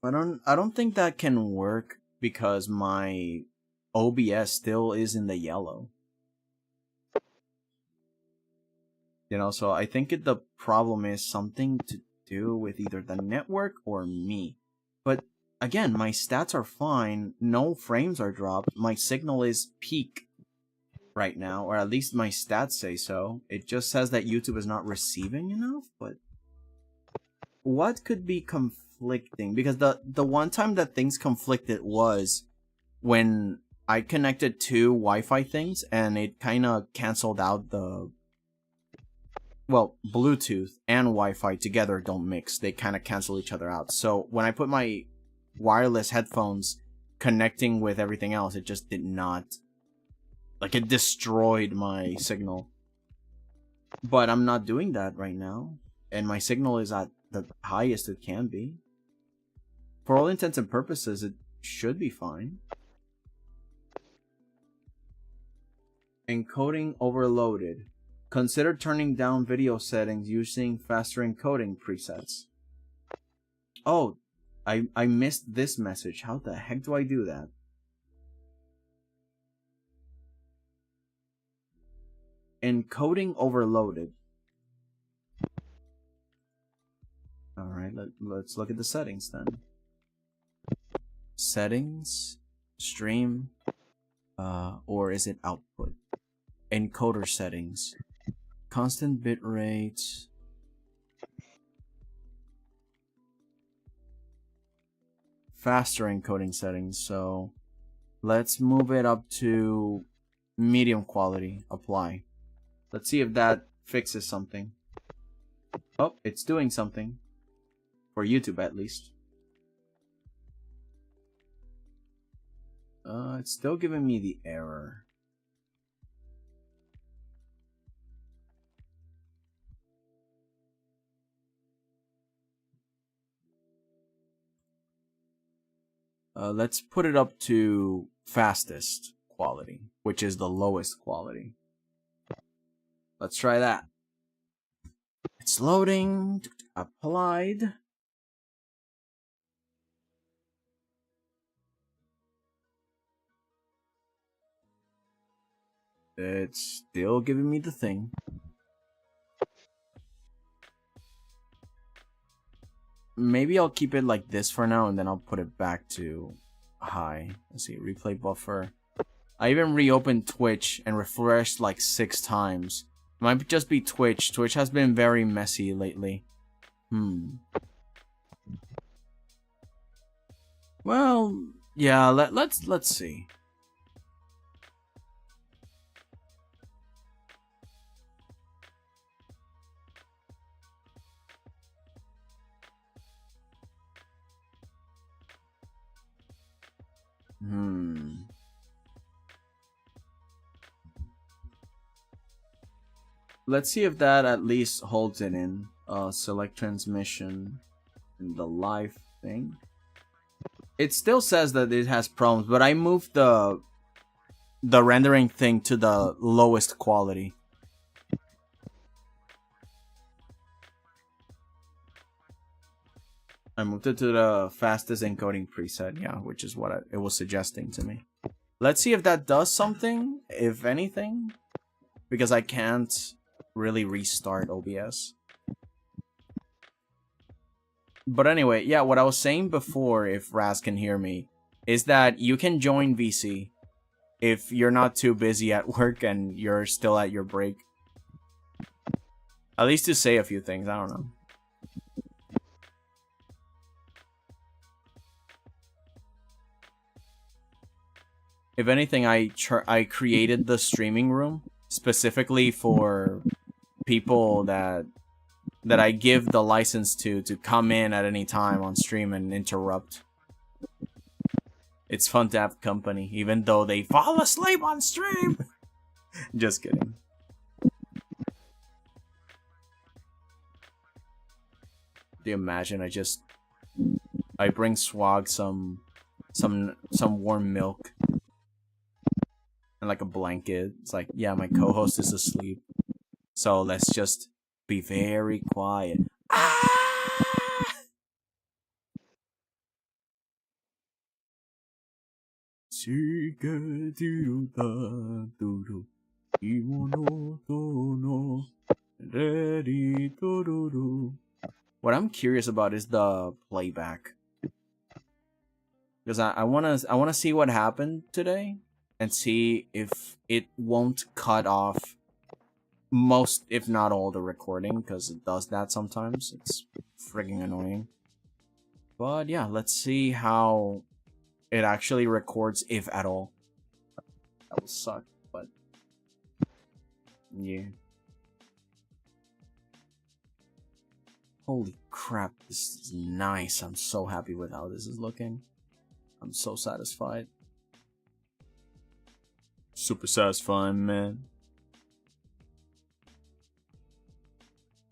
I don't think that can work because my OBS still is in the yellow. You know, so I think the problem is something to do with either the network or me. But again, my stats are fine. No frames are dropped. My signal is peak right now, or at least my stats say so. It just says that YouTube is not receiving enough, but what could be conflicting? Because the one time that things conflicted was when I connected two Wi-Fi things and it kind of canceled out the... Well, Bluetooth and Wi-Fi together don't mix. They kind of cancel each other out. So when I put my wireless headphones connecting with everything else, it just did not... Like, it destroyed my signal. But I'm not doing that right now. And my signal is at the highest it can be. For all intents and purposes, it should be fine. Encoding overloaded. Consider turning down video settings using faster encoding presets. Oh, I missed this message. How the heck do I do that? Encoding overloaded. Alright, let's look at the settings then. Settings, stream, or is it output? Encoder settings. Constant bitrate. Faster encoding settings. So let's move it up to medium quality. Apply. Let's see if that fixes something. Oh, it's doing something. For YouTube at least. It's still giving me the error. Let's put it up to fastest quality, which is the lowest quality. Let's try that. It's loading. Applied. It's still giving me the thing. Maybe I'll keep it like this for now, and then I'll put it back to high. Let's see, replay buffer. I even reopened Twitch and refreshed like 6 times. It might just be Twitch. Twitch has been very messy lately. Well, yeah, let's see. Let's see if that at least holds it in. Select transmission and the live thing. It still says that it has problems, but I moved the rendering thing to the lowest quality. I moved it to the fastest encoding preset, yeah, which is what it was suggesting to me. Let's see if that does something, if anything, because I can't really restart OBS. But anyway, yeah, what I was saying before, if Raz can hear me, is that you can join VC if you're not too busy at work and you're still at your break. At least to say a few things, I don't know. If anything, I created the streaming room specifically for people that I give the license to come in at any time on stream and interrupt. It's fun to have company, even though they fall asleep on stream. Just kidding. Do you imagine I bring Swag some warm milk and like a blanket. It's like, yeah, my co-host is asleep, so let's just be very quiet. Ah! What I'm curious about is the playback, because I wanna see what happened today and see if it won't cut off most, if not all, the recording, because it does that sometimes. It's frigging annoying. But yeah, let's see how it actually records, if at all. That will suck, but yeah. Holy crap, this is nice. I'm so happy with how this is looking. I'm so satisfied. Super satisfying, man.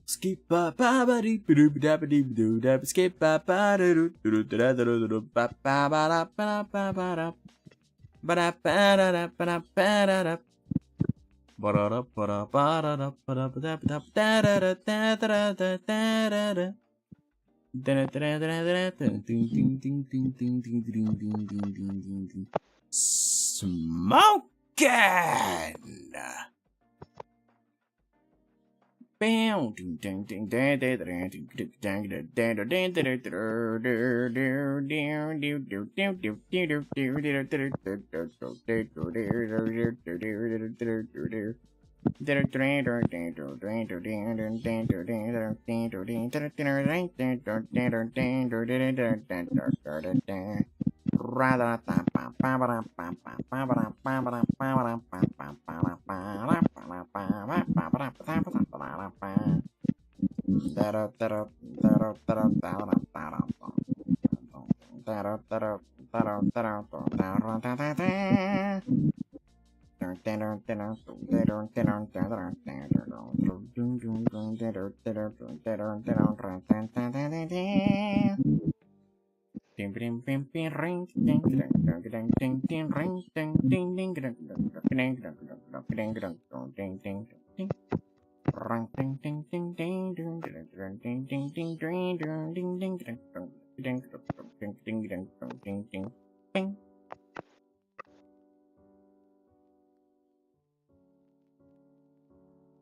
Skip ba ba ba dee ba doo ba ba dee ba doo da skip ba ba doo doo da da da da ba ba ba da ba ba ba da ba da ba da da ba da ba da da ba da da ba da ba da da ba da ba da da da da da da da da da da. Smoking. Bam, ding ding ding ding ding ding ding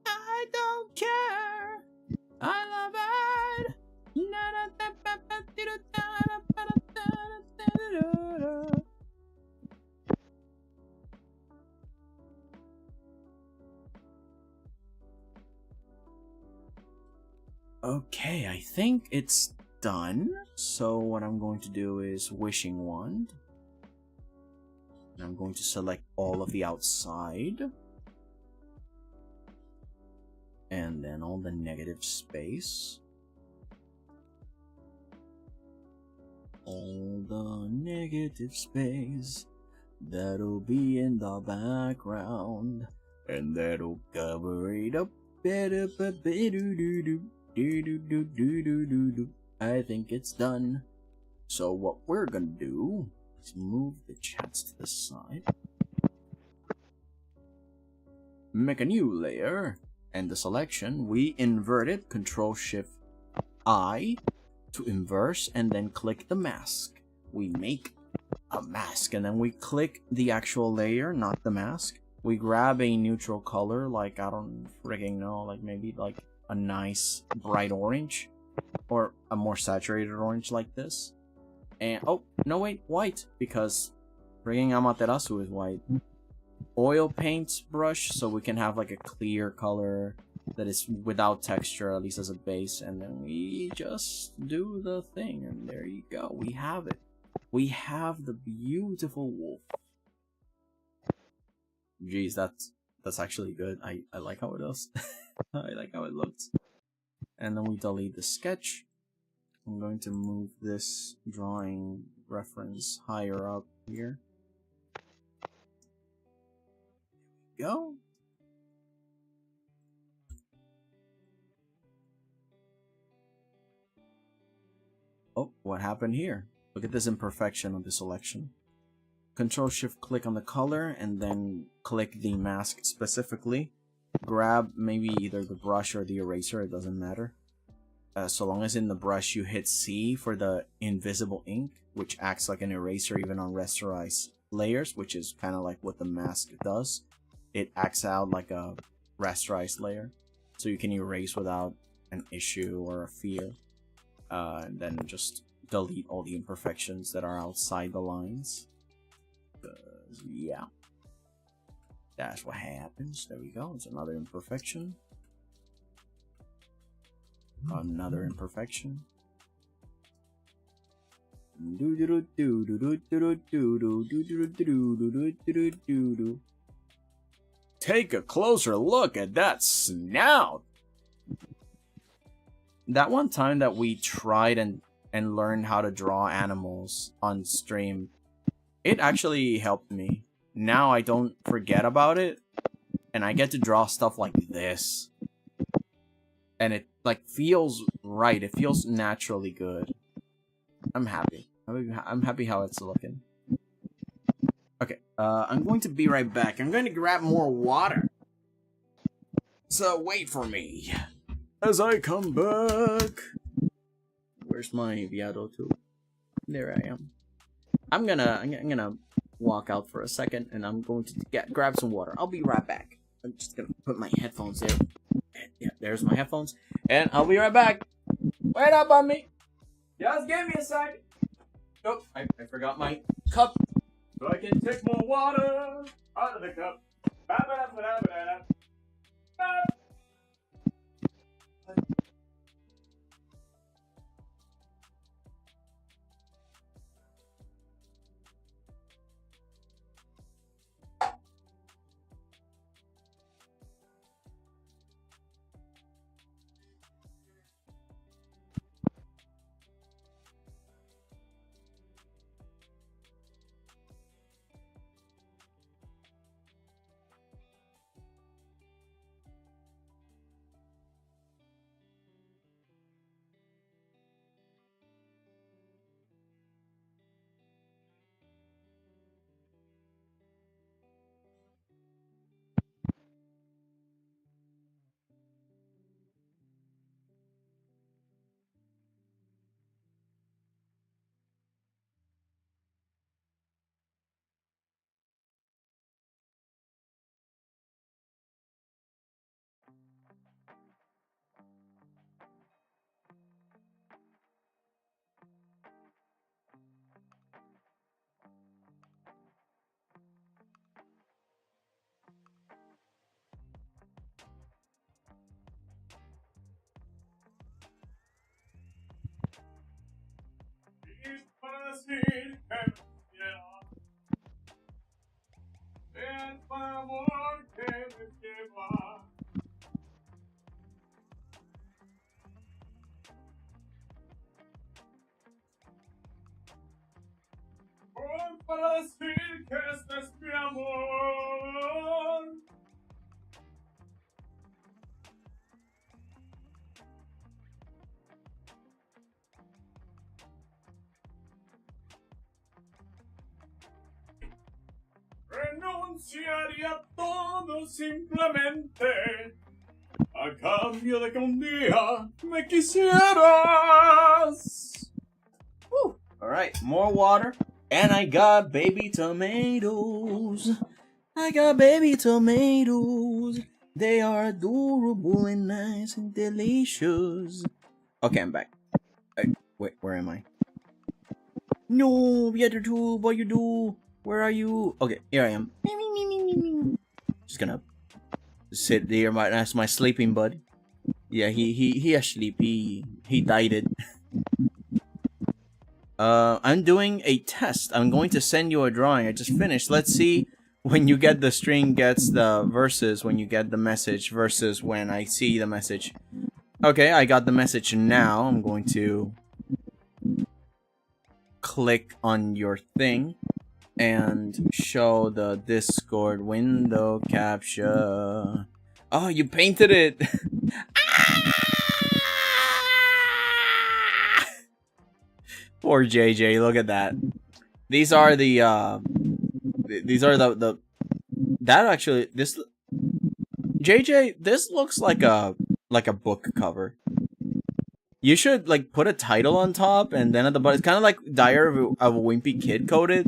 I don't care. I love it. Okay, I think it's done. So what I'm going to do is wishing wand. And I'm going to select all of the outside. And then all the negative space. All the negative space. That'll be in the background. And that'll cover it up. I think it's done. So what we're gonna do is move the chats to the side. Make a new layer. And the selection, we invert it, Control-Shift-I to inverse, and then click the mask. We make a mask, and then we click the actual layer, not the mask. We grab a neutral color, like, I don't freaking know, like maybe like a nice bright orange, or a more saturated orange like this. And, oh, no wait, white, because frigging Amaterasu is white. Oil paint brush, so we can have like a clear color that is without texture, at least as a base, and then we just do the thing, and there you go, we have it. We have the beautiful wolf. Geez, that's actually good. I like how it does. I like how it looks. And then we delete the sketch. I'm going to move this drawing reference higher up here. Go. Oh, what happened here? Look at this imperfection of the selection. Control-Shift-click on the color and then click the mask specifically. Grab maybe either the brush or the eraser, it doesn't matter. So long as in the brush you hit C for the invisible ink, which acts like an eraser even on rasterized layers, which is kind of like what the mask does. It acts out like a rasterized layer, so you can erase without an issue or a fear. And then just delete all the imperfections that are outside the lines. Yeah, that's what happens. There we go. It's another imperfection. Another imperfection. Take a closer look at that snout. That one time that we tried and learned how to draw animals on stream, it actually helped me. Now I don't forget about it, and I get to draw stuff like this. And it like feels right. It feels naturally good. I'm happy. I'm happy how it's looking. Okay, I'm going to be right back. I'm going to grab more water. So wait for me as I come back. Where's my Viado2? There I am. I'm gonna walk out for a second, and I'm going to grab some water. I'll be right back. I'm just gonna put my headphones there. Yeah, there's my headphones, and I'll be right back. Wait up on me. Just give me a second. Oh, I forgot my cup, so I can take more water out of the cup. Para decir que este es mi amor. Renunciaría todo simplemente a cambio de que un día me quisieras. Woo. All right, more water. And I got baby tomatoes. I got baby tomatoes. They are adorable and nice and delicious. Okay, I'm back. Wait, where am I? No, Violating, what you do? Where are you? Okay, here I am. Just gonna sit there. That's my sleeping buddy. Yeah, he asleep. He died it. I'm doing a test. I'm going to send you a drawing. I just finished. Let's see when you get the string gets the versus when you get the message versus when I see the message. Okay, I got the message now. I'm going to click on your thing and show the Discord window capture. Oh, you painted it. Poor JJ, look at that. These are the that actually this JJ, this looks like a book cover. You should like put a title on top and then at the bottom it's kind of like Diary of a Wimpy Kid coded.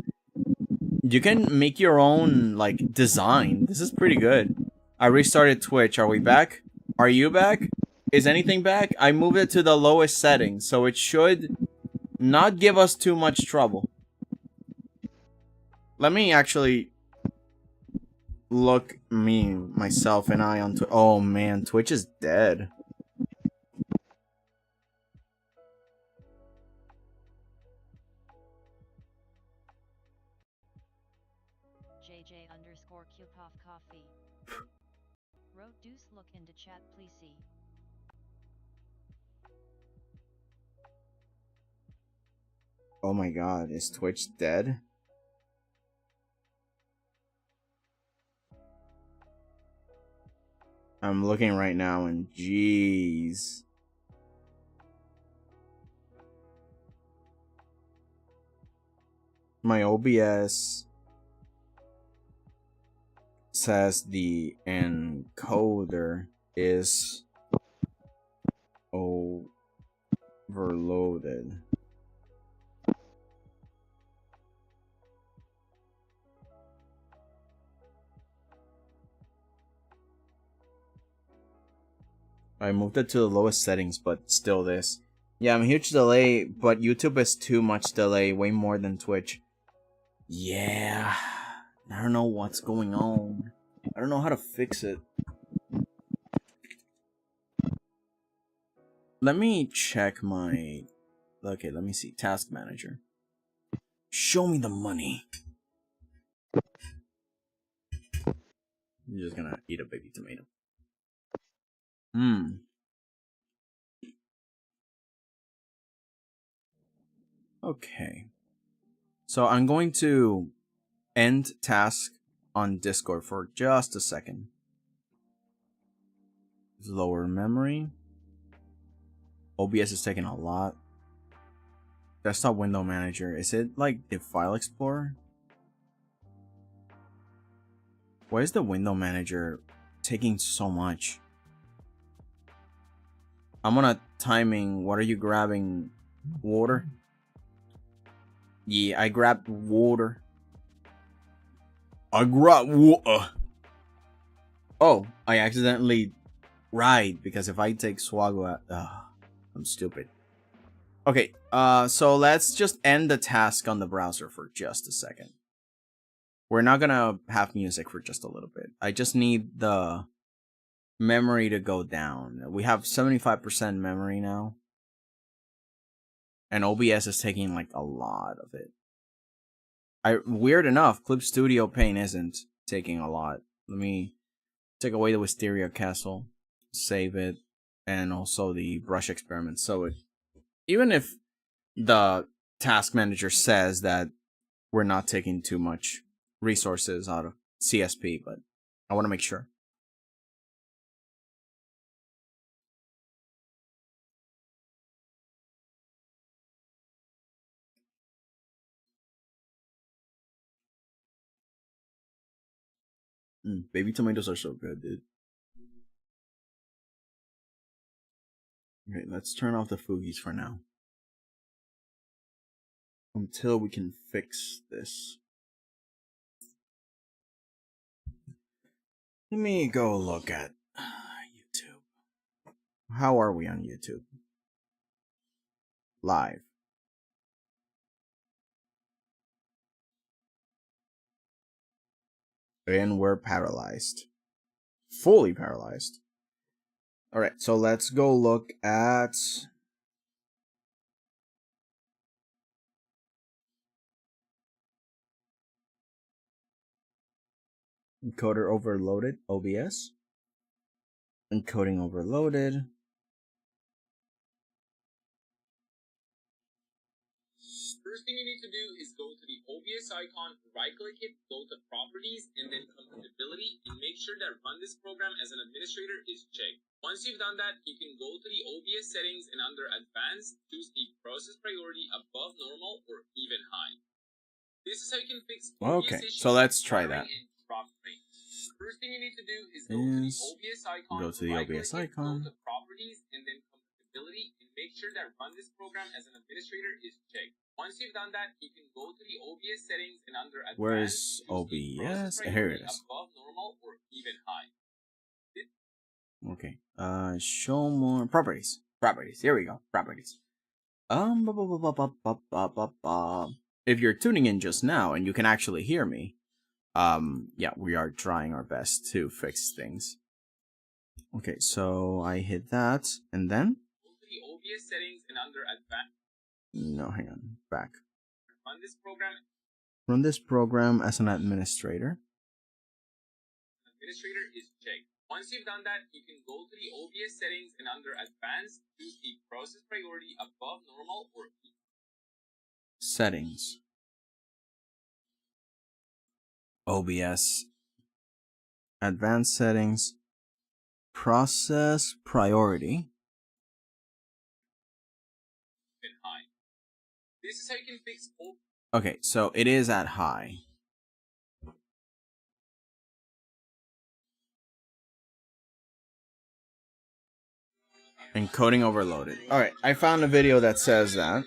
You can make your own like design. This is pretty good. I restarted Twitch. Are we back? Are you back? Is anything back? I moved it to the lowest setting, so it should not give us too much trouble. Let me actually look myself and I on Twitch. Oh man, Twitch is dead. JJ_Q_Coffee. Wrote Deuce, look into chat, please see. Oh my god, is Twitch dead? I'm looking right now and jeez. My OBS says the encoder is overloaded. I moved it to the lowest settings, but still this. Yeah, I'm a huge delay, but YouTube is too much delay, way more than Twitch. Yeah, I don't know what's going on. I don't know how to fix it. Let me check my... Okay, let me see. Task Manager. Show me the money. I'm just gonna eat a baby tomato. Okay. So I'm going to end task on Discord for just a second. Lower memory. OBS is taking a lot. Desktop window manager. Is it like the file explorer? Why is the window manager taking so much? I'm on a timing. What are you grabbing? Water? Yeah, I grabbed water. I grabbed water. Oh, I accidentally ride because if I take swallow, I'm stupid. Okay, so let's just end the task on the browser for just a second. We're not gonna have music for just a little bit. I just need the memory to go down. We have 75% memory now. And OBS is taking like a lot of it. Weird enough, Clip Studio Paint isn't taking a lot. Let me take away the Wisteria Castle, save it, and also the brush experiment. So even if the task manager says that we're not taking too much resources out of CSP, but I want to make sure. Baby tomatoes are so good, dude. Okay, let's turn off the Fugies for now. Until we can fix this. Let me go look at YouTube. How are we on YouTube? Live. And we're paralyzed. Fully paralyzed. Alright, so let's go look at... Encoder overloaded, OBS. Encoding overloaded. First thing you need to do is go to the OBS icon, right-click it, go to Properties, and then Compatibility, and make sure that Run this program as an administrator is checked. Once you've done that, you can go to the OBS settings and under Advanced, choose the process priority above normal or even high. This is how you can fix OBS Okay, issues so let's try with that. and drop frame. First thing you need to do is go to the OBS icon, Go to the right-click OBS it, icon. go to Properties, and then Compatibility, and make sure that Run this program as an administrator is checked. Once you've done that, you can go to the OBS settings and under Advanced, Where is choose the process OBS? Here priority it is. above normal or even high. Okay. Show more properties. Properties. Here we go. Properties. If you're tuning in just now and you can actually hear me, yeah, we are trying our best to fix things. Okay, so I hit that, and then Go to the OBS settings and under Advanced. no, hang on, back. Run this program. Run this program as an administrator. Administrator is checked. Once you've done that, you can go to the OBS settings and under Advanced, choose the process priority above normal or Settings. OBS. Advanced settings. Process priority. even high. This is how you can fix Okay, so it is at high. Encoding overloaded. Alright, I found a video that says that.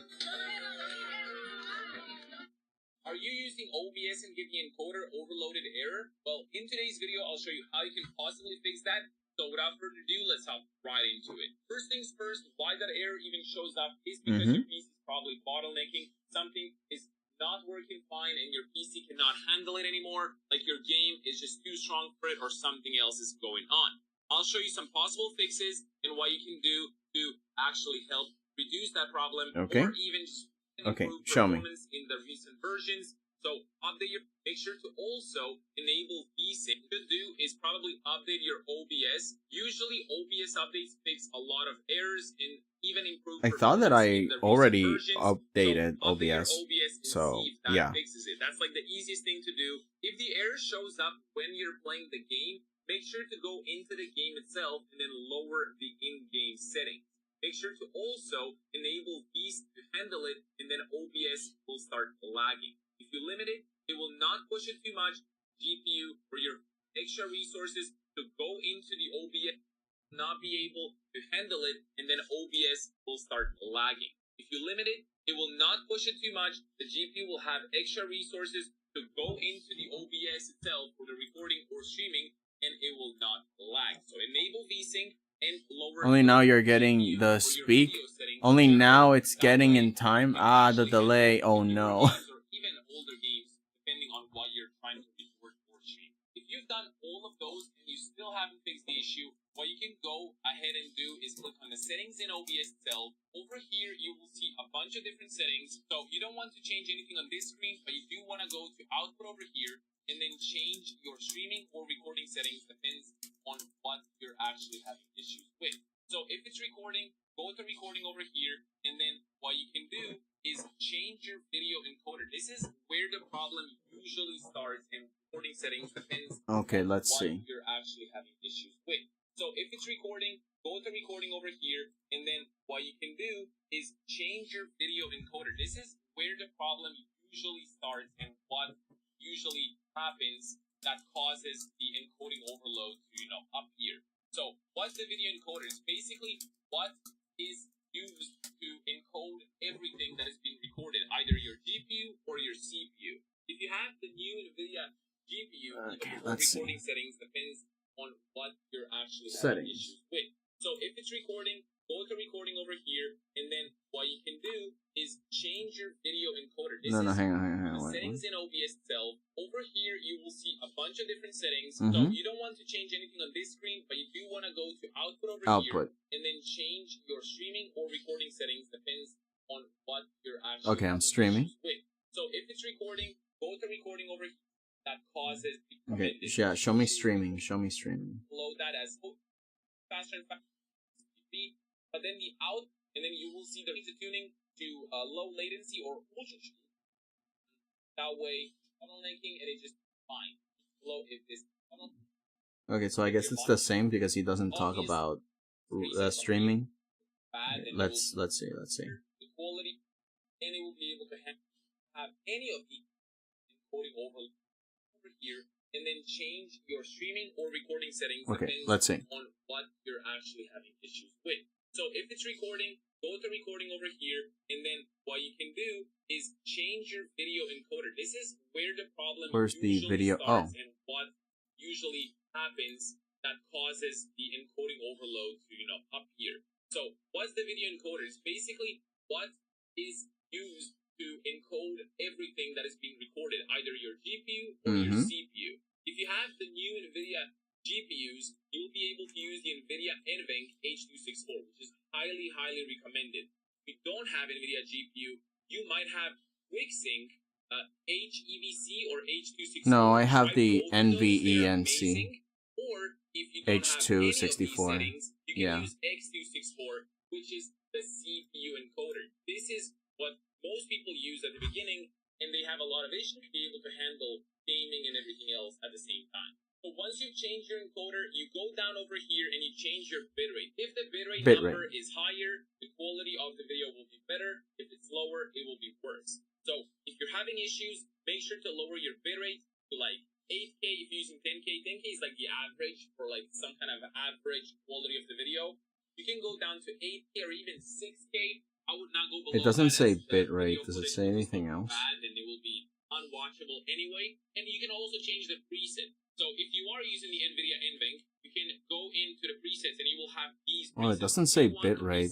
Are you using OBS and getting encoder overloaded error? Well, in today's video, I'll show you how you can possibly fix that. So without further ado, let's hop right into it. First things first, why that error even shows up is because your PC is probably bottlenecking. Something is not working fine and your PC cannot handle it anymore. Like your game is just too strong for it or something else is going on. I'll show you some possible fixes and what you can do to actually help reduce that problem Okay. or even just Okay, improve show me. performance in the recent versions. So update your, make sure to also enable VSync. What you do is probably update your OBS. Usually OBS updates fix a lot of errors and even improve I thought that performance in I the recent already versions. updated So update your OBS. OBS and So, see if that yeah. fixes it. That's like the easiest thing to do. If the error shows up when you're playing the game, make sure to go into the game itself and then lower the in-game settings. Make sure to also enable these to handle it, and then OBS will start lagging. If you limit it, it will not push it too much. GPU or your extra resources to go into the OBS, not be able to handle it, and then OBS will start lagging. If you limit it, it will not push it too much. The GPU will have extra resources to go into the OBS itself for the recording or streaming, and it will not lag. So enable VSync and lower. Only now you're getting GPU the or your speak. video settings. Only now it's That getting way in time. you can Ah, the actually delay. handle Oh newer no. games or even older games, depending on what you're trying to record or stream. If you've done all of those and you still haven't fixed the issue, what you can go ahead and do is click on the settings in OBS itself. Over here, you will see a bunch of different settings. So you don't want to change anything on this screen, but you do want to go to output over here and then change your streaming or recording settings. Depends on what you're actually having issues with. So if it's recording, go to recording over here, and then what you can do is change your video encoder. This is where the problem usually starts, and recording settings depends Okay, on let's what see. you're actually having issues with. So if it's recording, go to recording over here, and then what you can do is change your video encoder. This is where the problem usually starts and what usually happens that causes the encoding overload to, appear. So what's the video encoder? It's basically what is used to encode everything that is being recorded, either your GPU or your CPU. If you have the new NVIDIA GPU, Okay, the let's see. recording settings depends on what you're actually having Settings. issues with. So if it's recording, go to recording over here, and then what you can do is change your video encoder. This No, is hang on. the Wait, settings in OBS itself. Over here, you will see a bunch of different settings. So Mhm. you don't want to change anything on this screen, but you do want to go to output over Output. here, and then change your streaming or recording settings. Depends on what you're actually Okay, I'm having streaming. issues with. So if it's recording, go to recording over here. that causes the Okay, recommended. yeah, show me streaming. Show me streaming. Load that as faster and faster speed, but then the out, and then you will see the tuning to low latency or ultra speed. That way, bottlenecking, and it just fine. Low if this. Okay, so I guess it's the same because he doesn't talk about streaming. Okay, let's see. The quality, and it will be able to have any of the encoding over here, and then change your streaming or recording settings. Okay, let's see. On what you're actually having issues with. So if it's recording, go to recording over here, and then what you can do is change your video encoder. This is where the problem Where's the video? starts and what usually happens that causes the encoding overload to, up here. So what's the video encoder? It's basically what is used to encode everything that is being recorded, either your GPU or your CPU. If you have the new NVIDIA GPUs, you'll be able to use the NVIDIA NVENC H.264, which is highly, highly recommended. If you don't have NVIDIA GPU, you might have QuickSync, HEVC, or H.264. No, I have the NVENC. Or if you don't H.264. have any of these settings, you can use X264, which is the CPU encoder. This is what most people use at the beginning, and they have a lot of issues to be able to handle gaming and everything else at the same time. So once you change your encoder, you go down over here and you change your bitrate. If the bitrate number is higher, the quality of the video will be better. If it's lower, it will be worse. So if you're having issues, make sure to lower your bitrate to like 8K if you're using 10K. 10K is like the average for like some kind of average quality of the video. You can go down to 8K or even 6K. I would not go below. It doesn't say bitrate. Does it say anything else? Bad, and it will be unwatchable anyway. And you can also change the preset. So if you are using the NVIDIA NVENC, you can go into the presets and you will have these presets. Oh, it doesn't say bitrate.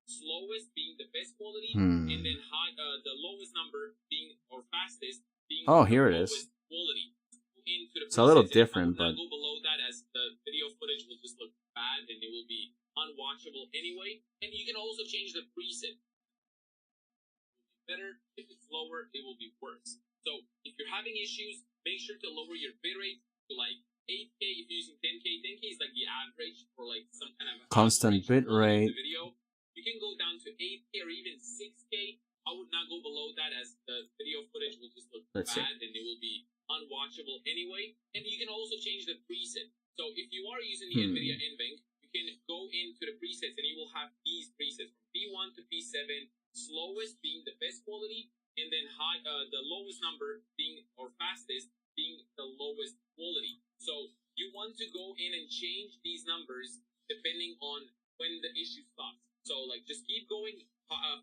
Slowest being the best quality, and then high, the lowest number being, or fastest being here it is. Quality. It's a little different, but go below that as the video footage will just look bad and it will be unwatchable anyway. And you can also change the preset. Better. If it's lower, it will be worse. So if you're having issues, make sure to lower your bitrate to like 8K if you're using 10K. 10K is like the average for like some kind of constant bitrate. Video. You can go down to 8K or even 6K. I would not go below that as the video footage will just look bad and it will be unwatchable anyway. And you can also change the preset. So if you are using the NVIDIA NVENC, you can go into the presets and you will have these presets from P1 to P7, slowest being the best quality, and then high, the lowest number being, or fastest being the lowest quality. So you want to go in and change these numbers depending on when the issue stops. So like just keep going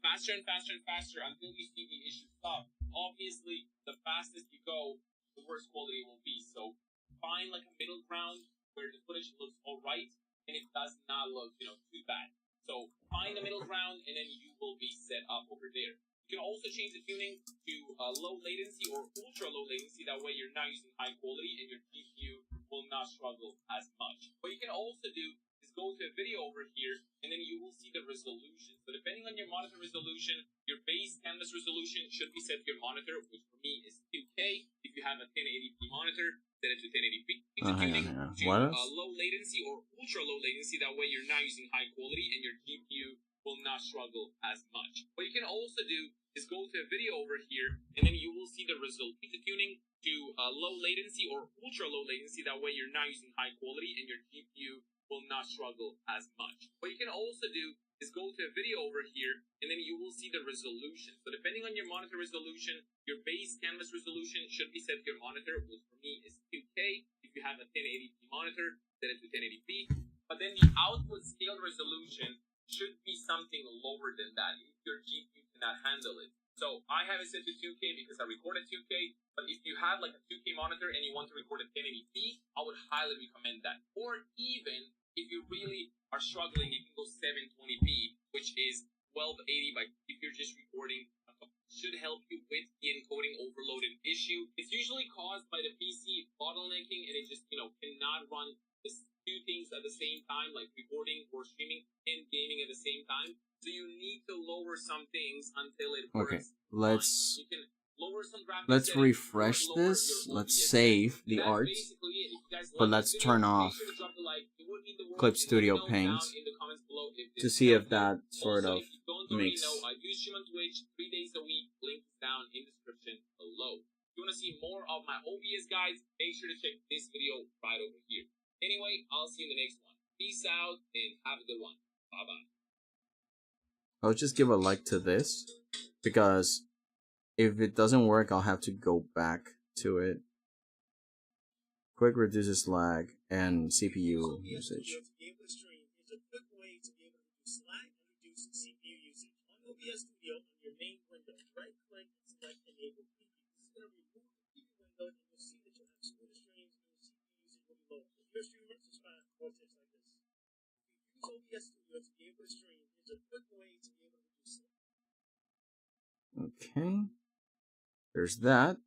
faster and faster and faster until you see the issue stop. Obviously, the fastest you go, the worse quality it will be. So find like a middle ground where the footage looks alright and it does not look, too bad. So find the middle ground and then you will be set up over there. You can also change the tuning to low latency or ultra low latency. That way you're not using high quality and your GPU will not struggle as much. What you can also do is go to a video over here and then you will see the resolution. So depending on your monitor resolution, your base canvas resolution should be set to your monitor, which for me is 2K. If you have a 1080p monitor, set it to 1080p. Hang on. Low latency or ultra low latency. That way you're not using high quality and your GPU will not struggle as much. What you can also do is go to a video over here and then you will see the result. The tuning to low latency or ultra low latency. That way you're not using high quality and your GPU will not struggle as much. What you can also do is go to a video over here and then you will see the resolution. So depending on your monitor resolution, your base canvas resolution should be set to your monitor, which for me is 2K. If you have a 1080p monitor, set it to 1080p. But then the output scale resolution should be something lower than that if your GPU cannot handle it. So I have it set to 2K because I record at 2K, but if you have like a 2K monitor and you want to record at 1080p, I would highly recommend that. Or even if you really are struggling, you can go 720p, which is 1280 by if you're just recording. Should help you with the encoding overloaded issue. It's usually caused by the PC bottlenecking and it just, cannot run the two things at the same time, like recording or streaming and gaming at the same time. So you need to lower some things until it works. Okay, let's lower some graphics Let's settings, refresh or lower this. your Let's OBS save settings. the That's art. basically it. If you guys But like let's this turn video, off make sure to drop a like. It would mean the world Clip to you. Let Studio me know Paint down in the comments below if to this see if helped you. that sort Also, of if you don't already makes. know, I do stream on Twitch 3 days a week. Link is down in the description below. If you want to see more of my OBS guides, make sure to check this video right over here. Anyway, I'll see you in the next one. Peace out and have a good one. Bye bye. I'll just give a like to this because if it doesn't work, I'll have to go back to it. Quick reduces lag and CPU usage. OBS Studio on your main window. Right click and select Enable Preview. This is going to remove the preview window and you'll see that you'll have smoother streams and your CPU usage will be low. If you're a streamer, subscribe for more tips like this. Use OBS Studio to be able to stream. It's a quick way to be able to reduce it. Okay. There's that.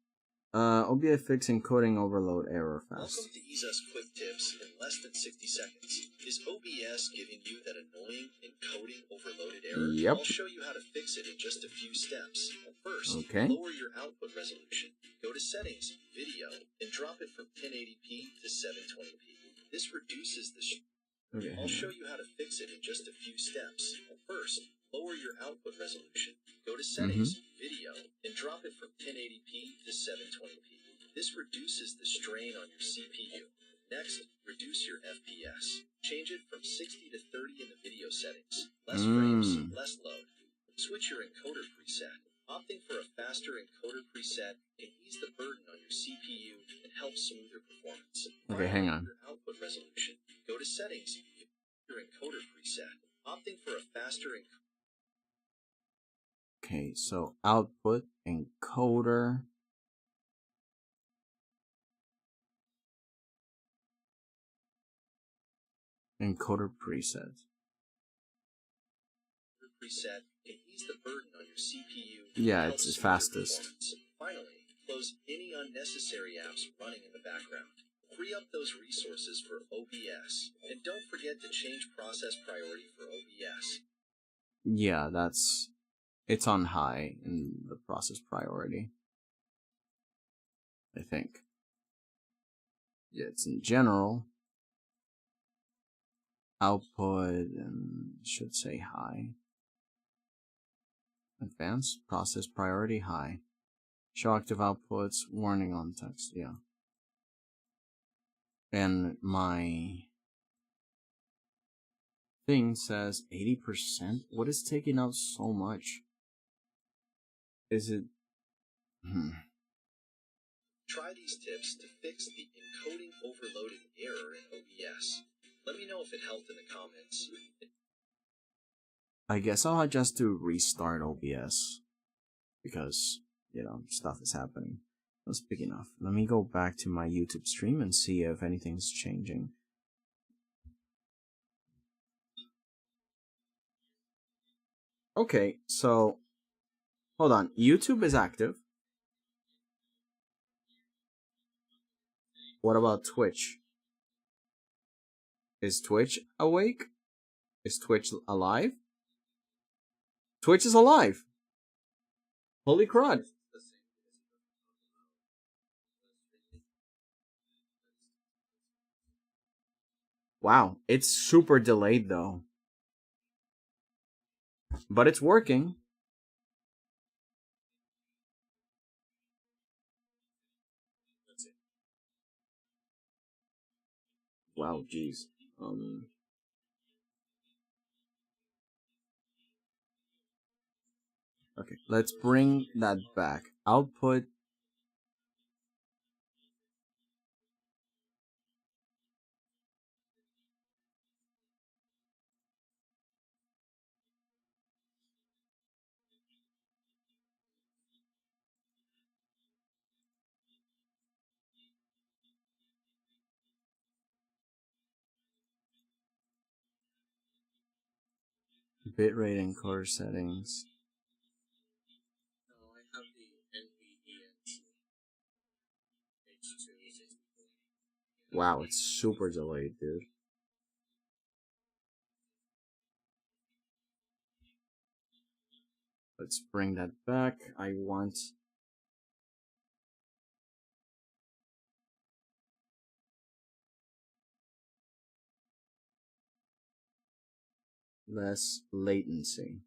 OBS fix encoding overload error fast. Welcome to 𝐒𝐴's Quick Tips in less than 60 seconds. Is OBS giving you that annoying encoding overloaded error? Yep. I'll show you how to fix it in just a few steps. First, Okay. lower your output resolution. Go to Settings, Video, and drop it from 1080p to 720p. This reduces the Okay. I'll show you how to fix it in just a few steps. First, lower your output resolution. Go to Settings, Video, and drop it from 1080p to 720p. This reduces the strain on your CPU. Next, reduce your FPS. Change it from 60 to 30 in the video settings. Less frames, less load. Switch your encoder preset. Opting for a faster encoder preset can ease the burden on your CPU and help smoother performance. Okay, hang on. Your output resolution. Go to Settings, your encoder preset. Opting for a faster encoder. Okay, so output encoder. Encoder preset. Preset can ease the burden on your CPU. Yeah, and it's help the smoother fastest. performance. Finally, close any unnecessary apps running in the background. Free up those resources for OBS. And don't forget to change process priority for OBS. Yeah, it's on high in the process priority. I think. Yeah, it's in general. Output and should say high. Advanced process priority high. Show active outputs, warning on text, yeah. And my thing says 80%. What is taking out so much? Is it Try these tips to fix the encoding overloaded error in OBS. Let me know if it helped in the comments. I guess I'll just do restart OBS because, you know, stuff is happening. That's big enough. Let me go back to my YouTube stream and see if anything's changing. Okay, so hold on. YouTube is active. What about Twitch? Is Twitch awake? Is Twitch alive? Twitch is alive! Holy crud! Wow, it's super delayed though. But it's working. Wow, jeez. Okay, let's bring that back. Output. Bitrate encoder settings. Wow, it's super delayed, dude. Let's bring that back. I want less latency.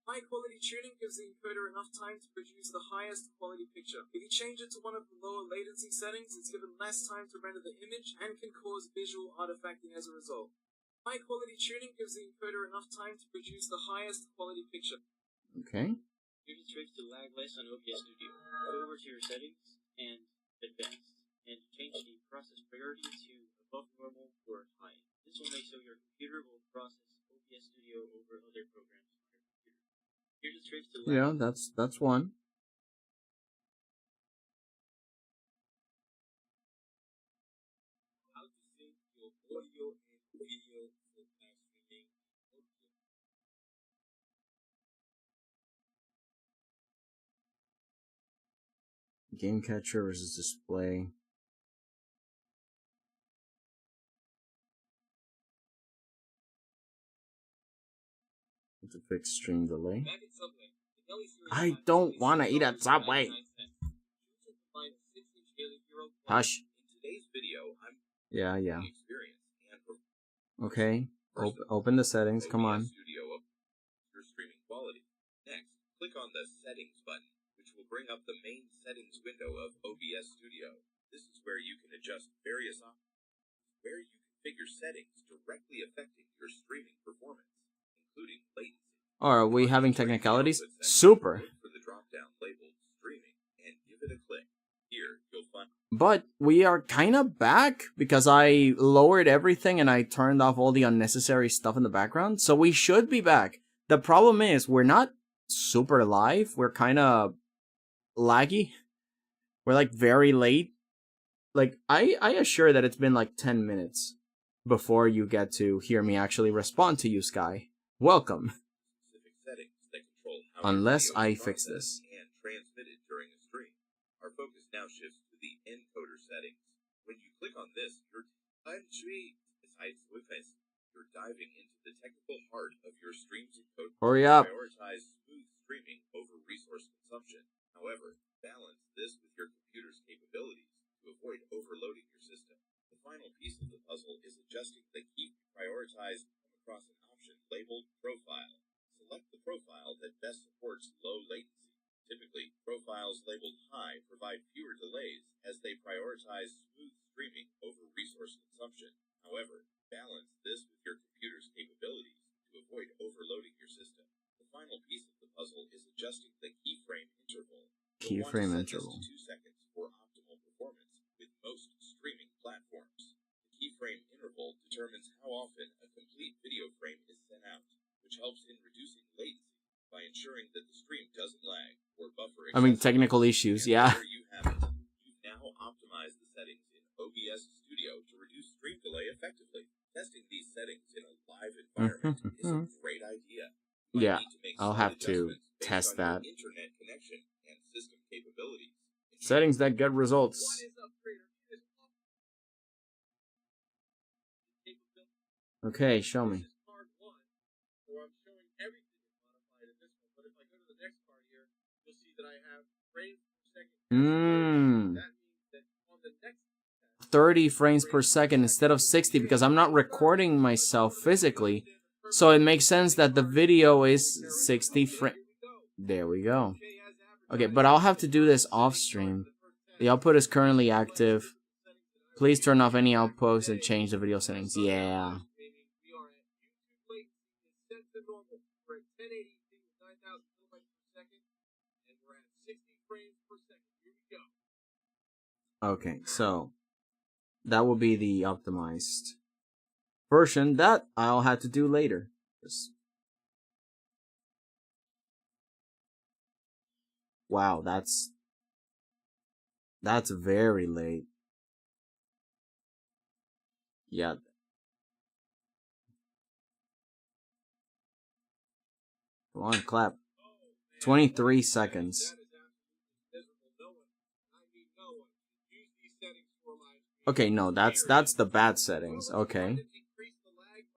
High quality tuning gives the encoder enough time to produce the highest quality picture. If you change it to one of the lower latency settings, it's given less time to render the image and can cause visual artifacting as a result. High quality tuning gives the encoder enough time to produce the highest quality picture. Okay. Here's a trick to lag less on OBS Studio. Go over to your settings and advanced, and change the process priority to above normal or high. This will make so your computer will process OBS Studio over other programs on your computer. Here's a trick to lag. Yeah, that's one. How to sync your audio and video for live streaming. Game catcher versus display. To fix stream delay. Back at Subway, the deli series I box don't is want to eat at Subway. $6.99. Choose to find a 6-inch Daily Hero Plus. Hush. In today's video, I'm Yeah. experience and Okay. Open the settings. Come on. Studio of your streaming quality. Next, click on the Settings button, which will bring up the main settings window of OBS Studio. This is where you can adjust various options, where you configure settings directly affecting your streaming performance, including latency. Are we having technicalities? Super. Look for the drop-down labeled Streaming and give it a click. Here, you'll find. But we are kind of back because I lowered everything and I turned off all the unnecessary stuff in the background. So we should be back. The problem is we're not super live. We're kind of laggy. We're like very late. Like I assure that it's been like 10 minutes before you get to hear me actually respond to you, Sky. Welcome. Specific settings that control how Unless your I video is fix processed this. and transmitted during a stream. Our focus now shifts to the encoder settings. When you click on this, you're diving into the technical heart of your stream's encode. Hurry up. Prioritize smooth streaming over resource consumption. However, balance this with your computer's capabilities to avoid overloading your system. The final piece of the puzzle is adjusting the key prioritize across an option labeled Profile. Select the profile that best supports low latency. Typically, profiles labeled High provide fewer delays as they prioritize smooth streaming over resource consumption. However, balance this with your computer's capabilities to avoid overloading your system. The final piece of the puzzle is adjusting the keyframe interval. Keyframe interval. 2 seconds for optimal performance with most streaming platforms. The keyframe interval determines how often a complete video frame is sent out, which helps in reducing latency by ensuring that the stream doesn't lag or buffer. I mean, technical issues, yeah. There you have it. You've now optimized the settings in OBS Studio to reduce stream delay effectively. Testing these settings in a live environment is a great idea. You might Yeah, need to make I'll slight have to adjustments based test on your that. internet connection and system capabilities. Settings that get results. Okay, show me. Mmm. 30 frames per second instead of 60 because I'm not recording myself physically. So it makes sense that the video is 60 frames. There we go. Okay, but I'll have to do this off stream. The output is currently active. Please turn off any outputs and change the video settings. Yeah. Okay, so that will be the optimized version that I'll have to do later. Wow, that's very late. Yeah. Come on, clap. 23 seconds. Okay, no, that's the bad settings. Okay.